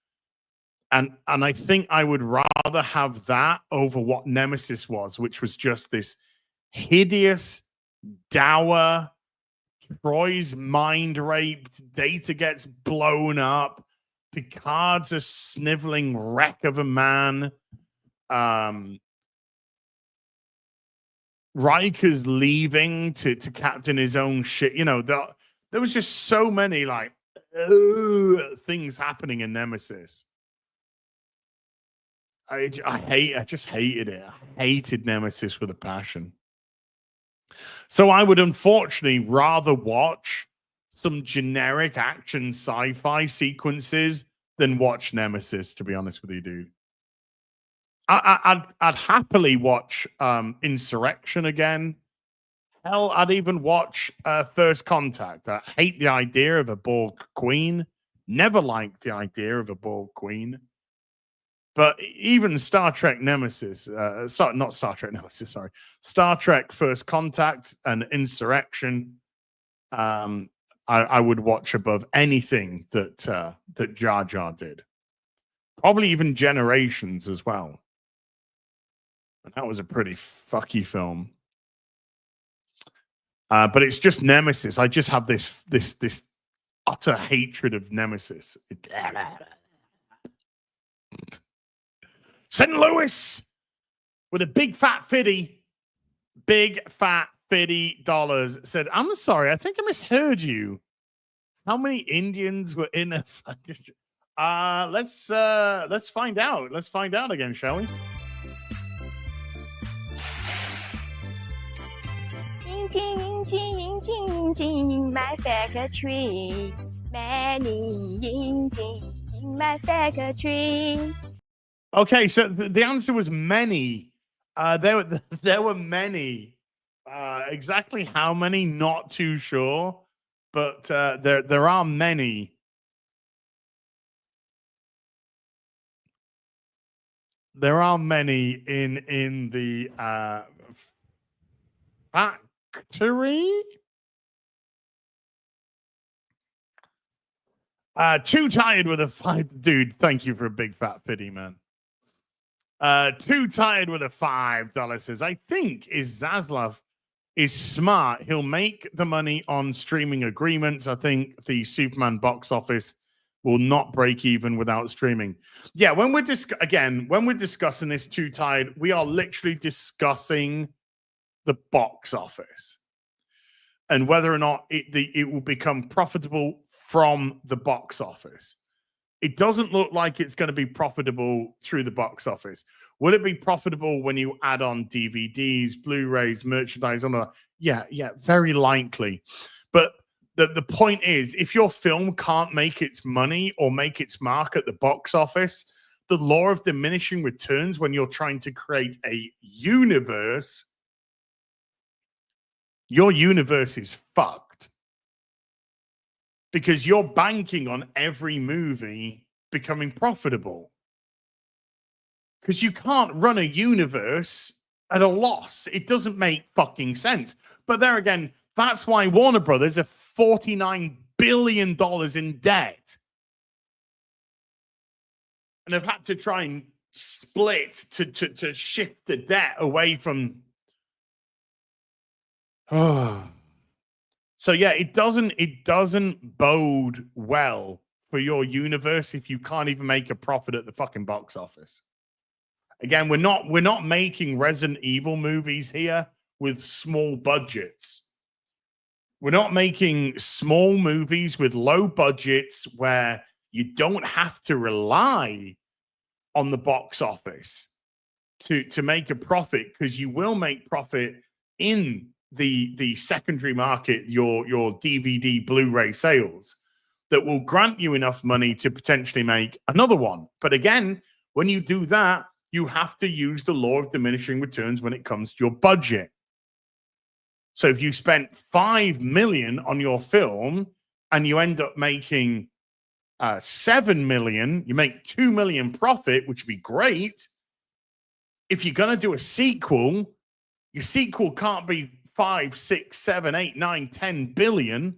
And I think I would rather have that over what Nemesis was, which was just this hideous, dour, Troy's mind raped, Data gets blown up, Picard's a sniveling wreck of a man. Riker's leaving to captain his own ship. You know, there was just so many like things happening in Nemesis. I just hated it. I hated Nemesis with a passion. So I would unfortunately rather watch some generic action sci-fi sequences than watch Nemesis, to be honest with you, dude. I'd happily watch Insurrection again. Hell, I'd even watch First Contact. I hate the idea of a Borg queen. Never liked the idea of a Borg queen. But even Star Trek Nemesis, not Star Trek Nemesis, sorry, Star Trek First Contact and Insurrection, I would watch above anything that Jar Jar did. Probably even Generations as well. And that was a pretty fucky film. But it's just Nemesis. I just have this utter hatred of Nemesis. St. Louis with a big fat $50 said, I'm sorry, I think I misheard you. How many Indians were in a fucking let's find out. Let's find out again, shall we? In my factory. Many in my factory. Okay, so the answer was many. There were many. Exactly how many? Not too sure, but there are many. There are many in the factory. Too tired with a five, dude. Thank you for a big fat pity, man. Too tired with a $5 says, I think is Zaslav is smart. He'll make the money on streaming agreements. I think the Superman box office will not break even without streaming. Yeah, when we're discussing this Too Tired, we are literally discussing the box office and whether or not it will become profitable from the box office. It doesn't look like it's going to be profitable through the box office. Will it be profitable when you add on DVDs, Blu-rays, merchandise? Yeah, very likely. But the point is, if your film can't make its money or make its mark at the box office, the law of diminishing returns when you're trying to create a universe, your universe is fucked. Because you're banking on every movie becoming profitable. Because you can't run a universe at a loss. It doesn't make fucking sense. But there again, that's why Warner Brothers are $49 billion in debt. And have had to try and split to shift the debt away from... So yeah, it doesn't bode well for your universe if you can't even make a profit at the fucking box office. Again, we're not making Resident Evil movies here with small budgets. We're not making small movies with low budgets where you don't have to rely on the box office to make a profit, because you will make profit in the secondary market, your DVD, Blu-ray sales, that will grant you enough money to potentially make another one. But again, when you do that, you have to use the law of diminishing returns when it comes to your budget. So if you spent $5 million on your film and you end up making $7 million, you make $2 million profit, which would be great. If you're going to do a sequel, your sequel can't be 5, 6, 7, 8, 9, 10 billion.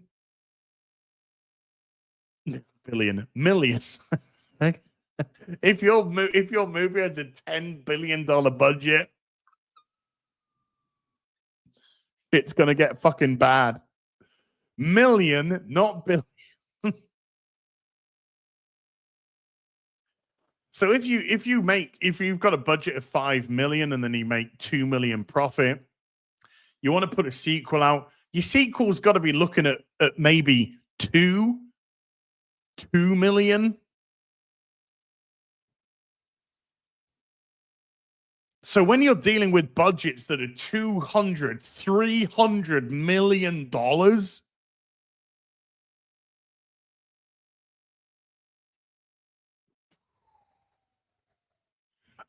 Million. If your movie has a $10 billion budget, it's gonna get fucking bad. Million, not billion. So if you've got a budget of 5 million and then you make 2 million profit, you want to put a sequel out. Your sequel's got to be looking at maybe 2 million. So when you're dealing with budgets that are $200, $300 million,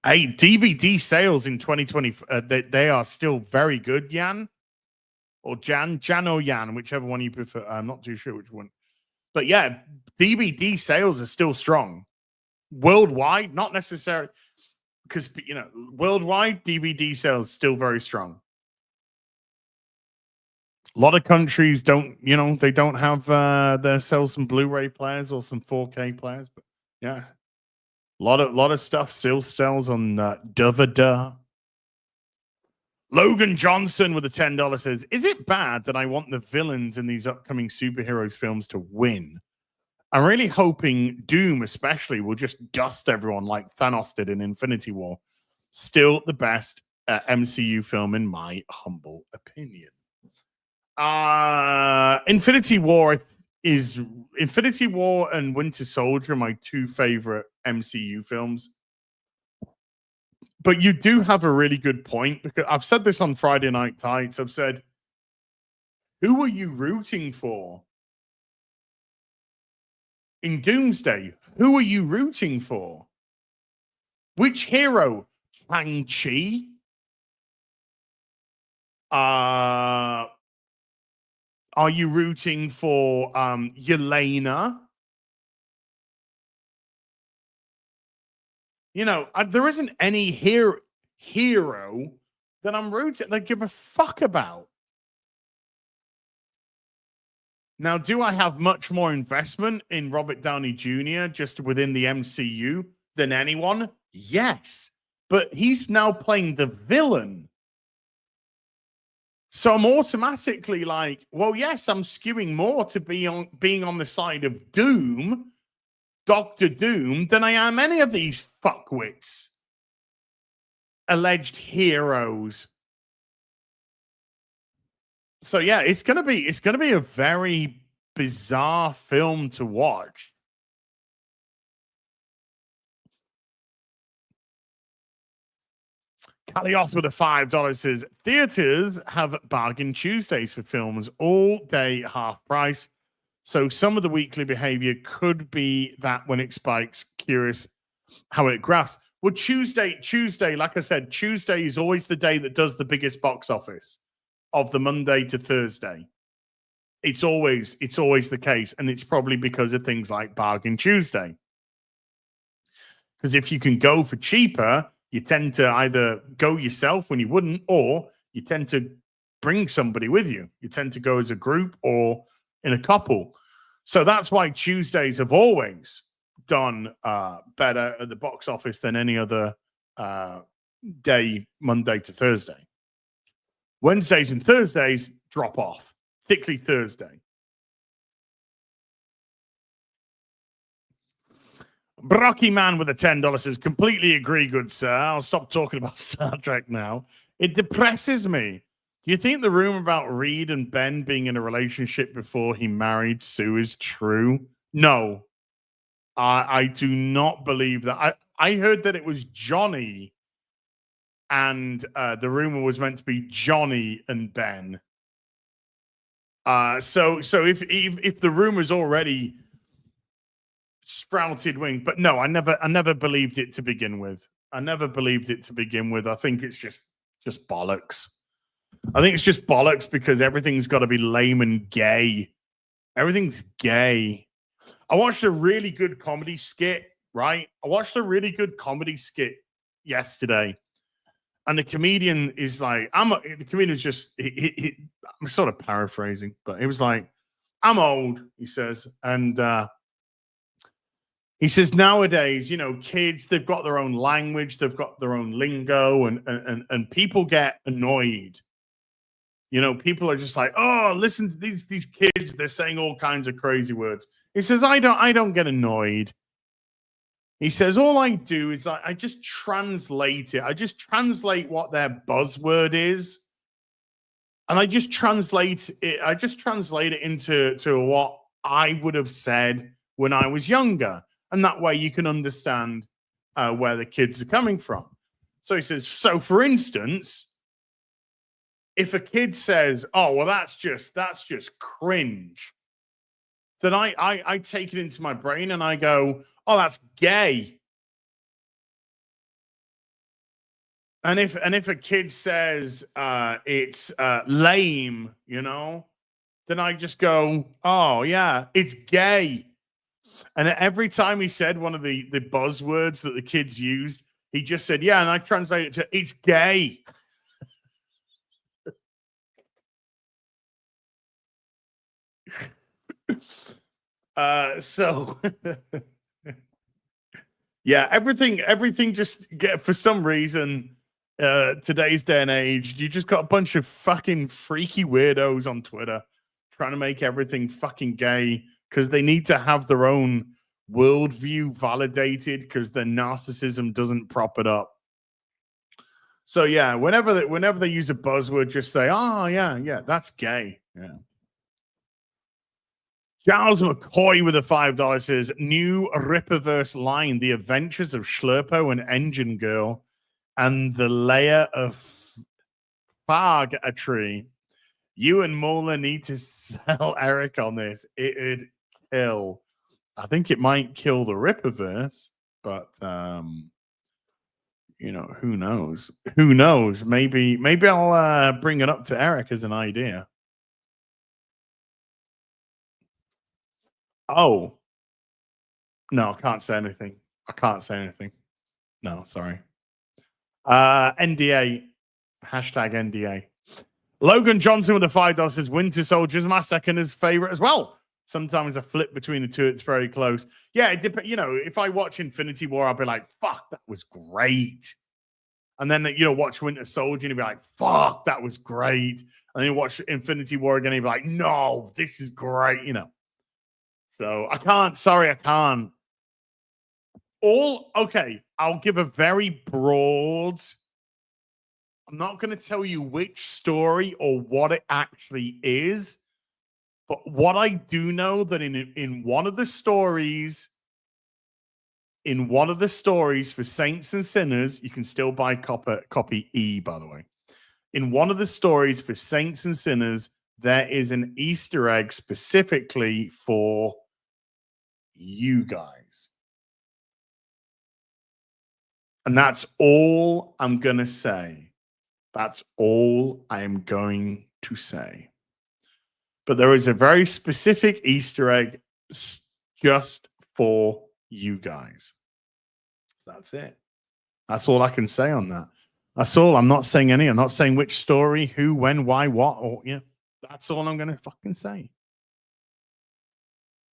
hey, DVD sales in 2020, they are still very good, Jan. or Jan or Yan, whichever one you prefer. I'm not too sure which one. But yeah, DVD sales are still strong. Worldwide, not necessarily, because, you know, worldwide DVD sales still very strong. A lot of countries don't, you know, they don't have they sell some Blu-ray players or some 4K players, but yeah, a lot of stuff still sells on DVD. Logan Johnson with a $10 says, "Is it bad that I want the villains in these upcoming superheroes films to win? I'm really hoping Doom, especially, will just dust everyone like Thanos did in Infinity War. Still the best MCU film, in my humble opinion." Infinity War and Winter Soldier are my two favorite MCU films. But you do have a really good point, because I've said this on Friday Night Tights. I've said, who are you rooting for in Doomsday? Who are you rooting for? Which hero? Shang-Chi? Are you rooting for Yelena? You know, there isn't any hero that I'm rooting, that give a fuck about. Now, do I have much more investment in Robert Downey Jr. just within the MCU than anyone? Yes. But he's now playing the villain. So I'm automatically like, well, yes, I'm skewing more to being on the side of Doom, Doctor Doom, than I am any of these fuckwits, alleged heroes. So yeah, it's gonna be a very bizarre film to watch. Kalios with a $5 says, theaters have bargain Tuesdays for films all day, half price. So some of the weekly behavior could be that when it spikes, curious how it graphs. Well, Tuesday, like I said, Tuesday is always the day that does the biggest box office of the Monday to Thursday. It's always the case. And it's probably because of things like Bargain Tuesday. Because if you can go for cheaper, you tend to either go yourself when you wouldn't, or you tend to bring somebody with you. You tend to go as a group or in a couple. So that's why Tuesdays have always done better at the box office than any other day, Monday to Thursday. Wednesdays and Thursdays drop off, particularly Thursday. Brocky Man with a $10 says, completely agree, good sir. I'll stop talking about Star Trek now. It depresses me. Do you think the rumor about Reed and Ben being in a relationship before he married Sue is true? No. I do not believe that. I heard that it was Johnny, and the rumor was meant to be Johnny and Ben. So if the rumor's already sprouted wing, but no, I never believed it to begin with. I think it's just bollocks. I think it's just bollocks because everything's got to be lame and gay. Everything's gay. I watched a really good comedy skit, right? Yesterday. And the comedian is like, I'm sort of paraphrasing, but it was like, I'm old, he says. And he says nowadays, you know, kids, they've got their own language, they've got their own lingo, and people get annoyed. You know, people are just like, oh, listen to these kids, they're saying all kinds of crazy words. He says, I don't get annoyed. He says, all I do is I just translate it. I just translate what their buzzword is. And I just translate it into what I would have said when I was younger. And that way you can understand where the kids are coming from. So he says, so for instance, if a kid says, oh, well, that's just cringe, then I take it into my brain and I go, oh, that's gay. And if a kid says it's lame, then I just go, oh yeah, it's gay. And every time he said one of the buzzwords that the kids used, he just said, yeah, and I translate it to it's gay. So yeah, everything just for some reason, today's day and age, you just got a bunch of fucking freaky weirdos on Twitter trying to make everything fucking gay because they need to have their own worldview validated because their narcissism doesn't prop it up. So yeah, whenever they use a buzzword, just say, "Oh yeah, that's gay." Yeah. Charles McCoy with a $5 says, new Rippaverse line, The Adventures of Schlurpo and Engine Girl, and the layer of fog a tree. You and Mola need to sell Eric on this. It'd kill. I think it might kill the Rippaverse, but who knows? Who knows? Maybe I'll bring it up to Eric as an idea. Oh. No, I can't say anything. No, sorry. NDA. Hashtag NDA. Logan Johnson with a $5 says Winter Soldier's my second is favorite as well. Sometimes I flip between the two. It's very close. Yeah, it depends. If I watch Infinity War, I'll be like, fuck, that was great. And then, watch Winter Soldier and you'll be like, fuck, that was great. And then you watch Infinity War again and you'll be like, no, this is great, So I can't. Okay, I'll give a very broad. I'm not going to tell you which story or what it actually is, but what I do know that in one of the stories for Saints and Sinners, you can still buy copy E, by the way. In one of the stories for Saints and Sinners, there is an Easter egg specifically for you guys. And that's all I'm going to say. That's all I'm going to say. But there is a very specific Easter egg just for you guys. That's it. That's all I can say on that. That's all. I'm not saying any. I'm not saying which story, who, when, why, what, or yeah. That's all I'm going to fucking say.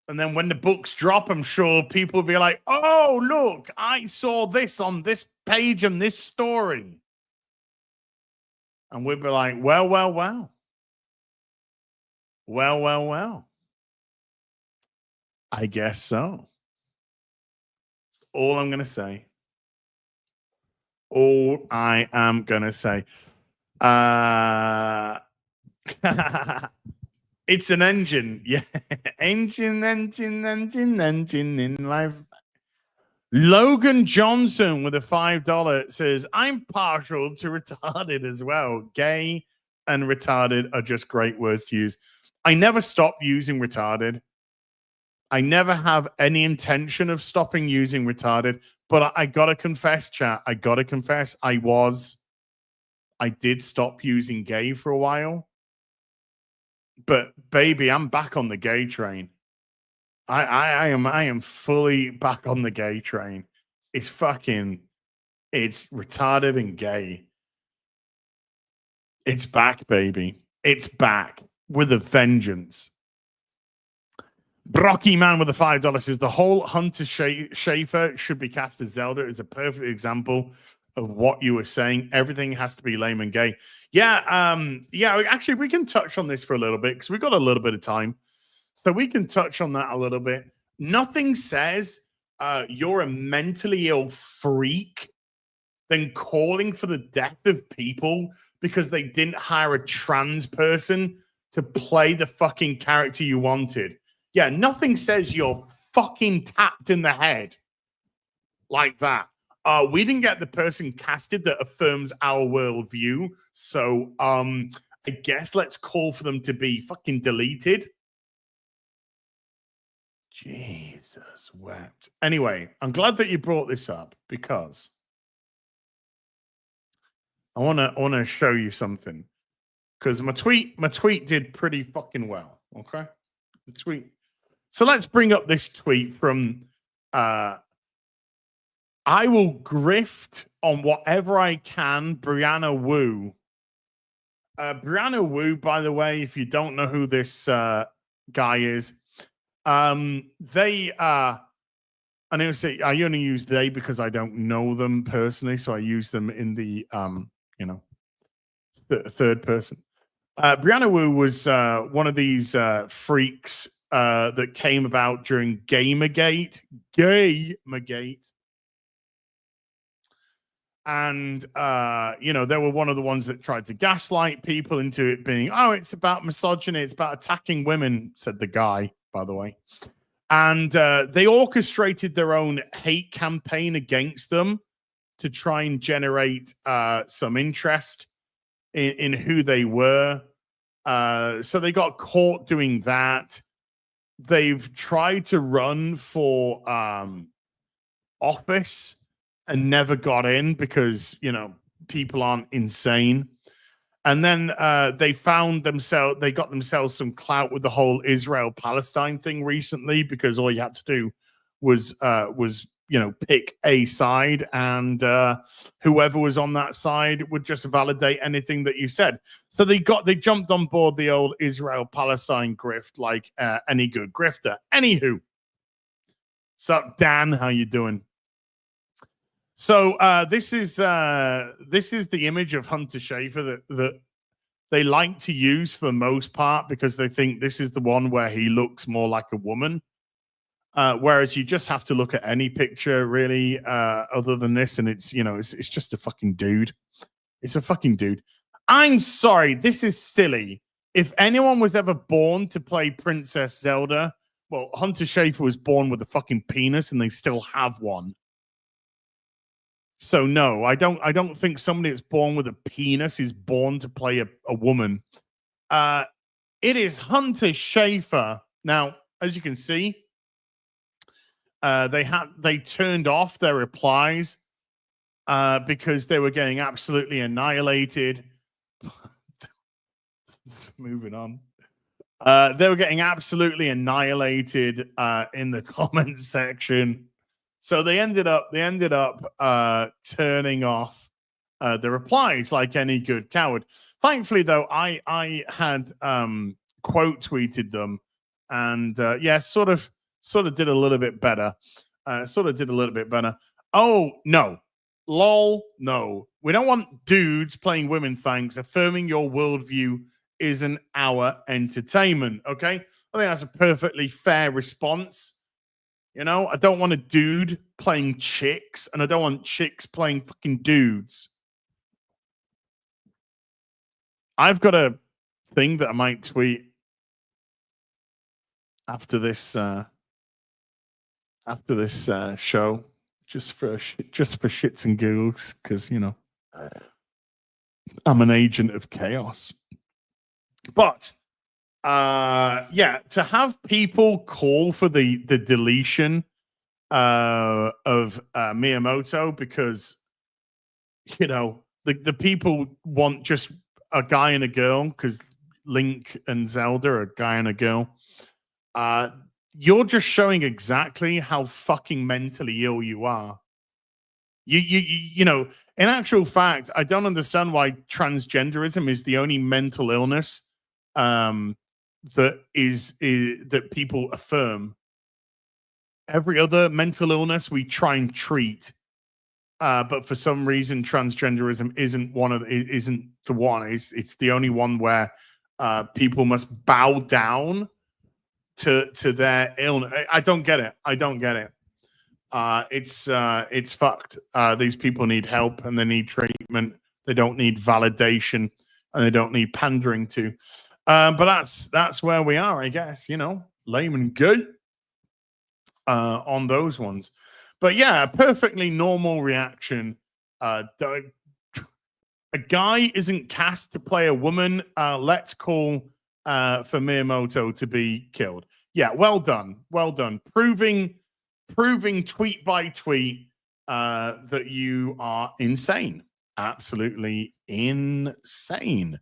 And then when the books drop, I'm sure people will be like, oh, look, I saw this on this page and this story. And we'll be like, well. Well. I guess so. That's all I'm going to say. All I am going to say. It's an engine. Yeah. engine in life. Logan Johnson with a $5 says, I'm partial to retarded as well. Gay and retarded are just great words to use. I never stop using retarded. I never have any intention of stopping using retarded, but I got to confess, chat. I did stop using gay for a while. But baby, I'm back on the gay train. I am fully back on the gay train. It's retarded and gay. It's back, baby. It's back with a vengeance. Brocky Man with the $5 says the whole Hunter Schafer should be cast as Zelda is a perfect example of what you were saying. Everything has to be lame and gay. Yeah, actually, we can touch on this for a little bit because we've got a little bit of time. So we can touch on that a little bit. Nothing says you're a mentally ill freak than calling for the death of people because they didn't hire a trans person to play the fucking character you wanted. Yeah, nothing says you're fucking tapped in the head like that. We didn't get the person casted that affirms our worldview. So I guess let's call for them to be fucking deleted. Jesus wept. Anyway, I'm glad that you brought this up because I wanna show you something because my tweet did pretty fucking well. Okay, the tweet. So let's bring up this tweet from. I will grift on whatever I can, Brianna Wu. Brianna Wu, by the way, if you don't know who this guy is, they and I say I only use they because I don't know them personally, so I use them in the third person. Brianna Wu was one of these freaks that came about during Gamergate. And they were one of the ones that tried to gaslight people into it being, oh, it's about misogyny, it's about attacking women, said the guy, by the way. And they orchestrated their own hate campaign against them to try and generate some interest in who they were. So they got caught doing that. They've tried to run for office and never got in because, people aren't insane. And then they got themselves some clout with the whole Israel-Palestine thing recently because all you had to do was pick a side, and whoever was on that side would just validate anything that you said. So they jumped on board the old Israel-Palestine grift like any good grifter. Anywho, sup, Dan? How you doing? So this is the image of Hunter Schafer that they like to use for the most part because they think this is the one where he looks more like a woman. Whereas you just have to look at any picture really other than this, and it's just a fucking dude. It's a fucking dude. I'm sorry, this is silly. If anyone was ever born to play Princess Zelda, well, Hunter Schafer was born with a fucking penis, and they still have one. So no, I don't think somebody that's born with a penis is born to play a woman. It is Hunter Schafer. Now, as you can see, they turned off their replies because they were getting absolutely annihilated. Moving on. They were getting absolutely annihilated in the comment section. So they ended up turning off the replies like any good coward. Thankfully, though, I had quote tweeted them, and sort of did a little bit better. Oh no, lol, no, we don't want dudes playing women. Thanks, affirming your worldview isn't our entertainment. Okay, I think that's a perfectly fair response. I don't want a dude playing chicks, and I don't want chicks playing fucking dudes. I've got a thing that I might tweet after this show, just for shits and giggles, because I'm an agent of chaos. But to have people call for the deletion of Miyamoto because the people want just a guy and a girl, because Link and Zelda are a guy and a girl. You're just showing exactly how fucking mentally ill you are. In actual fact, I don't understand why transgenderism is the only mental illness that people affirm. Every other mental illness we try and treat, but for some reason transgenderism isn't the one. It's the only one where people must bow down to their illness. I don't get it. It's fucked. These people need help, and they need treatment. They don't need validation, and they don't need pandering to. But that's where we are, I guess. Lame and gay on those ones. But yeah, a perfectly normal reaction. A guy isn't cast to play a woman. Let's call for Miyamoto to be killed. Yeah, well done. Proving tweet by tweet that you are insane. Absolutely insane.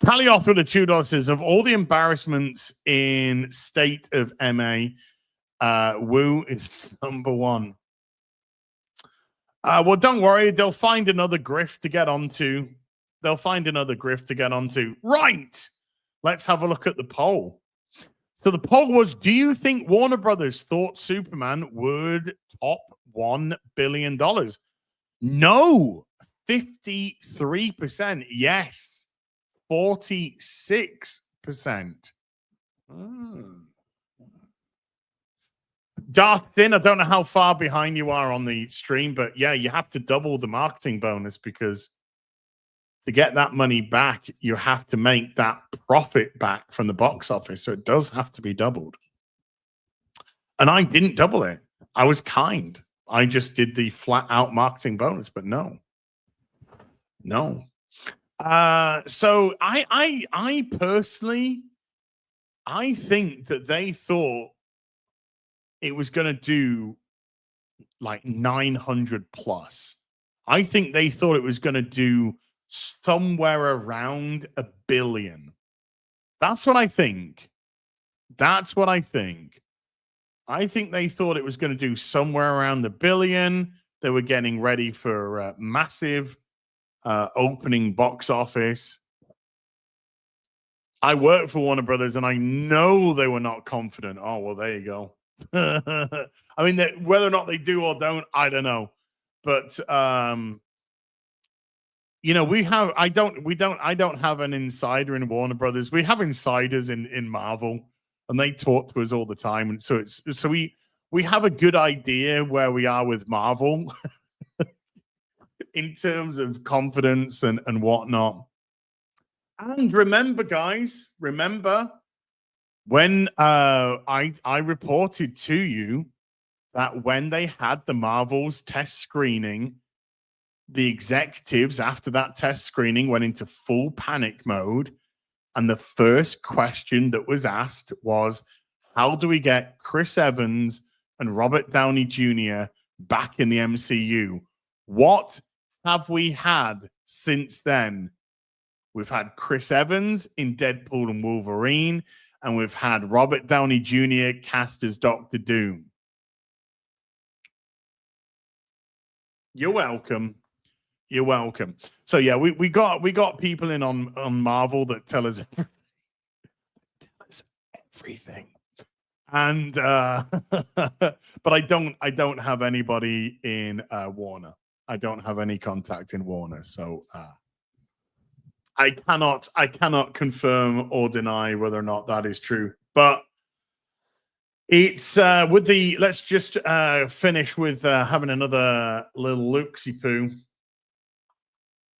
Kalioth with the $2 says, of all the embarrassments in State of MA, Wu is number one. Well, don't worry. They'll find another grift to get onto. Right. Let's have a look at the poll. So the poll was, do you think Warner Brothers thought Superman would top $1 billion? No. 53%. Yes. 46%. Darth Thin, I don't know how far behind you are on the stream, but yeah, you have to double the marketing bonus because to get that money back, you have to make that profit back from the box office. So it does have to be doubled. And I didn't double it. I was kind. I just did the flat out marketing bonus, but no. So I personally, I think that they thought it was going to do like 900 plus. I think they thought it was going to do somewhere around $1 billion. That's what I think. I think they thought it was going to do somewhere around $1 billion. They were getting ready for massive opening box office. I work for Warner Brothers and I know they were not confident. Oh, well, there you go. I mean, whether or not they do or don't, I don't know. But you know, I don't have an insider in Warner Brothers. We have insiders in Marvel, and they talk to us all the time. And so we have a good idea where we are with Marvel in terms of confidence and whatnot. And remember, guys, when I reported to you that when they had the Marvels test screening, the executives after that test screening went into full panic mode. And the first question that was asked was, how do we get Chris Evans and Robert Downey Jr. back in the MCU? What have we had since then? We've had Chris Evans in Deadpool and Wolverine, and we've had Robert Downey Jr. cast as Doctor Doom. You're welcome. So yeah, we got people in on Marvel that tell us everything. And but I don't have anybody in Warner. I don't have any contact in Warner, so I cannot confirm or deny whether or not that is true. But it's with the, let's just finish with having another little loopsy poo.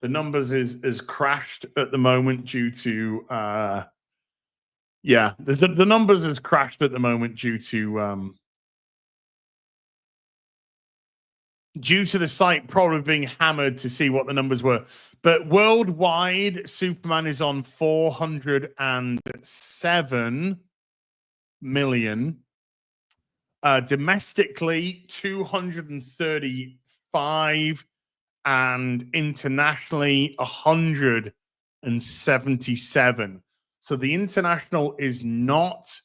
The numbers is crashed at the moment due to the numbers has crashed at the moment due to the site probably being hammered to see what the numbers were. But worldwide, Superman is on 407 million. Domestically, 235, and internationally, 177. So the international is not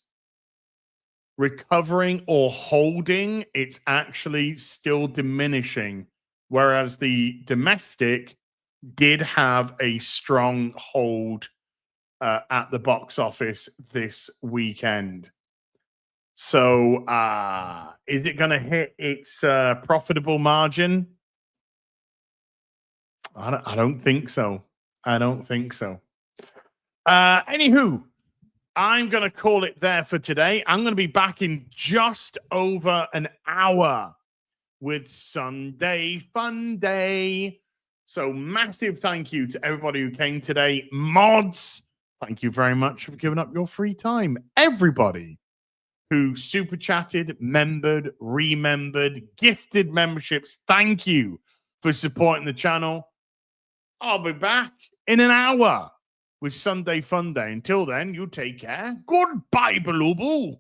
recovering or holding. It's actually still diminishing, whereas the domestic did have a strong hold at the box office this weekend. So is it going to hit its profitable margin? I don't think so. Anywho, I'm going to call it there for today. I'm going to be back in just over an hour with Sunday Fun Day. So massive thank you to everybody who came today. Mods, thank you very much for giving up your free time. Everybody who super chatted, membered, remembered, gifted memberships, thank you for supporting the channel. I'll be back in an hour with Sunday Fun Day. Until then, you take care. Goodbye, Baloo.